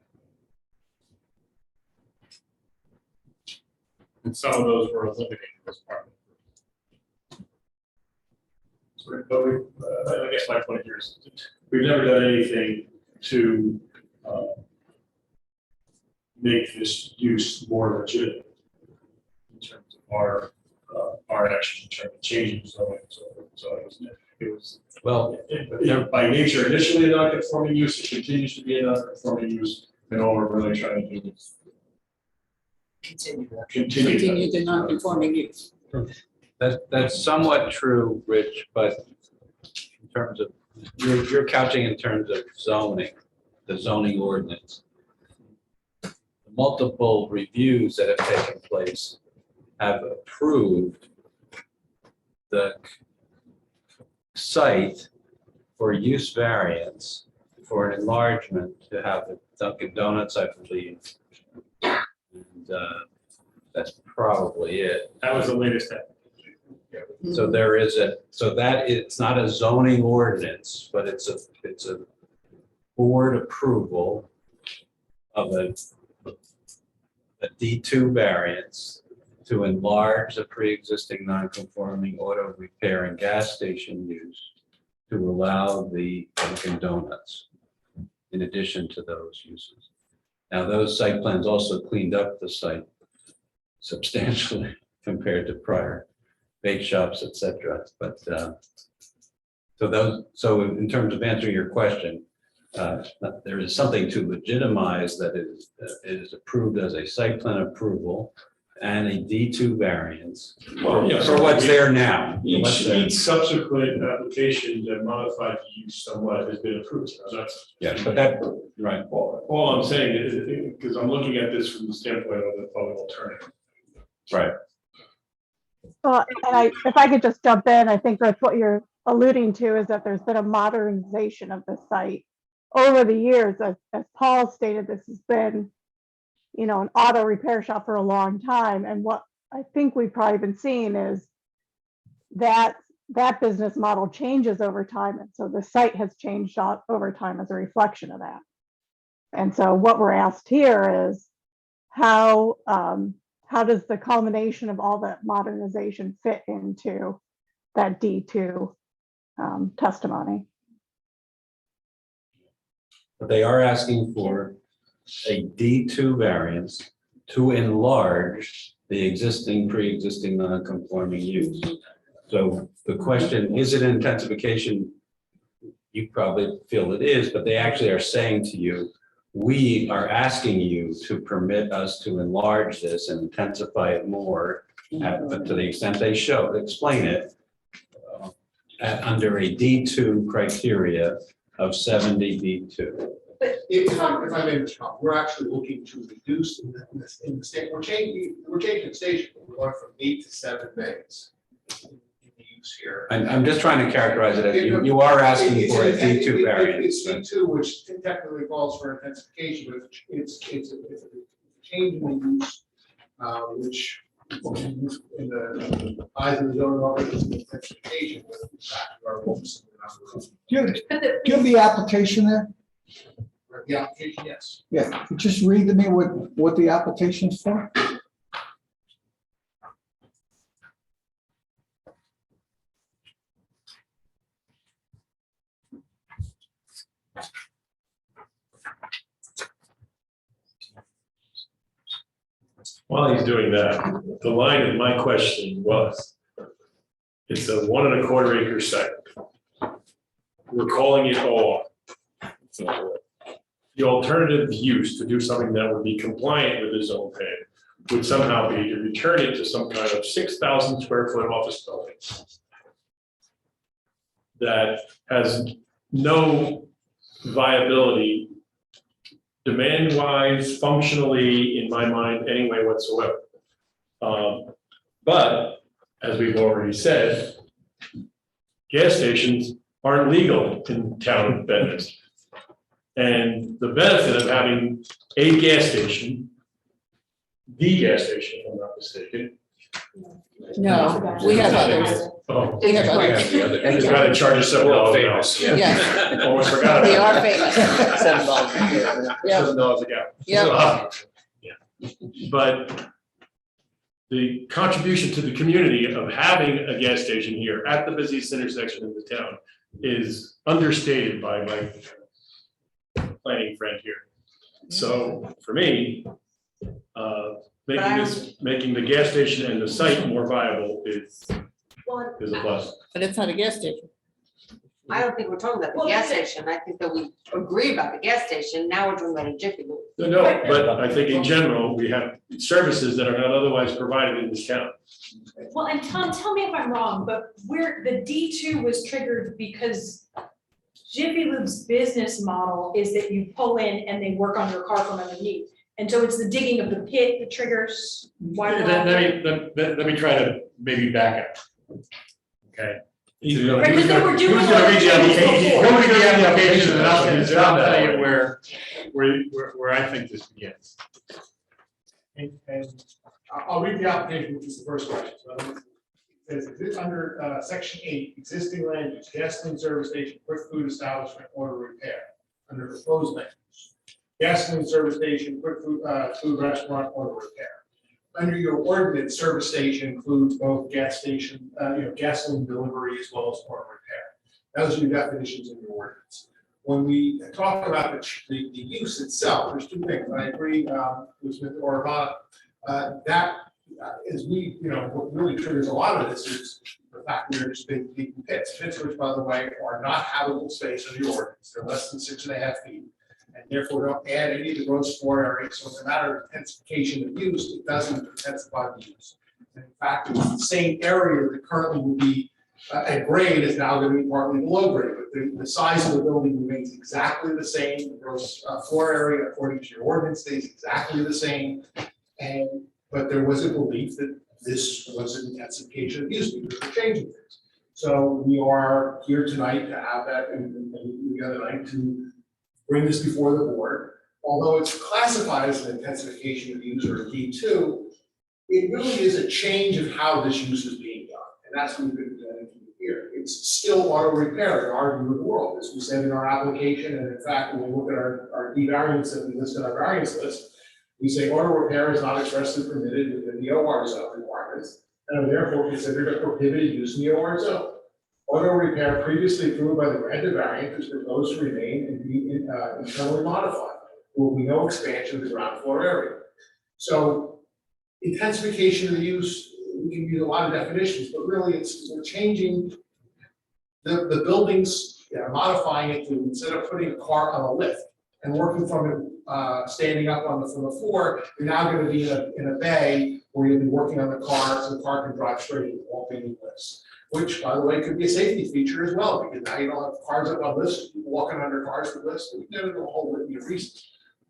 Speaker 7: And some of those were eliminated as part of it. But I guess my point here is we've never done anything to
Speaker 14: make this use more legitimate in terms of our action in terms of changing zoning. So it was,
Speaker 6: Well,
Speaker 14: by nature, initially a non-conforming use, it continues to be a non-conforming use, and all we're really trying to do is
Speaker 9: Continue that.
Speaker 1: Continue the non-conforming use.
Speaker 6: that's somewhat true, Rich, but in terms of, you're couching in terms of zoning, the zoning ordinance. Multiple reviews that have taken place have approved the site for use variance for an enlargement to have the Dunkin' Donuts, I believe. And that's probably it.
Speaker 14: that was the latest step.
Speaker 6: So there is so that it's not a zoning ordinance, but it's a board approval of a D2 variance to enlarge the pre-existing non-conforming auto repair and gas station use to allow the Dunkin' Donuts in addition to those uses. Now, those site plans also cleaned up the site substantially compared to prior bake shops, et cetera. But so in terms of answering your question, there is something to legitimize that it is approved as a site plan approval and a D2 variance
Speaker 14: Well, yeah,
Speaker 6: for what's there now.
Speaker 14: Each subsequent application that modified the use somewhat has been approved. So that's.
Speaker 6: Yeah, but that, right.
Speaker 14: All I'm saying is, because I'm looking at this from the standpoint of an alternative.
Speaker 6: Right.
Speaker 16: Well, and if I could just jump in, I think that's what you're alluding to, is that there's been a modernization of the site over the years. As Paul stated, this has been, an auto repair shop for a long time. And what I think we've probably been seeing is that business model changes over time. And so the site has changed over time as a reflection of that. And so what we're asked here is how does the culmination of all that modernization fit into that D2 testimony?
Speaker 6: But they are asking for a D2 variance to enlarge the pre-existing non-conforming use. So the question, is it intensification? You probably feel it is, but they actually are saying to you, we are asking you to permit us to enlarge this and intensify it more, but to the extent they explain it, under a D2 criteria of 70 D2.
Speaker 8: If I may, Mr. Cobb, we're actually looking to reduce in the state, we're changing the station, we're going from 8 to 7 bays in the use here.
Speaker 6: I'm just trying to characterize it as you are asking for a D2 variance.
Speaker 8: It's D2, which technically calls for intensification, but it's a change in the use, which in the eyes of the zoning office is intensification, but in fact, we are focusing on
Speaker 17: Do you have the application there?
Speaker 8: the application, yes.
Speaker 17: Yeah, just read to me what the application's for.
Speaker 14: While he's doing that, the line of my question was, it's a 1 1/4 acre site. We're calling it OR. The alternative use to do something that would be compliant with the zone plan would somehow be to return it to some kind of 6,000 square foot office building that has no viability demand-wise, functionally, in my mind, anyway whatsoever. But as we've already said, gas stations aren't legal in town of Bedminster. And the benefit of having a gas station, the gas station, if I'm not mistaken.
Speaker 1: No, we have others.
Speaker 14: Oh,
Speaker 1: We have others.
Speaker 14: I just got to charge us $7.
Speaker 1: Yeah.
Speaker 14: Almost forgot.
Speaker 1: They
Speaker 14: about
Speaker 1: are
Speaker 14: that.
Speaker 1: famous. Yeah.
Speaker 14: $7 a gallon.
Speaker 1: Yeah.
Speaker 14: Yeah. But the contribution to the community of having a gas station here at the busiest intersection in the town is understated by my planning friend here. So for me, making the gas station and the site more viable is a plus.
Speaker 1: But it's not a gas station.
Speaker 5: I don't think we're talking about the gas station. I think that we agree about the gas station. Now we're talking about a Jiffy Lube.
Speaker 14: No, but I think in general, we have services that are not otherwise provided in this town.
Speaker 15: Well, and Tom, tell me if I'm wrong, but where the D2 was triggered because Jiffy Lube's business model is that you pull in and they work on your car from underneath. And so it's the digging of the pit that triggers why.
Speaker 14: Let me try to maybe back up. Okay. Who's gonna
Speaker 15: Right, 'cause they were doing
Speaker 14: read the application?
Speaker 15: before.
Speaker 14: Go read the application and I'll tell you where I think this begins.
Speaker 8: And I'll read the application, which is the first question. So it says, is it under section 8, existing land use, gasoline service station, quick food establishment, auto repair, under proposed land use. Gasoline service station, quick food, food restaurant, auto repair. Under your ordinance, service station includes both gas station, gasoline delivery as well as auto repair. Those are your definitions in your ordinance. When we talk about the use itself, there's two things. I agree with Mr. Orvana. That is what really triggers a lot of this is the fact that there's big pits, which by the way are not habitable space in the ordinance. They're less than 6.5 feet. And therefore don't add any of the gross floor area. So it's a matter of intensification of use. It doesn't intensify the use. And in fact, it's the same area that currently would be at grade is now going to be partly below grade. But the size of the building remains exactly the same. The gross floor area, according to your ordinance, stays exactly the same. But there was a belief that this was an intensification of use because we're changing things. So we are here tonight to have that, and the other night to bring this before the board. Although it's classified as an intensification of use or a D2, it really is a change of how this use is being done. And that's what we've been presenting here. It's still auto repair in our view of the world, as we said in our application. And in fact, when we look at our D variance that we list in our variance list, we say auto repair is not expressly permitted within the OR zone requirements, and are therefore considered a prohibited use in the OR zone. Auto repair previously approved by the granted variance is proposed to remain and be internally modified. There will be no expansion of the ground floor area. So intensification of the use, we can use a lot of definitions, but really we're changing the buildings, modifying it to instead of putting a car on a lift and working from it, standing up from the floor, you're now going to be in a bay where you'll be working on the car so the car can drive straight and walk in lifts. Which, by the way, could be a safety feature as well, because now you don't have cars up on lifts, people walking under cars with lifts, we never know a whole litany of reasons.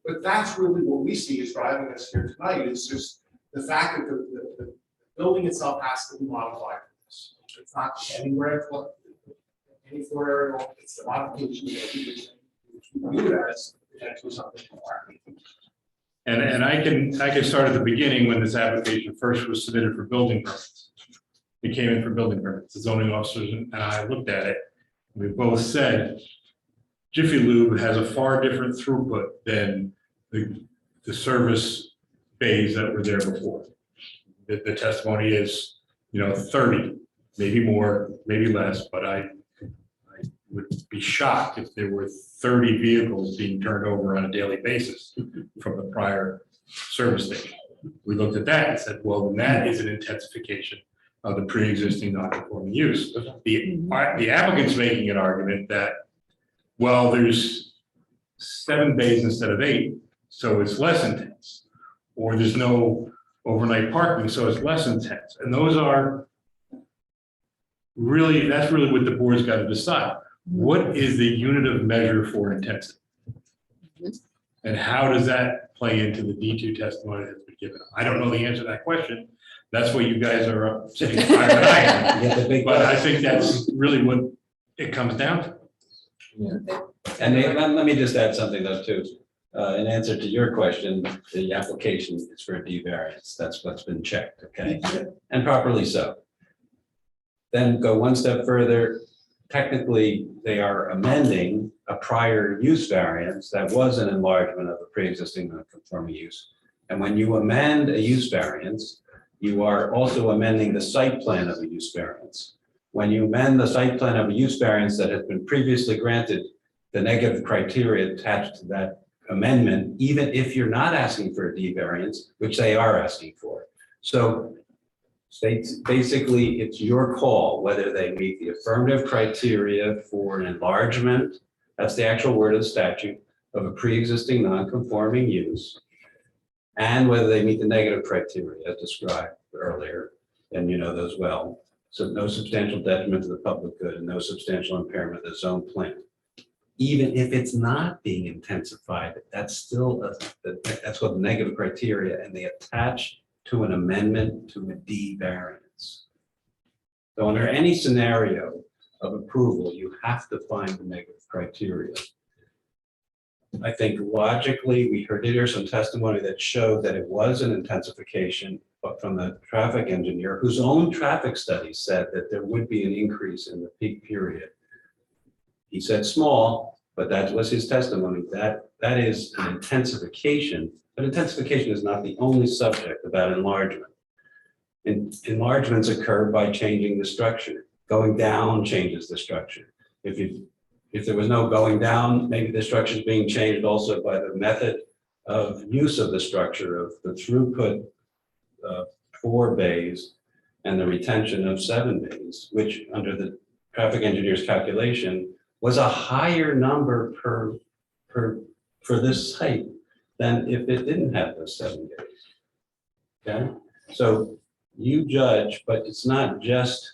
Speaker 8: But that's really what we see is driving us here tonight, is just the fact that the building itself has to be modified for this. It's not anywhere, any floor area, it's the modification that we view it as potentially something more.
Speaker 14: And I can start at the beginning when this application first was submitted for building permits. It came in for building permits. The zoning officers and I looked at it. We both said Jiffy Lube has a far different throughput than the service bays that were there before. The testimony is, 30, maybe more, maybe less, but I would be shocked if there were 30 vehicles being turned over on a daily basis from the prior service station. We looked at that and said, well, then that is an intensification of the pre-existing non-conforming use. The applicant's making an argument that, well, there's 7 bays instead of 8, so it's less intense. Or there's no overnight parking, so it's less intense. And those are really, that's really what the board's got to decide. What is the unit of measure for intensity? And how does that play into the D2 testimony that's been given? I don't know the answer to that question. That's what you guys are up sitting higher than I am. But I think that's really what it comes down to.
Speaker 6: Yeah. And let me just add something though too. In answer to your question, the application is for a D variance. That's what's been checked, okay? And properly so. Then go one step further. Technically, they are amending a prior use variance that was an enlargement of a pre-existing non-conforming use. And when you amend a use variance, you are also amending the site plan of a use variance. When you amend the site plan of a use variance that has been previously granted, the negative criteria attached to that amendment, even if you're not asking for a D variance, which they are asking for. So states, basically, it's your call whether they meet the affirmative criteria for an enlargement, that's the actual word of the statute, of a pre-existing non-conforming use, and whether they meet the negative criteria as described earlier, and you know those well. So no substantial detriment to the public good and no substantial impairment of the zone plan. Even if it's not being intensified, that's still, that's what the negative criteria, and they attach to an amendment to a D variance. So under any scenario of approval, you have to find the negative criteria. I think logically, we did hear some testimony that showed that it was an intensification, but from the traffic engineer, whose own traffic study said that there would be an increase in the peak period. He said small, but that was his testimony. That is an intensification, but intensification is not the only subject about enlargement. Enlargements occur by changing the structure. Going down changes the structure. If there was no going down, maybe the structure is being changed also by the method of use of the structure, of the throughput of 4 bays and the retention of 7 bays, which under the traffic engineer's calculation was a higher number for this site than if it didn't have those 7 bays. Okay, so you judge, but it's not just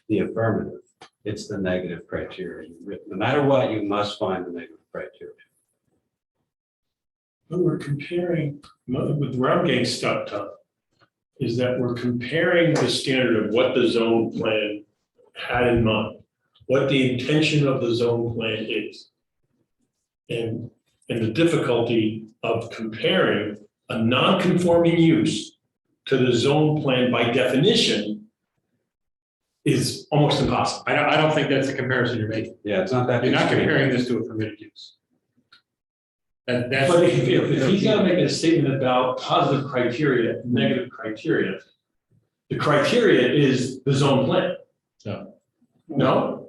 Speaker 6: the affirmative, it's the negative criteria. No matter what, you must find the negative criteria.
Speaker 7: But we're comparing, where I'm getting stuck on, is that we're comparing the standard of what the zone plan had in mind, what the intention of the zone plan is. And the difficulty of comparing a non-conforming use to the zone plan by definition is almost impossible. I don't think that's the comparison you're making.
Speaker 6: Yeah, it's not that.
Speaker 7: You're not comparing this to a permitted use. That's.
Speaker 14: But if he's gonna make a statement about positive criteria, negative criteria, the criteria is the zone plan.
Speaker 7: No.
Speaker 14: No?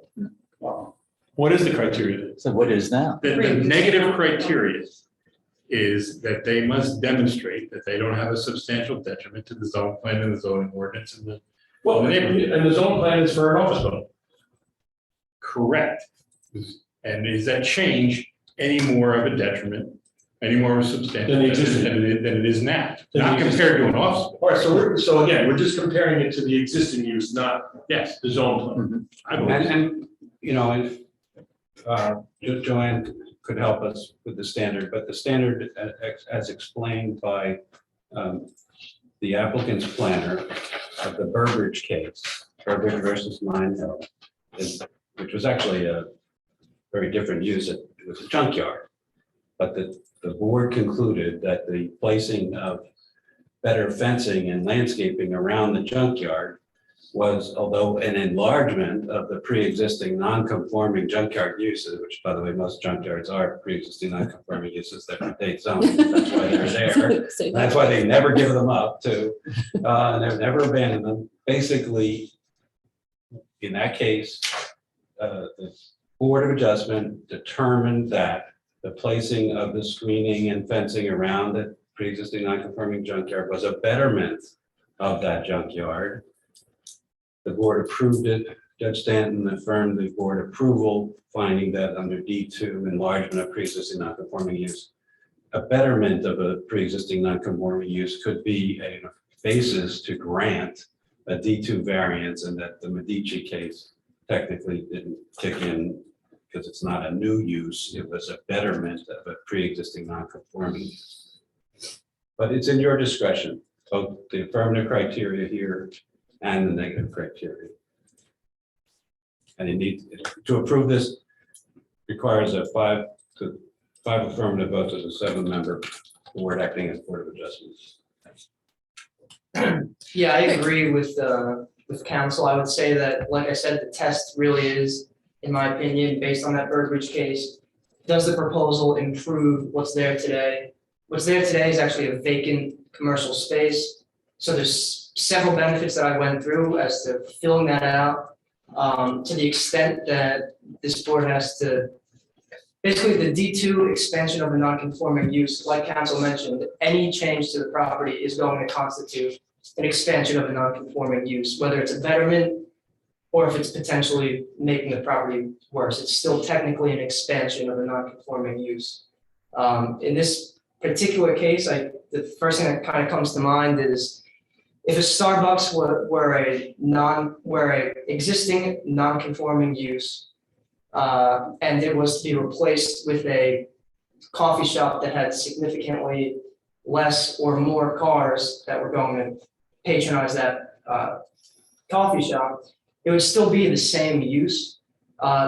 Speaker 7: What is the criteria?
Speaker 13: So what is now?
Speaker 7: The negative criteria is that they must demonstrate that they don't have a substantial detriment to the zone plan and the zoning ordinance and the.
Speaker 14: Well, and the zone plan is for an office building.
Speaker 7: Correct. And is that change any more of a detriment, any more of a substantial
Speaker 14: Than the
Speaker 7: detriment than it is now? Not compared to an office.
Speaker 14: All right, so again, we're just comparing it to the existing use, not
Speaker 7: Yes.
Speaker 14: the zone plan.
Speaker 7: I believe.
Speaker 6: And you know, if Joanne could help us with the standard, but the standard as explained by the applicant's planner of the Burbridge case, Burbridge versus Mine Hill, which was actually a very different use. It was a junkyard. But the board concluded that the placing of better fencing and landscaping around the junkyard was, although an enlargement of the pre-existing non-conforming junkyard uses, which by the way, most junkyards are pre-existing non-conforming uses that predate zoning, that's why they're there. That's why they never give them up to, and they've never abandoned them. Basically, in that case, the Board of Adjustment determined that the placing of the screening and fencing around the pre-existing non-conforming junkyard was a betterment of that junkyard. The board approved it. Judge Stanton affirmed the board approval, finding that under D2, enlargement of pre-existing non-conforming use, a betterment of a pre-existing non-conforming use could be a basis to grant a D2 variance, and that the Medici case technically didn't kick in because it's not a new use. It was a betterment of a pre-existing non-conforming use. But it's in your discretion, both the affirmative criteria here and the negative criteria. And you need to approve this requires a 5 affirmative votes of the 7-member board acting as Board of Adjustments.
Speaker 9: Yeah, I agree with council. I would say that, like I said, the test really is, in my opinion, based on that Burbridge case, does the proposal improve what's there today? What's there today is actually a vacant commercial space. So there's several benefits that I went through as to filling that out. To the extent that this board has to basically the D2 expansion of the non-conforming use, like council mentioned, any change to the property is going to constitute an expansion of a non-conforming use, whether it's a betterment or if it's potentially making the property worse. It's still technically an expansion of a non-conforming use. In this particular case, the first thing that kind of comes to mind is if a Starbucks were a existing non-conforming use, and it was to be replaced with a coffee shop that had significantly less or more cars that were going to patronize that coffee shop, it would still be the same use.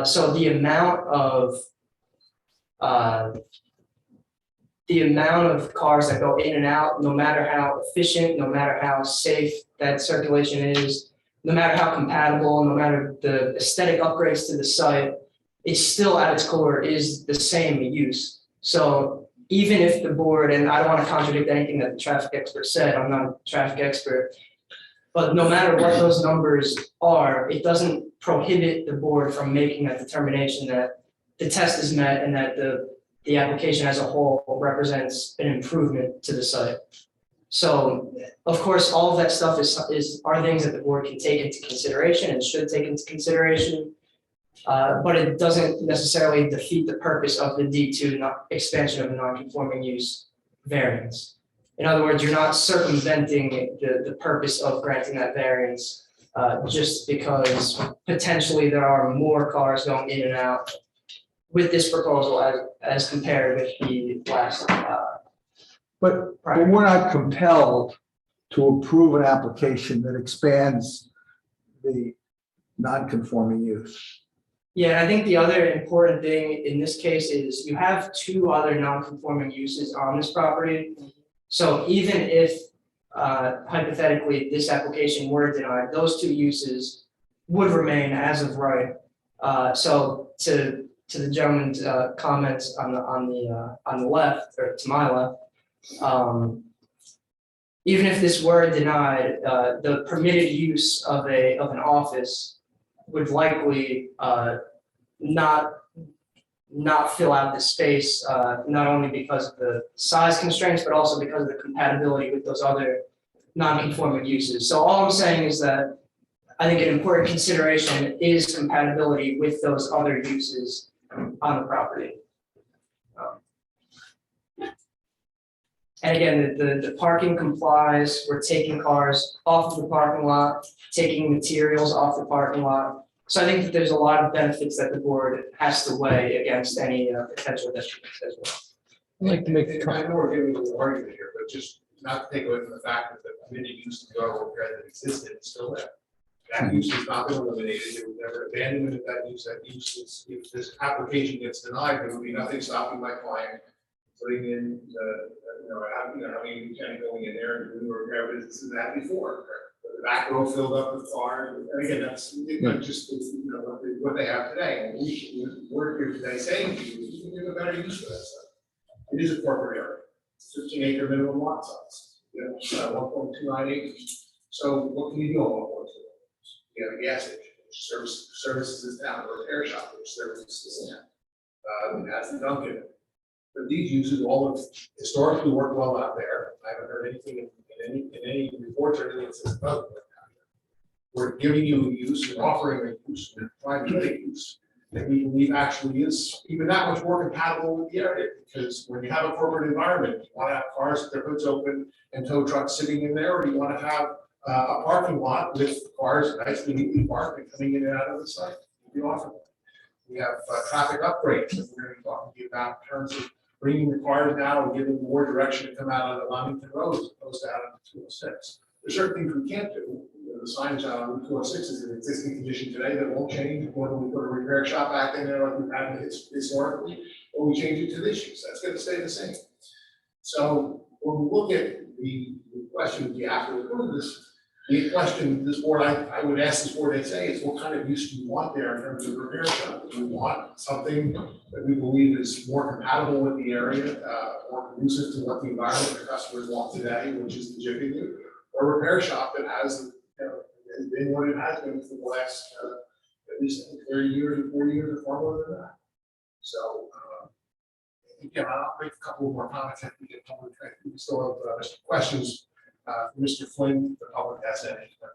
Speaker 9: So the amount of cars that go in and out, no matter how efficient, no matter how safe that circulation is, no matter how compatible, no matter the aesthetic upgrades to the site, it's still at its core is the same use. So even if the board, and I don't want to contradict anything that the traffic expert said, I'm not a traffic expert, but no matter what those numbers are, it doesn't prohibit the board from making that determination that the test is met and that the application as a whole represents an improvement to the site. So, of course, all of that stuff are things that the board can take into consideration and should take into consideration. But it doesn't necessarily defeat the purpose of the D2 expansion of the non-conforming use variance. In other words, you're not circumventing the purpose of granting that variance just because potentially there are more cars going in and out with this proposal as compared with the last.
Speaker 17: But we're not compelled to approve an application that expands the non-conforming use.
Speaker 9: Yeah, I think the other important thing in this case is you have two other non-conforming uses on this property. So even if hypothetically this application were denied, those two uses would remain as of right. So to the gentleman's comments on the left, or to my left, even if this were denied, the permitted use of an office would likely not fill out the space, not only because of the size constraints, but also because of the compatibility with those other non-conforming uses. So all I'm saying is that I think an important consideration is compatibility with those other uses on the property. And again, the parking complies. We're taking cars off of the parking lot, taking materials off the parking lot. So I think that there's a lot of benefits that the board has to weigh against any potential detriments as well.
Speaker 11: I'd like to make the
Speaker 8: I know we're giving a little argument here, but just not to take away from the fact that the permitted use of the auto repair that existed is still there. That use has not been eliminated. There was never abandonment of that use. That use is, if this application gets denied, there will be nothing stopping my client putting in having a mechanic going in there and doing repair businesses that before. The back row filled up with cars, and again, that's just what they have today. And we're here today saying to you, you can give a better use for that stuff. It is a corporate area, 15-acre minimum lot size, 1.29 acres. So what can you do on 1.2? You have a gas station, which services this town, or a repair shop, which services this town. That's the Dunkin'. But these uses all have historically worked well out there. I haven't heard anything in any reports or anything that says about it. We're giving you a use, we're offering a use, and trying to get a use that we believe actually is even that much more compatible with the area. Because when you have a corporate environment, you want to have cars with their hoods open and tow trucks sitting in there, or you want to have a parking lot with cars nicely neatly parked and coming in and out of the site. We offer that. We have traffic upgrades that we're going to be talking to you about in terms of bringing the cars now and giving more direction to come out on the Lamington Road as opposed to out on 206. There's certain things we can't do. The signage out on 206 is an existing condition today that won't change when we put a repair shop back in there like we've had historically, or we change it to this use. That's going to stay the same. So when we look at the question of the after the question this board, I would ask this board, they say, is what kind of use do you want there in terms of repair shop? Do we want something that we believe is more compatible with the area, more conducive to what the environment the customers want today, which is the Jiffy Lube, or a repair shop that has, been what it has been for the last at least 30 years or 40 years or far more than that. So again, I'll make a couple more comments at the public. We still have questions for Mr. Flynn, the public has any, but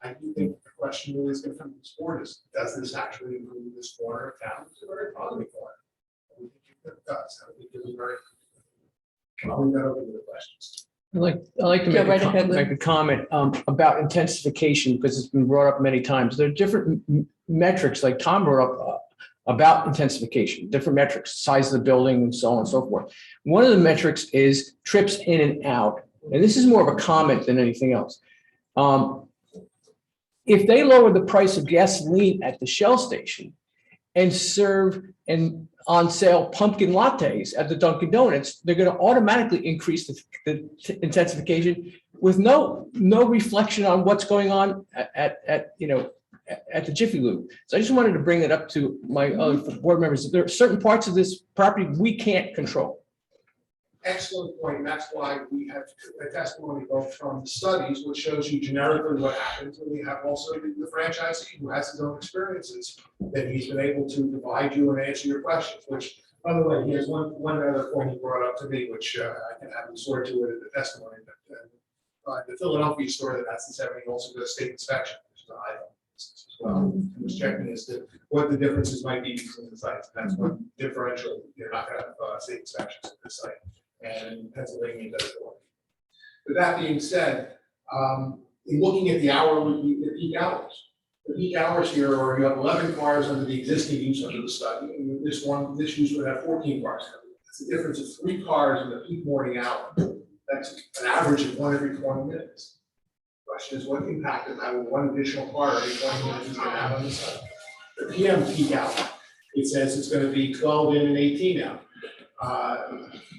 Speaker 8: I do think the question really is going to come to this board is, does this actually improve this corner of town? It's a very positive corner. We think it does. I think it was very. I'll leave that open to the questions.
Speaker 11: I like to
Speaker 1: Go
Speaker 11: make
Speaker 1: right ahead, Lou.
Speaker 11: make a comment about intensification, because it's been brought up many times. There are different metrics, like Tom brought up about intensification, different metrics, size of the building and so on and so forth. One of the metrics is trips in and out, and this is more of a comment than anything else. If they lower the price of gasoline at the Shell station and serve and on sale pumpkin lattes at the Dunkin' Donuts, they're going to automatically increase the intensification with no reflection on what's going on at the Jiffy Lube. So I just wanted to bring it up to my other board members. There are certain parts of this property we can't control.
Speaker 8: Excellent point, and that's why we have a testimony both from the studies, which shows you generically what happens, and we have also the franchisee who has his own experiences, that he's been able to provide you and answer your questions, which, by the way, he has one other point he brought up to me, which I can have restored to it in the testimony, but the Philadelphia store that has the 70 also does state inspection, which is an item as well. And was checking as to what the differences might be between the sites, and that's one differential. You're not going to have state inspections at this site. And Pennsylvania does it. With that being said, in looking at the peak hours, the peak hours here are you have 11 cars under the existing use under the study, and this use would have 14 cars. It's a difference of 3 cars in the peak morning hour. That's an average of 1 every 20 minutes. The question is, what impact of having 1 additional car every 20 minutes is going to have on the site? The PM peak hour, it says it's going to be 12 in and 18 out.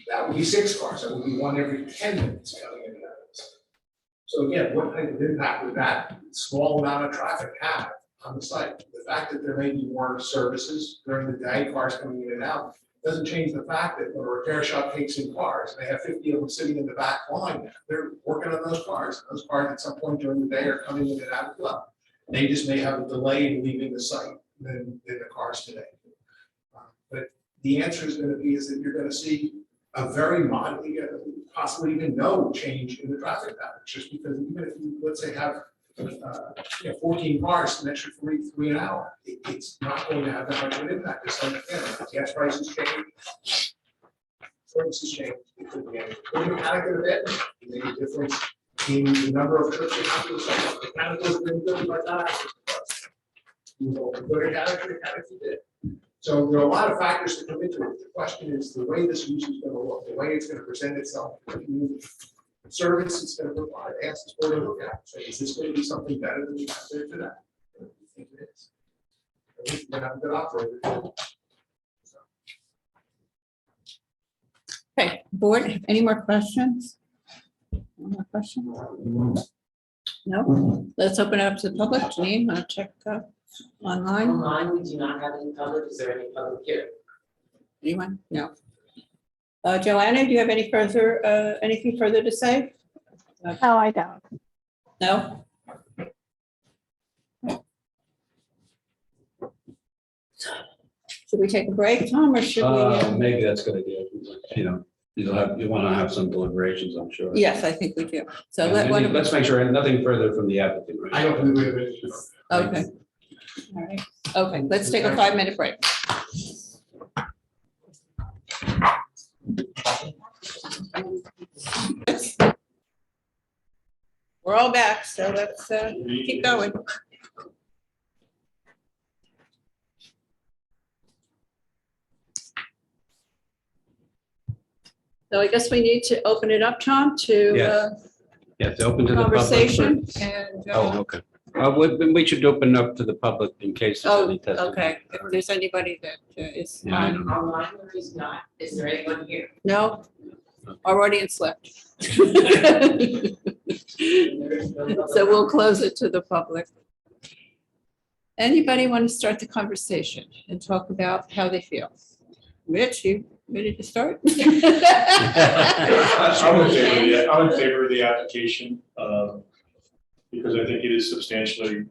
Speaker 8: That would be 6 cars. That would be 1 every 10 minutes coming in and out of the site. So again, what type of impact would that small amount of traffic have on the site? The fact that there may be more services during the day, cars coming in and out, doesn't change the fact that when a repair shop takes in cars, they have 50 of them sitting in the back line. They're working on those cars. Those cars at some point during the day are coming in and out as well. They just may have a delay in leaving the site than the cars today. But the answer is going to be is that you're going to see a very moderately, possibly even no change in the traffic patterns, just because even if you, let's say, have 14 cars, an extra three an hour, it's not going to have that much of an impact. It's like, gas prices change, services change. It could be a mechanic in a bit, it may be a difference in the number of trips you have to the site. The mechanic was really good, but not actually. You know, good mechanic you did. So there are a lot of factors that come into it. The question is the way this use is going to look, the way it's going to present itself to the community. The service it's going to provide, ask the board to look at. So is this going to be something better than we have there today? I think it is. At least we have a good operator. So.
Speaker 1: Okay, board, any more questions? No more questions? No? Let's open it up to the public. Janine, want to check online?
Speaker 2: Online, we do not have any public. Is there any public here?
Speaker 1: Anyone? No. Joanna, do you have any further, anything further to say?
Speaker 16: No, I don't.
Speaker 1: No? Should we take a break, Tom, or should we?
Speaker 6: Maybe that's a good idea. You want to have some deliberations, I'm sure.
Speaker 1: Yes, I think we do. So
Speaker 6: And let's make sure nothing further from the applicant, right?
Speaker 8: I don't believe we have any.
Speaker 1: Okay. All right. Okay, let's take a 5-minute break. We're all back, so let's keep going. So I guess we need to open it up, Tom, to
Speaker 6: Yes. Yes, open to the public.
Speaker 1: conversation and.
Speaker 6: Oh, okay. We should open up to the public in case there's any testimony.
Speaker 1: Okay, if there's anybody that is
Speaker 6: Yeah, I
Speaker 1: on,
Speaker 6: know.
Speaker 2: Online, there is not. Is there anyone here?
Speaker 1: no, our audience left. So we'll close it to the public. Anybody want to start the conversation and talk about how they feel? Rich, you ready to start?
Speaker 14: I'm in favor of the application, because I think it is substantially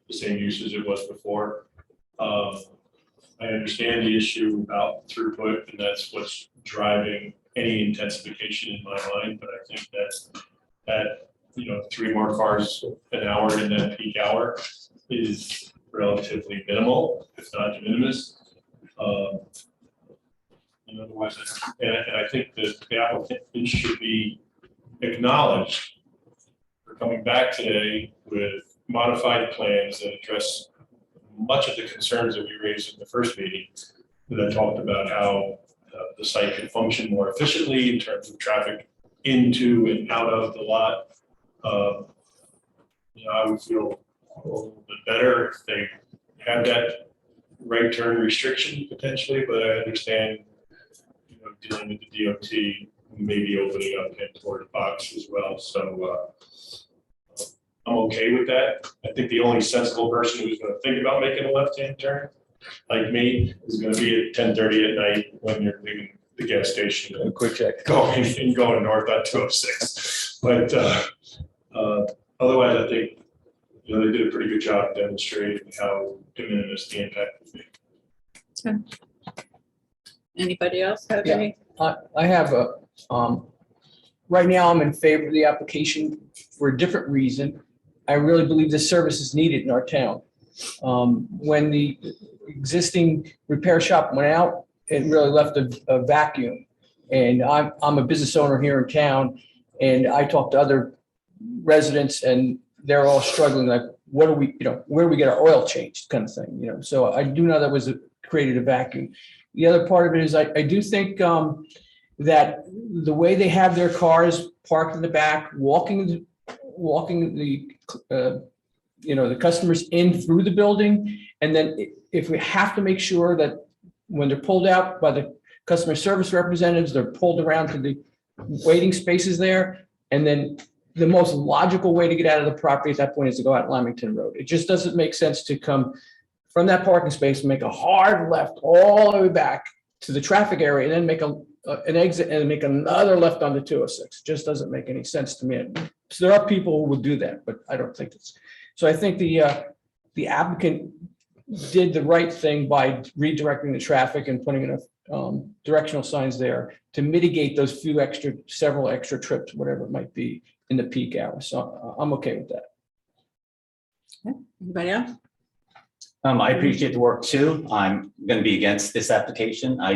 Speaker 14: the same use as it was before. I understand the issue about throughput, and that's what's driving any intensification in my mind, but I think that, 3 more cars an hour in that peak hour is relatively minimal, if not de minimis. And otherwise, and I think that the applicant should be acknowledged for coming back today with modified plans that address much of the concerns that we raised in the first meeting, that talked about how the site can function more efficiently in terms of traffic into and out of the lot. I would feel a little bit better if they had that right turn restriction potentially, but I understand, dealing with the DOT, maybe opening up Pandora's box as well. So I'm okay with that. I think the only sensible person who's going to think about making a left-hand turn, like me, is going to be at 10:30 at night when you're leaving the gas station.
Speaker 11: A quick check.
Speaker 14: Going north on 206. But otherwise, I think they did a pretty good job demonstrating how de minimis the impact would be.
Speaker 1: Okay. Anybody else have
Speaker 11: Yeah.
Speaker 1: any?
Speaker 11: I have right now I'm in favor of the application for a different reason. I really believe this service is needed in our town. When the existing repair shop went out, it really left a vacuum. And I'm a business owner here in town, and I talk to other residents, and they're all struggling, like, what do we, where do we get our oil changed, kind of thing, So I do know that created a vacuum. The other part of it is I do think that the way they have their cars parked in the back, walking the customers in through the building, and then if we have to make sure that when they're pulled out by the customer service representatives, they're pulled around to the waiting spaces there, and then the most logical way to get out of the property at that point is to go out Lamington Road. It just doesn't make sense to come from that parking space and make a hard left all the way back to the traffic area and then make an exit and make another left on the 206. Just doesn't make any sense to me. So there are people who would do that, but I don't think it's. So I think the applicant did the right thing by redirecting the traffic and putting enough directional signs there to mitigate those several extra trips, whatever it might be, in the peak hours. So I'm okay with that.
Speaker 1: Okay. Anybody else?
Speaker 13: I appreciate the work too. I'm going to be against this application. I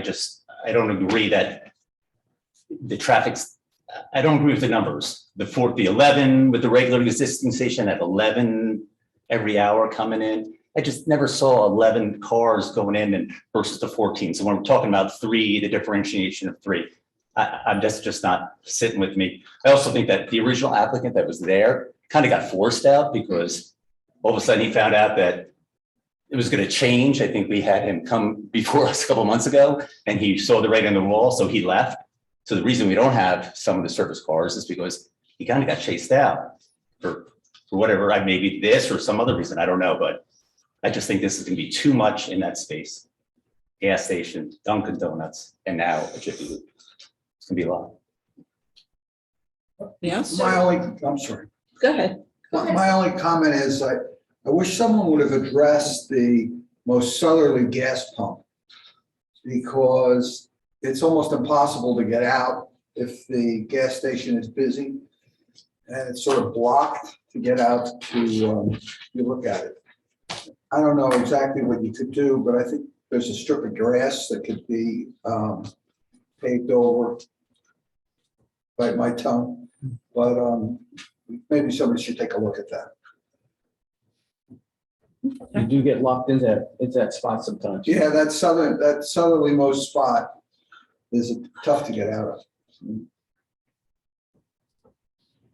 Speaker 13: don't agree that the traffic's, I don't agree with the numbers. The 11 with the regular existing station at 11 every hour coming in. I just never saw 11 cars going in and versus the 14. So when we're talking about 3, the differentiation of 3, I'm just not sitting with me. I also think that the original applicant that was there kind of got forced out because all of a sudden he found out that it was going to change. I think we had him come before us a couple of months ago and he saw the writing on the wall, so he left. So the reason we don't have some of the service cars is because he kind of got chased out for whatever, maybe this or some other reason, I don't know, but I just think this is going to be too much in that space. Gas station, Dunkin' Donuts, and now a Jiffy Lube. It's going to be a lot.
Speaker 1: Yes.
Speaker 17: I'm sorry.
Speaker 1: Go ahead.
Speaker 17: My only comment is I wish someone would have addressed the most southerly gas pump because it's almost impossible to get out if the gas station is busy and it's sort of blocked to get out to you look at it. I don't know exactly what you could do, but I think there's a strip of grass that could be paved over. Bite my tongue, but maybe somebody should take a look at that.
Speaker 11: You do get locked into that spot sometimes.
Speaker 17: Yeah, that southerlymost spot is tough to get out of.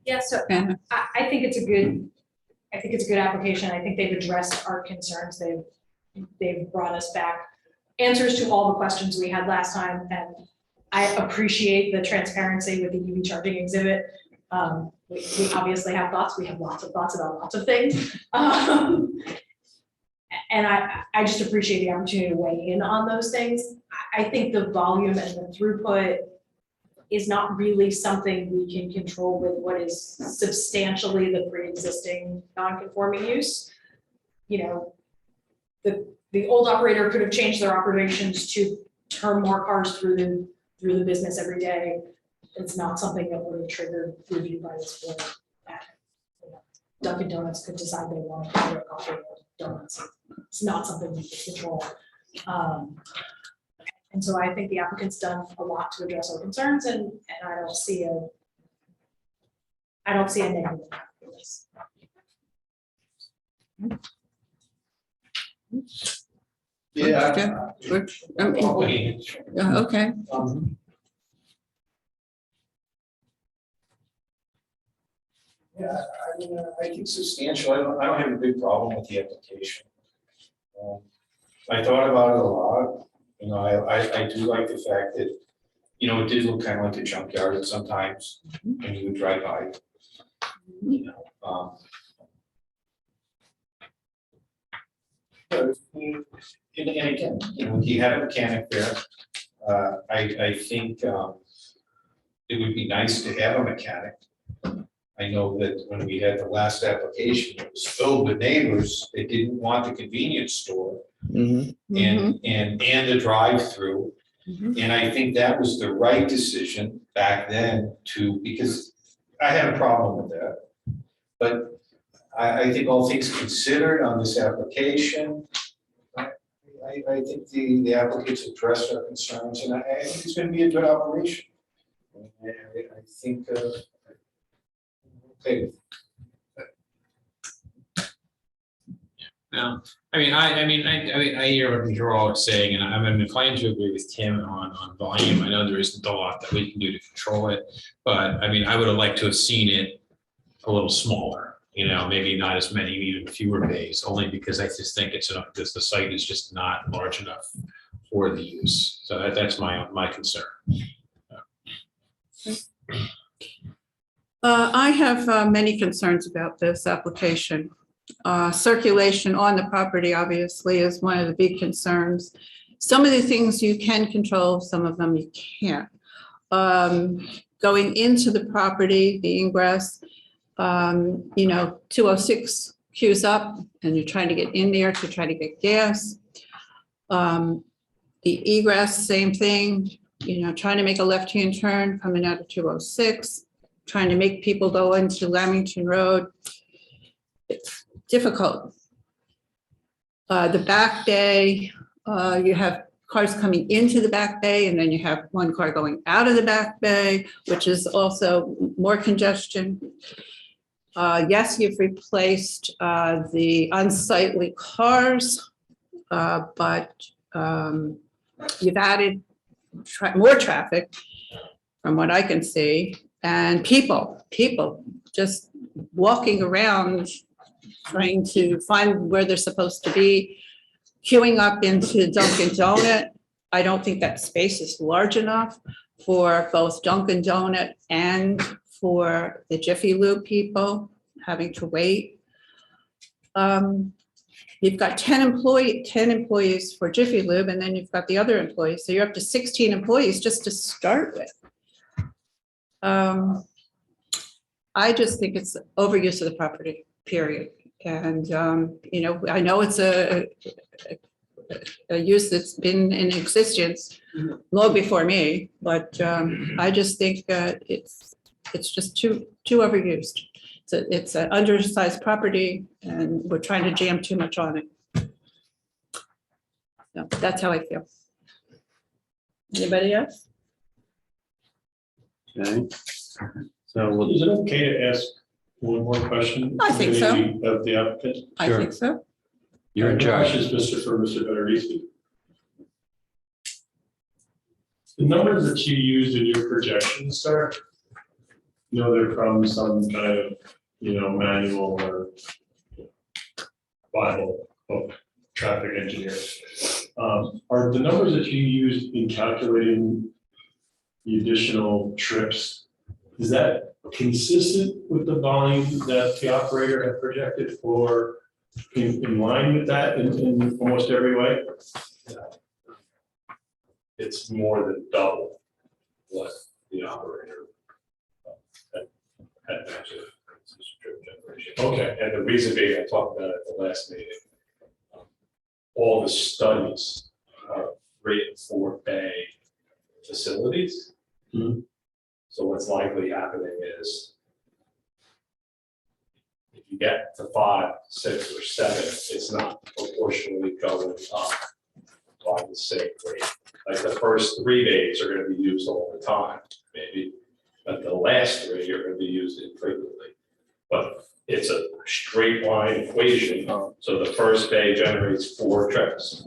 Speaker 15: Yeah, so I think it's a good application. I think they've addressed our concerns. They've brought us back answers to all the questions we had last time. And I appreciate the transparency with the EV charging exhibit. We obviously have thoughts. We have lots of thoughts about lots of things. And I just appreciate the opportunity to weigh in on those things. I think the volume and the throughput is not really something we can control with what is substantially the pre-existing non-conforming use. The the old operator could have changed their operations to turn more cars through the business every day. It's not something that would have triggered review by this board. Dunkin' Donuts could decide they want to order coffee or donuts. It's not something we can control. And so I think the applicant's done a lot to address our concerns, and I don't see a negative impact for this.
Speaker 1: Yeah. Okay.
Speaker 4: Yeah, I mean, I think substantial, I don't have a big problem with the application. I thought about it a lot, you know, I do like the fact that, you know, it did look kind of like a junkyard at sometimes when you would drive by. You know, and again, you know, you have a mechanic there, I think it would be nice to have a mechanic. I know that when we had the last application, it was filled with neighbors that didn't want the convenience store and the drive-through. And I think that was the right decision back then because I had a problem with that. But I think all things considered on this application, I think the applicants addressed our concerns, and I think it's gonna be a good operation. And I think, okay.
Speaker 6: No, I hear what you're all saying, and I'm inclined to agree with Tim on volume. I know there isn't a lot that we can do to control it, but I mean, I would have liked to have seen it a little smaller, you know, maybe not as many, even fewer bays, only because I just think it's enough, because the site is just not large enough for the use. So that's my concern.
Speaker 1: I have many concerns about this application. Circulation on the property obviously is one of the big concerns. Some of the things you can control, some of them you can't. Going into the property, the ingress, you know, 206 queues up and you're trying to get in there to try to get gas. The egress, same thing, you know, trying to make a left-hand turn coming out of 206, trying to make people go into Lamington Road. It's difficult. The back bay, you have cars coming into the back bay, and then you have one car going out of the back bay, which is also more congestion. Yes, you've replaced the unsightly cars, but you've added more traffic from what I can see, and people just walking around trying to find where they're supposed to be, queuing up into Dunkin' Donut. I don't think that space is large enough for both Dunkin' Donut and for the Jiffy Lube people having to wait. You've got 10 employees for Jiffy Lube, and then you've got the other employees. So you're up to 16 employees just to start with. I just think it's overuse of the property, period. And, you know, I know it's a use that's been in existence long before me, but I just think it's just too overused. It's an undersized property and we're trying to jam too much on it. So that's how I feel. Anybody else?
Speaker 7: Okay. So is it okay to ask one more question?
Speaker 1: I think so.
Speaker 7: Of the applicant?
Speaker 1: I think so.
Speaker 6: You're in charge.
Speaker 7: This is for Mr. Federici. The numbers that you used in your projections, sir, you know, they're from some kind of, you know, manual or Bible of traffic engineers. Are the numbers that you used in calculating the additional trips, is that consistent with the volume that the operator had projected, or in line with that in almost every way? It's more than double what the operator had mentioned. Okay,
Speaker 3: And the reason being, I talked about it at the last meeting. all the studies are 3 and 4 bay facilities.
Speaker 6: Mhm.
Speaker 3: So what's likely happening is if you get to 5, 6, or 7, it's not proportionally going up by the same rate. Like the first 3 days are gonna be used all the time, maybe, but the last 3 are gonna be used infrequently. But it's a straight line equation, so the first bay generates 4 trips.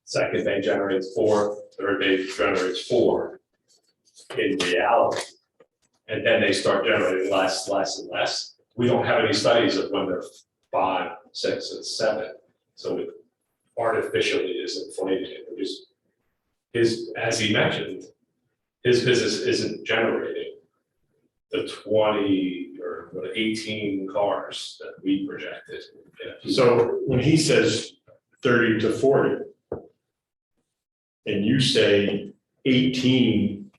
Speaker 3: Second bay generates 4, third bay generates 4 in reality. And then they start generating less, and less. We don't have any studies of when they're 5, 6, and 7. So it artificially is inflating it, because as he mentioned, his business isn't generating the 20 or 18 cars that we projected.
Speaker 7: So when he says 30 to 40, and you say 18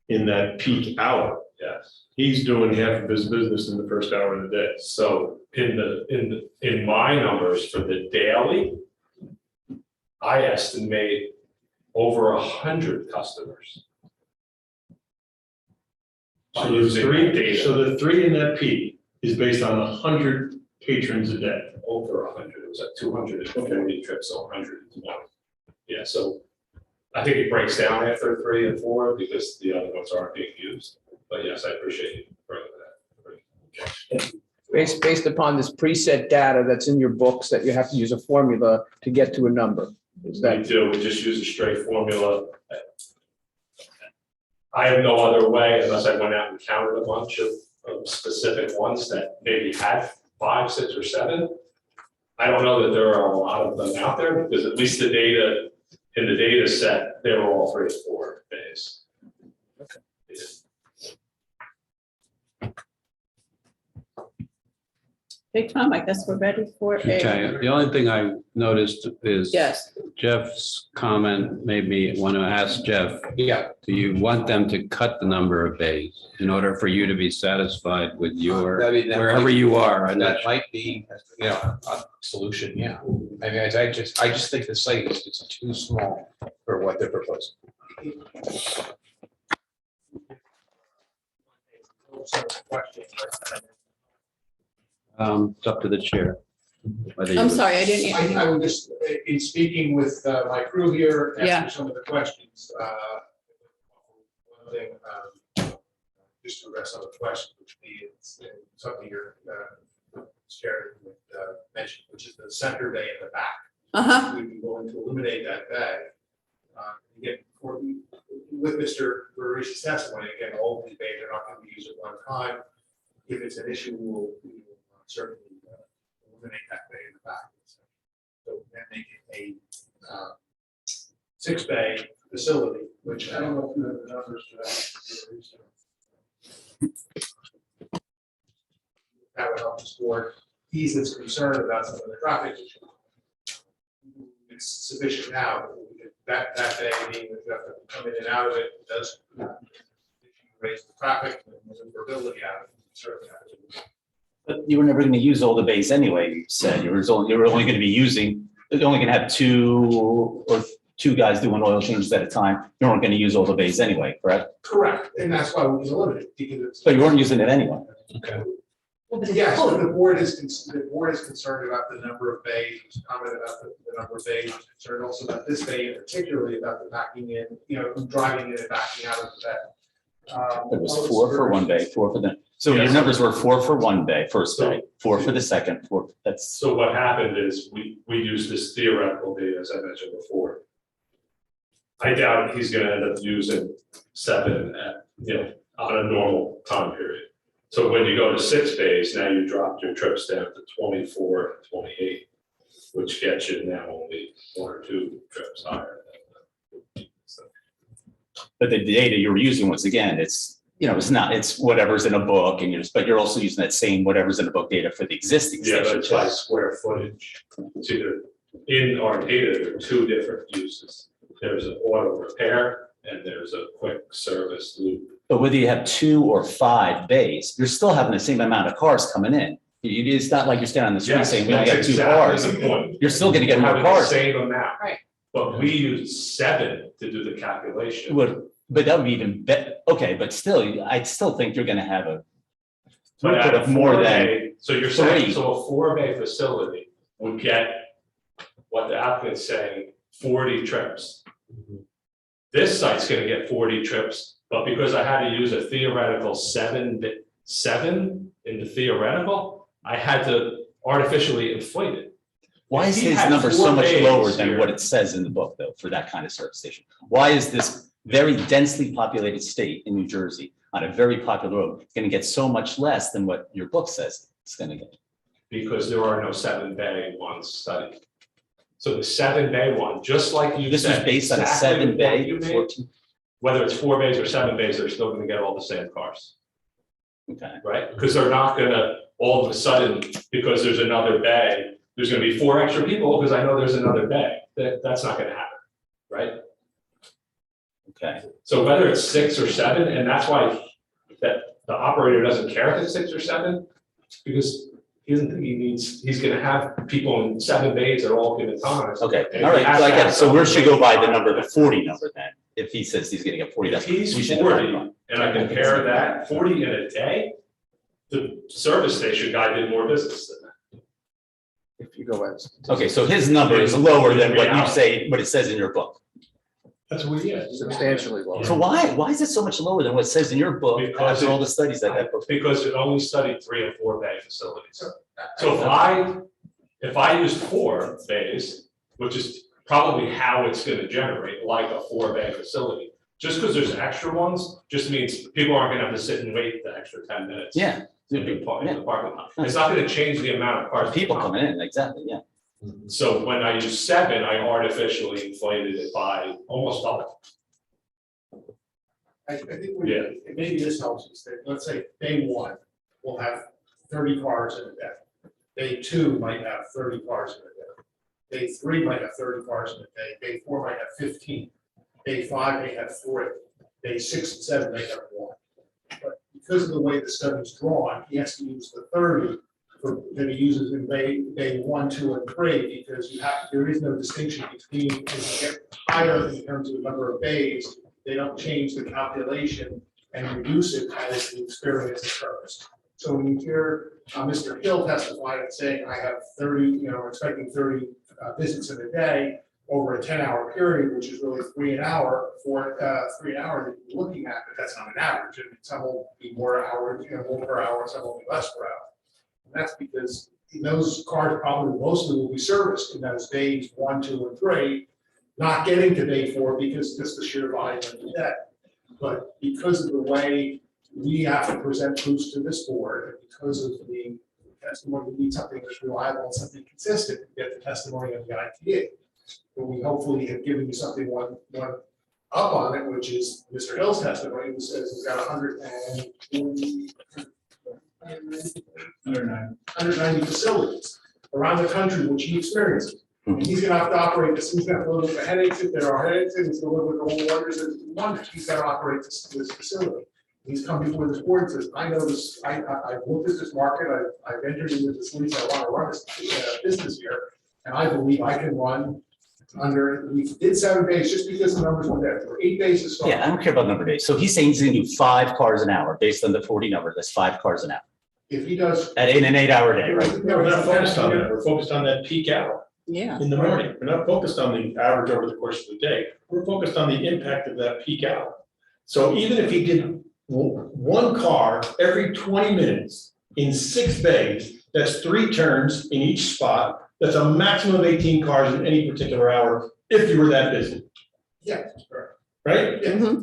Speaker 7: in that peak hour,
Speaker 3: Yes.
Speaker 7: he's doing half of his business in the first hour of the day.
Speaker 3: So in my numbers for the daily, I estimate over 100 customers.
Speaker 7: So the 3 in that peak is based on 100 patrons a day.
Speaker 3: Over 100, it was at 240 trips, so 101. Yeah, so I think it breaks down after 3 and 4 because the other ones aren't being used. But yes, I appreciate you bringing that.
Speaker 11: Based upon this preset data that's in your books, that you have to use a formula to get to a number. Is
Speaker 3: We
Speaker 11: that,
Speaker 3: do, we just use a straight formula. I have no other way unless I went out and counted a bunch of specific ones that maybe had 5, 6, or 7. I don't know that there are a lot of them out there because at least the data, in the data set, they were all 3 and 4 days.
Speaker 11: Okay.
Speaker 3: Yeah.
Speaker 1: Okay, Tom, I guess we're ready for
Speaker 6: Okay,
Speaker 1: a,
Speaker 6: the only thing I noticed is
Speaker 1: yes,
Speaker 6: Jeff's comment made me want to ask Jeff,
Speaker 4: Yeah,
Speaker 6: do you want them to cut the number of bays in order for you to be satisfied with your,
Speaker 4: I mean, that
Speaker 6: wherever
Speaker 4: might-
Speaker 6: you are? And
Speaker 4: that might be, a solution, yeah. I mean, I just think the site is just too small for what they're proposing.
Speaker 6: It's up to the chair. whether you
Speaker 1: I'm
Speaker 6: would-
Speaker 1: sorry, I didn't.
Speaker 8: I would just, in speaking with my crew here,
Speaker 1: Yeah.
Speaker 8: answer some of the questions. One thing, just to address some of the questions, which be something your chair mentioned, which is the center bay in the back.
Speaker 1: Uh-huh,
Speaker 8: We'd be willing to eliminate that bay. Again, with Mr. Burris's testimony, again, all of these bays are not going to be used at one time. If it's an issue, we will certainly eliminate that bay in the back. So then make it a 6-bay facility, which I don't know if you have the numbers for that. That would help the board ease its concern about some of the traffic issues. It's sufficient now, that day being that you have to come in and out of it, does raise the traffic and maneuverability out of it. Certainly.
Speaker 13: But you were never going to use all the bays anyway, you said. You were only going to be using, you're only going to have 2 guys doing oil changes at a time. You weren't going to use all the bays anyway, correct?
Speaker 8: Correct, and that's why we eliminated it, because it's.
Speaker 13: But you weren't using it anyway.
Speaker 6: Okay.
Speaker 8: Yes, but the board is concerned about the number of bays, was commented about the number of bays, concerned also about this bay, and particularly about the backing in, driving in and backing out of the bay.
Speaker 13: It was 4 for one bay, 4 for the, so your numbers were 4 for one bay, first bay, 4 for the second, 4, that's.
Speaker 3: So what happened is we used this theoretical data, as I mentioned before. I doubt he's gonna end up using 7 on a normal time period. So when you go to 6 bays, now you dropped your trips down to 24 and 28, which gets you now only 1 or 2 trips higher.
Speaker 13: But the data you were using, once again, it's, it's whatever's in a book and but you're also using that same whatever's in a book data for the existing
Speaker 3: Yeah,
Speaker 13: station.
Speaker 3: that's by square footage. It's either, in our data, there are 2 different uses. There's an auto repair and there's a quick service loop.
Speaker 13: But whether you have 2 or 5 bays, you're still having the same amount of cars coming in. It's not like you're standing on the street
Speaker 3: Yes,
Speaker 13: saying we only
Speaker 3: that's
Speaker 13: got 2
Speaker 3: exactly
Speaker 13: cars.
Speaker 3: the point.
Speaker 13: You're still gonna get more
Speaker 3: Having the
Speaker 13: cars.
Speaker 3: Same amount.
Speaker 5: Right.
Speaker 3: But we use 7 to do the calculation.
Speaker 13: But that would be even better. Okay, but still, I still think you're gonna have a
Speaker 3: But
Speaker 13: throughput
Speaker 3: at a
Speaker 13: of more than
Speaker 3: 4-bay, so you're saying,
Speaker 13: 3.
Speaker 3: so a 4-bay facility would get what the applicant's saying, 40 trips. This site's gonna get 40 trips, but because I had to use a theoretical 7 in the theoretical, I had to artificially inflate it.
Speaker 13: Why is
Speaker 3: If he
Speaker 13: his
Speaker 3: had
Speaker 13: number
Speaker 3: 4
Speaker 13: so much
Speaker 3: bays
Speaker 13: lower than
Speaker 3: here-
Speaker 13: what it says in the book, though, for that kind of service station? Why is this very densely populated state in New Jersey on a very popular road gonna get so much less than what your book says it's gonna get?
Speaker 3: Because there are no 7-bay ones studied. So the 7-bay one, just like you
Speaker 13: This was
Speaker 3: said.
Speaker 13: based on a
Speaker 3: exactly the
Speaker 13: 7-bay,
Speaker 3: point you made,
Speaker 13: 14,
Speaker 3: whether it's 4 bays or 7 bays, they're still gonna get all the same cars,
Speaker 13: okay.
Speaker 3: right? Because they're not gonna, all of a sudden, because there's another bay, there's gonna be 4 extra people, because I know there's another bay. That's not gonna happen, right?
Speaker 13: Okay,
Speaker 3: So whether it's 6 or 7, and that's why that the operator doesn't care if it's 6 or 7, because he doesn't think he needs, he's gonna have people in 7 bays at all given times.
Speaker 13: okay,
Speaker 3: And
Speaker 13: all
Speaker 3: if
Speaker 13: right,
Speaker 3: he has
Speaker 13: so I
Speaker 3: to
Speaker 13: get
Speaker 3: have
Speaker 13: it. So where should go by the
Speaker 3: someone-
Speaker 13: number, the 40 number then? If he says he's gonna get 40,
Speaker 3: If
Speaker 13: that's. we
Speaker 3: he's
Speaker 13: should
Speaker 3: 40,
Speaker 13: divide by.
Speaker 3: and I compare that, 40 in a day, the service station guy did more business than that.
Speaker 17: If you go as.
Speaker 13: Okay, so his number is lower than what you say, what it says in your book.
Speaker 14: That's what he is.
Speaker 17: Substantially lower.
Speaker 13: So why is it so much lower than what it says in your book
Speaker 3: Because
Speaker 13: after all the studies that book?
Speaker 3: Because it only studied 3 and 4 bay facilities. So if I use 4 bays, which is probably how it's gonna generate, like a 4-bay facility. Just because there's extra ones, just means people aren't gonna have to sit and wait the extra 10 minutes.
Speaker 13: Yeah.
Speaker 3: To be in the parking lot. It's not gonna change the amount of cars.
Speaker 13: People coming in, exactly, yeah.
Speaker 3: So when I use 7, I artificially inflated it by almost double.
Speaker 8: I think
Speaker 3: Yeah.
Speaker 8: maybe this helps us, that, let's say, day 1, we'll have 30 cars in a day. Day 2 might have 30 cars in a day. Day 3 might have 30 cars in a day. Day 4 might have 15. Day 5 may have 3. Day 6 and 7 may have 1. But because of the way the study's drawn, he has to use the 30 that he uses in day 1, 2, and 3, because there is no distinction between, as you get higher in terms of the number of bays, they don't change the calculation and reduce it as the experience occurs. So when you hear Mr. Hill testify and saying, I have 30, we're expecting 30 visits in a day over a 10-hour period, which is really 3 an hour, 3 an hour that you're looking at, but that's not an average. Some will be more hours, more per hour, some will be less per hour. And that's because those cars probably mostly will be serviced in those days 1, 2, and 3, not getting to day 4 because just the sheer volume of the day. But because of the way we have to present proofs to this board, and because of the testimony, we need something that's reliable and something consistent to get the testimony of the ITA. But we hopefully have given you something one up on it, which is Mr. Hill's testimony, who says he's got 190 facilities around the country, which he experiences. And he's gonna have to operate this, he's gonna have to live with the headaches if there are headaches, and he's gonna live with the wonders and wonders, he's gotta operate this facility. He's come before this board and says, I know this, I've looked at this market, I've entered into this lease, I wanna run this business here, and I believe I can run under, we did 7 days just because the numbers were there, there were 8 days to start.
Speaker 13: Yeah, I don't care about number of days. So he's saying he's gonna do 5 cars an hour based on the 40 number. That's 5 cars an hour.
Speaker 8: If he does.
Speaker 13: In an 8-hour day, right?
Speaker 14: No, we're not focused on that. We're focused on that peak hour
Speaker 1: Yeah.
Speaker 14: in the morning. We're not focused on the average over the course of the day. We're focused on the impact of that peak hour. So even if he did 1 car every 20 minutes in 6 bays, that's 3 turns in each spot. That's a maximum of 18 cars in any particular hour, if you were that busy.
Speaker 8: Yeah.
Speaker 14: Right?
Speaker 8: Yeah.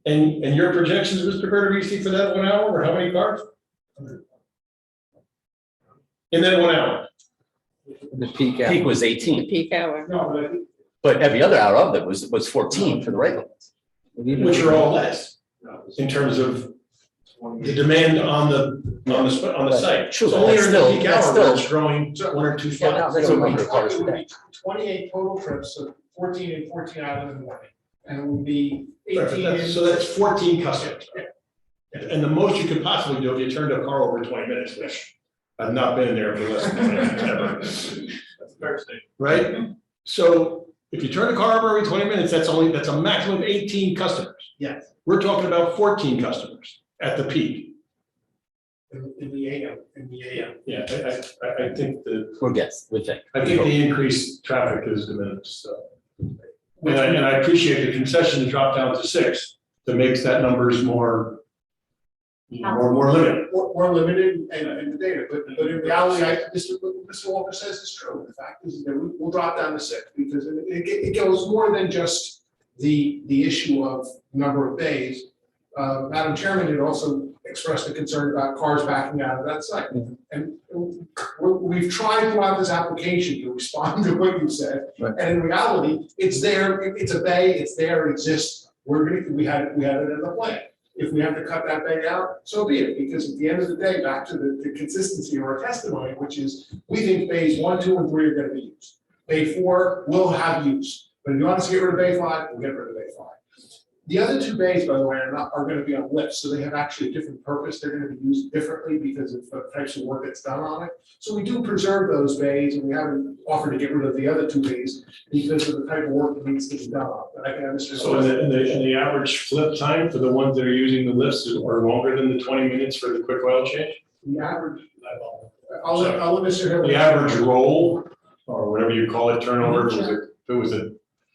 Speaker 14: And your projections, Mr. Bertavisi, for that 1 hour, were how many cars? In that 1 hour?
Speaker 11: The peak hour.
Speaker 13: Peak was 18,
Speaker 1: Peak hour.
Speaker 8: No, but I think
Speaker 13: but every other hour of it was 14 for the regular ones.
Speaker 14: Which are all less in terms of the demand on the site.
Speaker 13: True,
Speaker 14: So
Speaker 13: but
Speaker 14: only
Speaker 13: that's
Speaker 14: during the
Speaker 13: still-
Speaker 14: peak
Speaker 13: that's
Speaker 14: hour,
Speaker 13: still-
Speaker 14: it's growing 1 or 2
Speaker 13: Yeah,
Speaker 14: spots.
Speaker 13: that's
Speaker 8: So
Speaker 13: what
Speaker 8: we
Speaker 13: we're
Speaker 8: talked, it would be 28 total trips, so 14 and 14 out of the morning. And it would be 18.
Speaker 14: So that's 14 customers. And the most you could possibly do if you turned a car over 20 minutes, which I've not been there for less than 20 minutes ever.
Speaker 7: That's a fair statement.
Speaker 14: Right? So if you turn a car over every 20 minutes, that's a maximum of 18 customers.
Speaker 8: Yes.
Speaker 14: We're talking about 14 customers at the peak.
Speaker 8: In the AM.
Speaker 14: Yeah, I think
Speaker 13: We're guessing, we think.
Speaker 14: I think the increased traffic is diminished, so. And I appreciate the concession to drop down to 6 that makes that numbers more limited.
Speaker 8: More limited in the data, but in reality, Mr. Walker says is true. The fact is that we'll drop down to 6 because it goes more than just the issue of number of days. Madam Chairman had also expressed a concern about cars backing out of that site. And we've tried throughout this application to respond to what you said.
Speaker 11: Right.
Speaker 8: And in reality, it's there, it's a bay, it's there, it exists. We had it in the plan. If we have to cut that bay out, so be it, because at the end of the day, back to the consistency of our testimony, which is, we think bays 1, 2, and 3 are gonna be used. Bay 4 will have use, but if you want us to get rid of bay 5, we'll get rid of bay 5. The other 2 bays, by the way, are gonna be on lifts, so they have actually a different purpose. They're gonna be used differently because of the types of work that's done on it. So we do preserve those bays, and we haven't offered to get rid of the other 2 bays because of the type of work that needs to be done on it. But I can understand.
Speaker 14: So the average flip time for the ones that are using the lifts are longer than the 20 minutes for the quick oil change?
Speaker 8: The average, I'll let Mr. Hill.
Speaker 14: The average roll, or whatever you call it, turnover, if it was a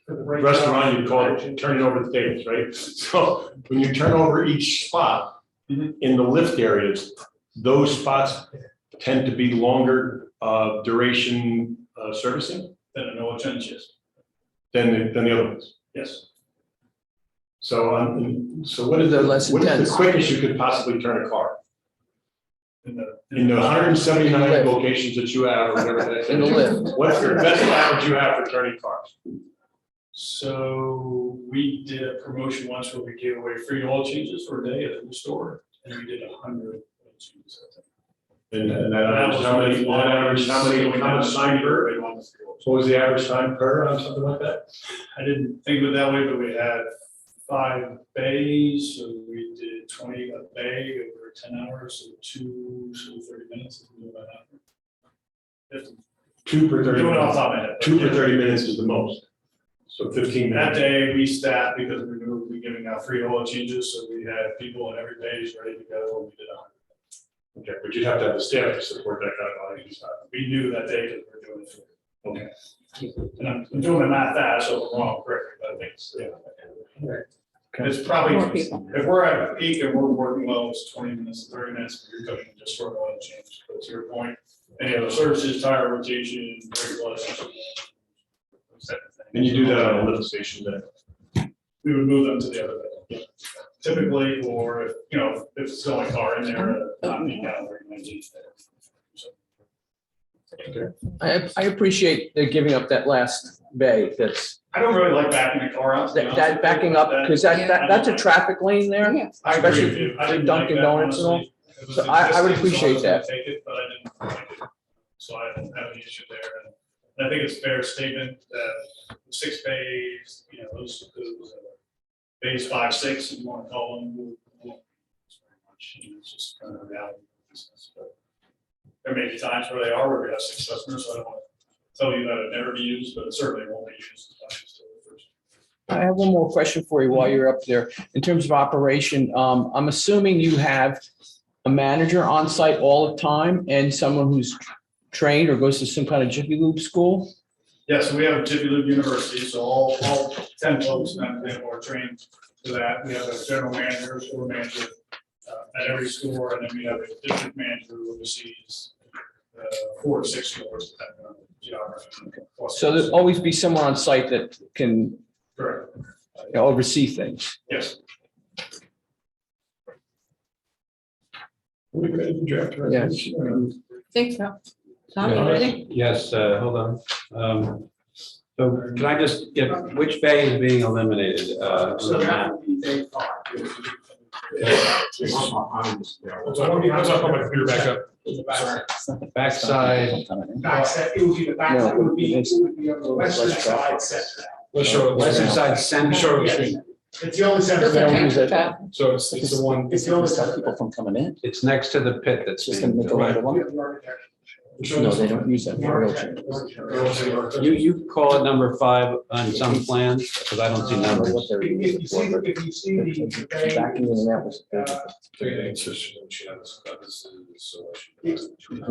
Speaker 14: restaurant, you'd call it turning over the tables, right? So when you turn over each spot in the lift areas, those spots tend to be longer duration servicing than an oil change, yes.
Speaker 3: than the other ones.
Speaker 14: Yes.
Speaker 3: So, so what is
Speaker 11: They're
Speaker 3: the,
Speaker 11: less
Speaker 3: what is
Speaker 11: intense.
Speaker 3: the quickest you could possibly turn a car?
Speaker 14: In
Speaker 3: In the 179
Speaker 11: lift.
Speaker 3: locations that you have, or whatever that is.
Speaker 11: In the lift.
Speaker 3: What's the best average you have for turning cars?
Speaker 14: So we did a promotion once where we gave away free oil changes for a day at the store, and we did 100 oil changes, I think.
Speaker 3: And that average, how much time per? What was the average time per on something like that?
Speaker 14: I didn't think of it that way, but we had 5 bays, so we did 20 a bay over 10 hours, so 30 minutes. Is about that.
Speaker 3: 2 per 30
Speaker 14: Doing it
Speaker 3: minutes.
Speaker 14: off the top of my head.
Speaker 3: 2 per 30 minutes is the most. So 15
Speaker 14: That
Speaker 3: minutes.
Speaker 14: day, we staffed because we were giving out free oil changes, so we had people in every bay ready to go, and we did 100.
Speaker 3: Okay, but you'd have to have the staff to support that kind of volume.
Speaker 14: We knew that day because we were doing it for. Okay. And I'm doing the math fast, so I'm wrong, correct, but I think it's, yeah. It's probably,
Speaker 1: More people.
Speaker 14: if we're at a peak and we're working well, it's 20 minutes, 30 minutes, you're cooking just for an oil change. But to your point, any other services, tire rotation, brake flush.
Speaker 3: And you do that on a lift station then?
Speaker 14: We would move them to the other bay. Typically, or if, if it's the only car in there, not peak hour, you might change that.
Speaker 11: I appreciate the giving up that last bay. That's,
Speaker 14: I don't really like backing the car out. to be honest with
Speaker 11: that
Speaker 14: you,
Speaker 11: backing up,
Speaker 14: but
Speaker 11: because that's a traffic lane there.
Speaker 1: Yeah.
Speaker 14: I agree with
Speaker 11: especially
Speaker 14: you. I
Speaker 11: for
Speaker 14: didn't
Speaker 11: Dunkin'
Speaker 14: like that,
Speaker 11: Donuts and all.
Speaker 14: honestly. It was
Speaker 11: So I would
Speaker 14: existing, so
Speaker 11: appreciate
Speaker 14: was gonna
Speaker 11: that.
Speaker 14: Take it, but I didn't like it. So I don't have any issue there. And I think it's a fair statement that 6 bays, those bays 5, 6, if you want to call them. It's just kind of a reality of business. But there may be times where they are, where we have 6 customers, so I don't want to tell you that it never be used, but it certainly won't be used as much as the first.
Speaker 11: I have one more question for you while you're up there. In terms of operation, I'm assuming you have a manager on site all the time and someone who's trained or goes to some kind of Jiffy Lube school?
Speaker 14: Yeah, so we have a Jiffy Lube University, so all 10 folks are trained to that. We have a general manager, store manager at every store, and then we have a district manager who oversees 4 to 6 stores, depending on the geography.
Speaker 11: So there'll always be someone on site that can
Speaker 14: Correct.
Speaker 11: oversee things.
Speaker 14: Yes.
Speaker 3: We ready to draft a
Speaker 11: Yes.
Speaker 3: resolution?
Speaker 1: Think so. Tom, you ready?
Speaker 6: Yes, hold on. So can I just get, which bay is being eliminated?
Speaker 8: So that would be day 5.
Speaker 14: Let's talk about your backup.
Speaker 6: Backside,
Speaker 8: Backside, it would be the backside, it would be on the western side setback.
Speaker 6: western side center.
Speaker 8: Yes. It's the only center
Speaker 11: They don't
Speaker 8: that.
Speaker 11: use it.
Speaker 12: So it's the one.
Speaker 8: It's the only
Speaker 13: Stop
Speaker 8: center.
Speaker 13: people from coming in.
Speaker 6: It's next to the pit that's
Speaker 13: Just
Speaker 6: being
Speaker 13: gonna make a
Speaker 6: built.
Speaker 13: lot of
Speaker 8: We
Speaker 13: one.
Speaker 8: have the architect.
Speaker 11: No, they don't use that for wheelchair.
Speaker 6: You call it number 5 on some plans, because I don't see
Speaker 11: I don't know
Speaker 6: numbers.
Speaker 11: what they're
Speaker 8: If
Speaker 11: using
Speaker 8: you
Speaker 11: for,
Speaker 8: see,
Speaker 11: but
Speaker 8: if you see the bay,
Speaker 11: backing in and out was.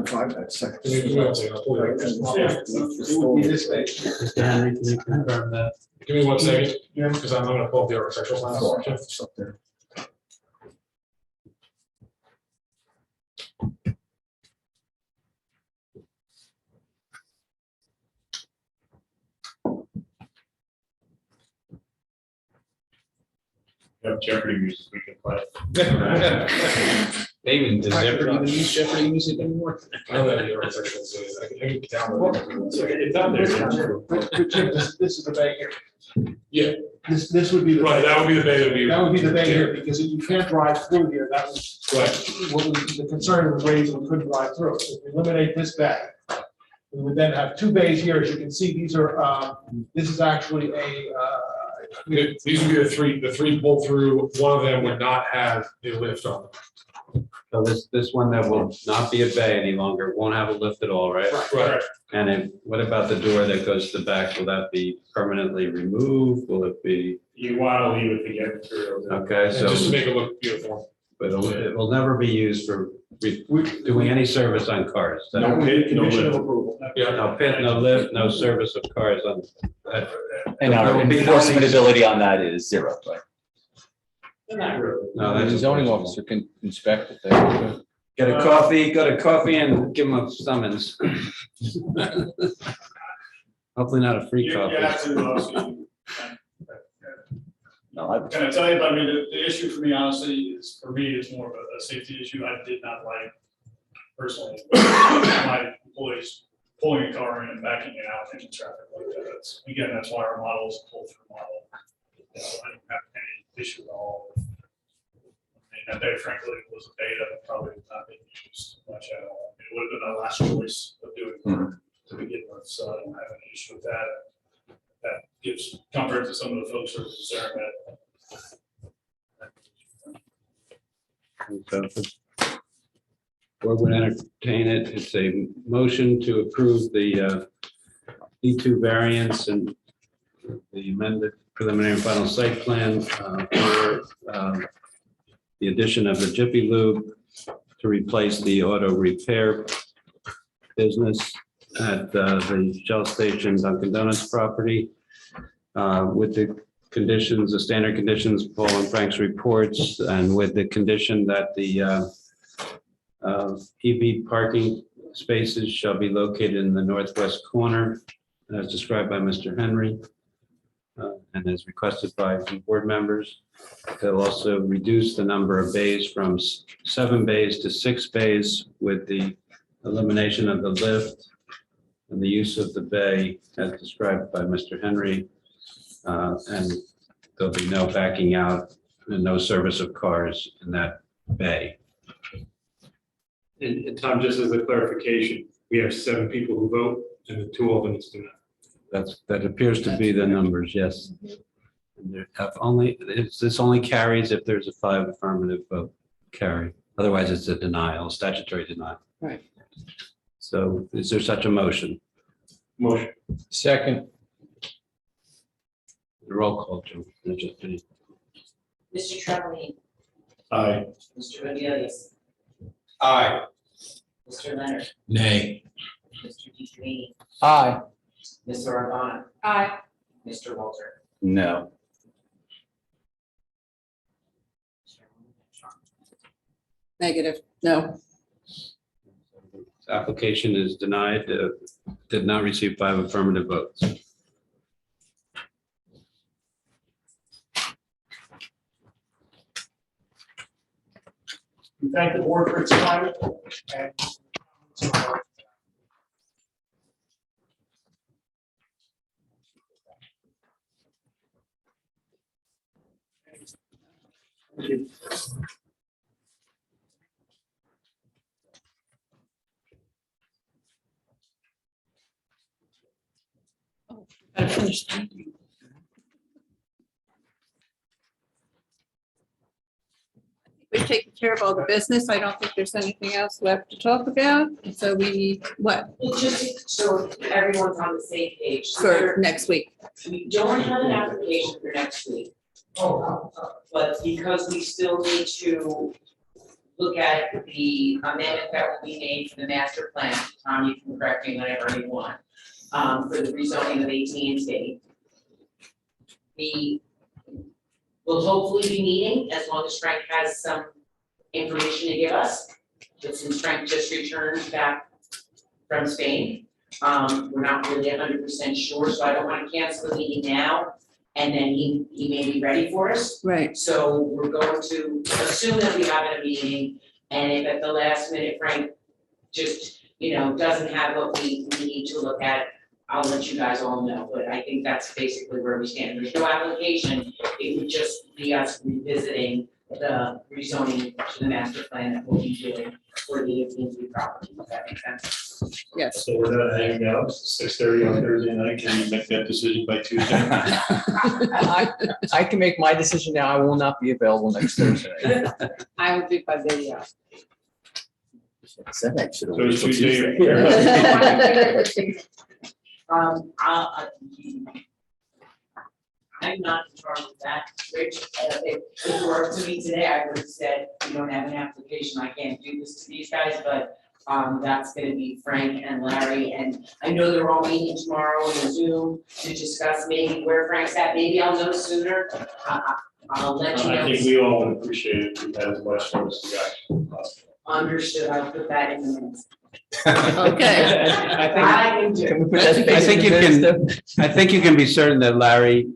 Speaker 17: Five, that's second.
Speaker 12: Give me one second, I'll pull it up.
Speaker 8: it would be this bay.
Speaker 6: Mr. Henry, can you confirm that?
Speaker 12: Give me 1 second, because I'm gonna pull up the architectural plans.
Speaker 17: It's up there.
Speaker 14: Have Jeopardy music we can play.
Speaker 6: David, does Jeopardy even use Jeopardy music anymore?
Speaker 12: I don't know the architectural plans. I can download it.
Speaker 14: It's up there.
Speaker 8: But Jim, this is the bay here.
Speaker 12: Yeah.
Speaker 8: This would be the.
Speaker 12: Right, that would be the bay that we.
Speaker 8: That would be the bay here, because if you can't drive through here, that was.
Speaker 12: Right.
Speaker 8: What the concern was raised, we couldn't drive through. So if we eliminate this bay, we would then have 2 bays here. As you can see, these are, this is actually a,
Speaker 12: These would be the three pull through. One of them would not have the lift on them.
Speaker 6: So this one that will not be a bay any longer, won't have a lift at all, right?
Speaker 12: Right.
Speaker 6: And what about the door that goes to the back? Will that be permanently removed? Will it be,
Speaker 14: You want to leave it to get materials.
Speaker 6: okay,
Speaker 12: And just to
Speaker 6: so,
Speaker 12: make it look beautiful.
Speaker 6: but it will never be used for doing any service on cars? That-
Speaker 14: No pit, no
Speaker 8: condition of
Speaker 14: lift.
Speaker 8: approval.
Speaker 12: Yeah.
Speaker 6: No pit, no lift, no service of cars on that.
Speaker 13: And our
Speaker 6: There will be no-
Speaker 13: enforcement ability on that is 0, right?
Speaker 14: Not really.
Speaker 6: No,
Speaker 11: The
Speaker 6: that's
Speaker 11: zoning officer can inspect it there.
Speaker 6: Get a coffee, go to coffee and give them a summons. Hopefully not a free
Speaker 14: You
Speaker 6: coffee.
Speaker 14: have to,
Speaker 13: No, I,
Speaker 14: can I tell you, but I mean, the issue for me honestly is, for me, it's more of a safety issue. I did not like personally, my employees pulling a car in and backing it out into traffic like that. That's, again, that's why our model is a pull-through model. I don't have any issue at all. I mean, that day frankly was a beta that probably has not been used much at all. It would have been our last choice of doing work to begin with, so I don't have any issue with that. That gives comfort to some of the folks who are concerned that.
Speaker 6: So if the board would entertain it. It's a motion to approve the E2 variance and the amended preliminary and final site plan for the addition of the Jiffy Lube to replace the auto repair business at the Shell Station Dunkin' Donuts property with the conditions, the standard conditions, Paul and Frank's reports, and with the condition that the EV parking spaces shall be located in the northwest corner as described by Mr. Henry and as requested by the board members. They'll also reduce the number of bays from 7 bays to 6 bays with the elimination of the lift and the use of the bay as described by Mr. Henry. And there'll be no backing out and no service of cars in that bay.
Speaker 7: And Tom, just as a clarification, we have 7 people who vote and the 2 alternates do not.
Speaker 6: That appears to be the numbers, yes. And there have only, this only carries if there's a 5 affirmative vote carry. Otherwise, it's a denial, statutory denial.
Speaker 5: Right.
Speaker 6: So is there such a motion?
Speaker 7: Motion.
Speaker 11: Second,
Speaker 6: Roll call, Joe.
Speaker 2: Mr. Travellini,
Speaker 7: Aye.
Speaker 2: Mr. Rodriguez,
Speaker 6: Aye.
Speaker 2: Mr. Leonard,
Speaker 6: Nay.
Speaker 2: Mr. DeTrini,
Speaker 11: aye.
Speaker 2: Ms. Urbana,
Speaker 15: Aye.
Speaker 2: Mr. Walter.
Speaker 13: no.
Speaker 1: Negative, no.
Speaker 6: Application is denied, did not receive 5 affirmative votes.
Speaker 8: We thank the board for its time and. Thank you.
Speaker 1: Gotta finish. taken care of all the business. I don't think there's anything else left to talk about. So we, what,
Speaker 2: Well, just so everyone's on the same page. So
Speaker 1: for next week?
Speaker 2: we don't have an application for next week. But because we still need to look at the amendment that will be made for the master plan, Tom, you can correct me whenever you want, for the rezoning of AT&T. We will hopefully be meeting as long as Frank has some information to give us. But since Frank just returned back from Spain, we're not really 100% sure, so I don't want to cancel the meeting now. And then he may be ready for us.
Speaker 1: Right.
Speaker 2: So we're going to assume that we have a meeting, and if at the last minute Frank just, doesn't have what we need to look at, I'll let you guys all know, but I think that's basically where we stand. There's no application, it would just be us revisiting the rezoning to the master plan that we'll be doing for the AT&T property, if that makes sense.
Speaker 1: Yes.
Speaker 7: So we're not hanging out 6:30 on Thursday night. Can you make that decision by Tuesday?
Speaker 11: I can make my decision now. I will not be available next Thursday.
Speaker 5: I would do by video.
Speaker 13: Said that should have
Speaker 7: So
Speaker 13: waited
Speaker 7: it's
Speaker 13: till
Speaker 7: Tuesday.
Speaker 13: Tuesday.
Speaker 2: I'm not in charge of that, Rich. If it were up to me today, I would have said, you don't have an application, I can't do this to these guys, but that's gonna be Frank and Larry, and I know they're all meeting tomorrow on Zoom to discuss maybe where Frank's at, maybe I'll know sooner. I'll let you
Speaker 7: I
Speaker 2: know.
Speaker 7: think we all would appreciate it if we had as much notice as possible.
Speaker 2: Understood, I'll put that in the minutes.
Speaker 1: Okay.
Speaker 2: I can do.
Speaker 11: Can we put that
Speaker 6: I
Speaker 11: space
Speaker 6: think
Speaker 11: in
Speaker 6: you
Speaker 11: the minutes,
Speaker 6: can, I think you can be certain that Larry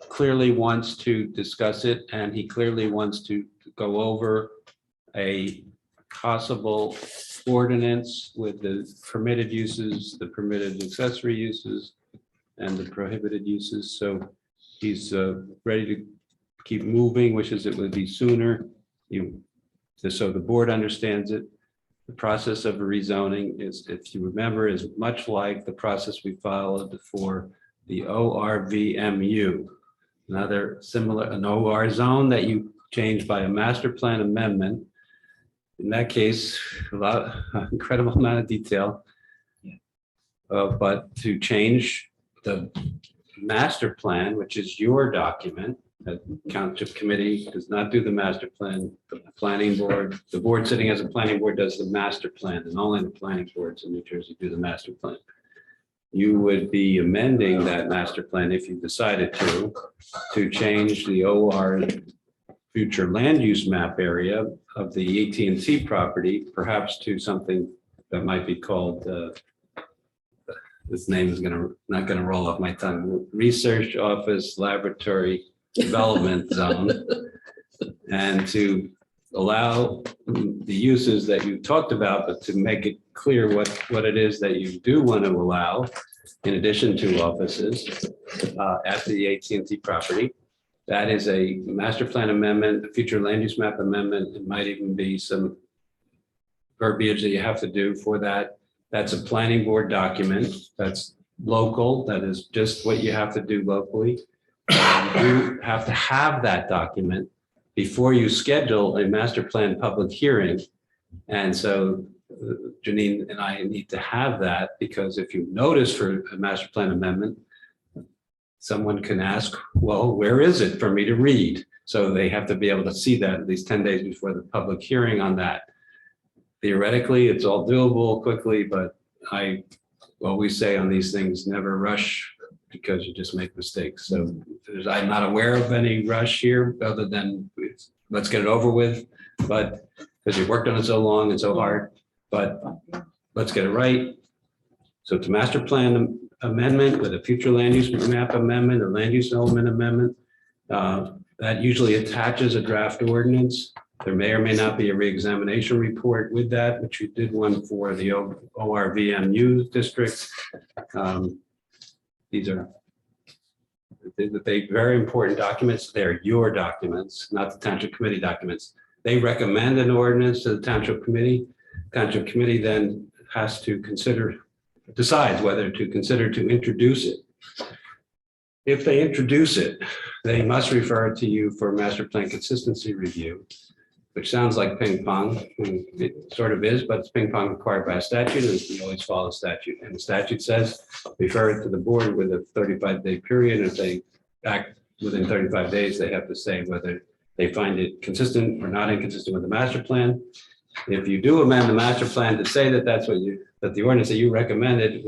Speaker 6: clearly wants to discuss it, and he clearly wants to go over a possible ordinance with the permitted uses, the permitted accessory uses, and the prohibited uses. So he's ready to keep moving, wishes it would be sooner. Just so the board understands it. The process of rezoning is, if you remember, is much like the process we followed for the ORVMU. Another similar, an OR zone that you change by a master plan amendment. In that case, incredible amount of detail. But to change the master plan, which is your document, the Township Committee does not do the master plan. The planning board, the board sitting as a planning board does the master plan, and only the planning boards in New Jersey do the master plan. You would be amending that master plan if you decided to change the OR future land use map area of the AT&T property, perhaps to something that might be called, this name is not gonna roll off my tongue, Research Office Laboratory Development Zone, and to allow the uses that you talked about, but to make it clear what it is that you do want to allow in addition to offices at the AT&T property. That is a master plan amendment, a future land use map amendment. It might even be some verbiage that you have to do for that. That's a planning board document. That's local. That is just what you have to do locally. You have to have that document before you schedule a master plan public hearing. And so Janine and I need to have that, because if you notice for a master plan amendment, someone can ask, well, where is it for me to read? So they have to be able to see that at least 10 days before the public hearing on that. Theoretically, it's all doable quickly, but I always say on these things, never rush, because you just make mistakes. So I'm not aware of any rush here other than let's get it over with, but because you've worked on it so long and so hard, but let's get it right. So it's a master plan amendment with a future land use map amendment, a land use element amendment. That usually attaches a draft ordinance. There may or may not be a reexamination report with that, which you did one for the ORVMU district. These are very important documents. They're your documents, not the Township Committee documents. They recommend an ordinance to the Township Committee. Township Committee then has to decides whether to consider to introduce it. If they introduce it, they must refer it to you for master plan consistency review. which sounds like ping pong. It sort of is, but it's ping pong required by a statute, and we always follow statute. And the statute says, refer it to the board with a 35-day period. If they act within 35 days, they have to say whether they find it consistent or not inconsistent with the master plan. If you do amend the master plan to say that that's what that the ordinance that you recommended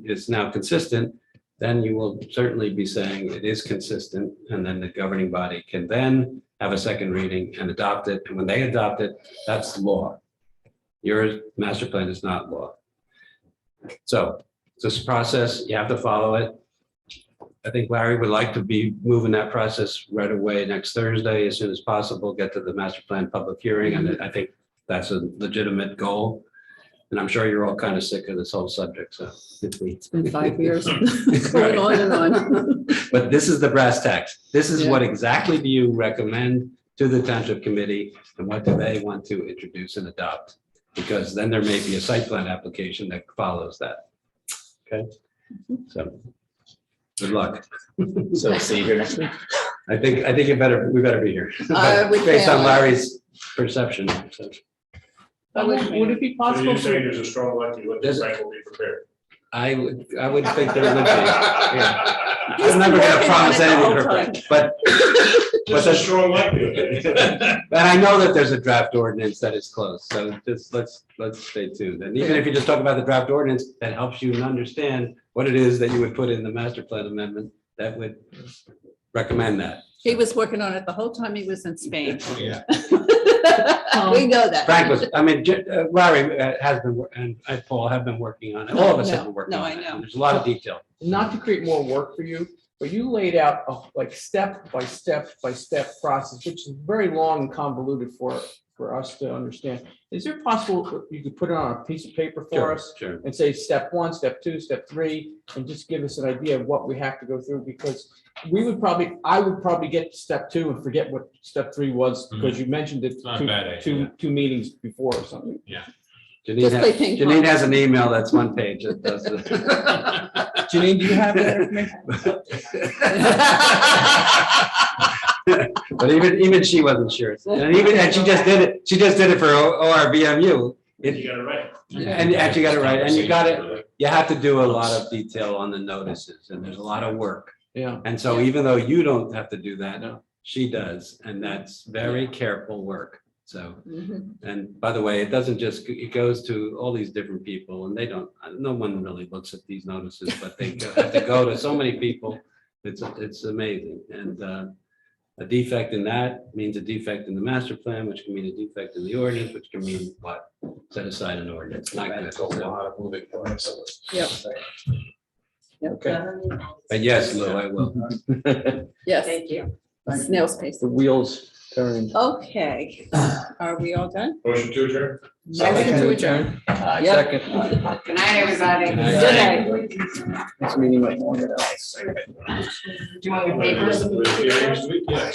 Speaker 6: is now consistent, then you will certainly be saying it is consistent, and then the governing body can then have a second reading and adopt it. And when they adopt it, that's law. Your master plan is not law. So this process, you have to follow it. I think Larry would like to be moving that process right away next Thursday, as soon as possible, get to the master plan public hearing. And I think that's a legitimate goal. And I'm sure you're all kind of sick of this whole subject, so.
Speaker 1: It's been 5 years. Going on and on.
Speaker 6: But this is the brass tacks. This is what exactly do you recommend to the township committee, and what do they want to introduce and adopt? Because then there may be a site plan application that follows that. Okay, so good luck.
Speaker 13: So see you here next week.
Speaker 6: I think we better be here.
Speaker 1: We
Speaker 6: Based on
Speaker 1: can.
Speaker 6: Larry's perception. So.
Speaker 11: Would it be
Speaker 14: So
Speaker 11: possible?
Speaker 14: you're saying there's a strong likelihood that Frank will be prepared?
Speaker 6: I would think there would be. Yeah. I'm never gonna promise anything perfect, but
Speaker 14: There's a strong likelihood.
Speaker 6: and I know that there's a draft ordinance that is close, so just let's stay tuned. And even if you just talk about the draft ordinance, that helps you understand what it is that you would put in the master plan amendment, that would recommend that.
Speaker 1: He was working on it the whole time he was in Spain.
Speaker 6: Yeah.
Speaker 1: We know that.
Speaker 6: Frank was, I mean, Larry has been, and Paul have been working on it. All of us have been working
Speaker 1: No,
Speaker 6: on
Speaker 1: I
Speaker 6: it.
Speaker 1: know.
Speaker 6: And there's a lot of detail.
Speaker 11: Not to create more work for you, but you laid out a like step by step process, which is very long and convoluted for us to understand. Is it possible you could put it on a piece of paper for us
Speaker 6: Sure.
Speaker 11: and say step 1, step 2, step 3, and just give us an idea of what we have to go through? Because I would probably get to step 2 and forget what step 3 was, because you mentioned it
Speaker 12: not a bad idea.
Speaker 11: two meetings before or something.
Speaker 6: Janine has an email that's one page that does it.
Speaker 11: Janine, do you have that information?
Speaker 6: But even she wasn't sure. And she just did it. She just did it for ORVMU.
Speaker 14: You got it right.
Speaker 6: And you got it right. And you have to do a lot of detail on the notices, and there's a lot of work.
Speaker 11: Yeah.
Speaker 6: And so even though you don't have to do that, she does. And that's very careful work. So, and by the way, it doesn't just, it goes to all these different people, and no one really looks at these notices, but they have to go to so many people. It's amazing. And a defect in that means a defect in the master plan, which can mean a defect in the ordinance, which can mean what? Set aside an ordinance. Not good.
Speaker 14: That's a lot of moving parts.
Speaker 1: Yep.
Speaker 6: Okay. But yes, Lou, I will.
Speaker 1: Yes.
Speaker 2: Thank you.
Speaker 1: Snail's pace.
Speaker 11: The wheels turn.
Speaker 1: Okay, are we all done?
Speaker 14: Motion to adjourn?
Speaker 1: Motion to adjourn. Yep.
Speaker 11: Second.
Speaker 2: Good night, everybody.
Speaker 1: Good night.
Speaker 11: This meeting went longer.
Speaker 2: Do you want your papers?
Speaker 14: Yeah, next week, yeah.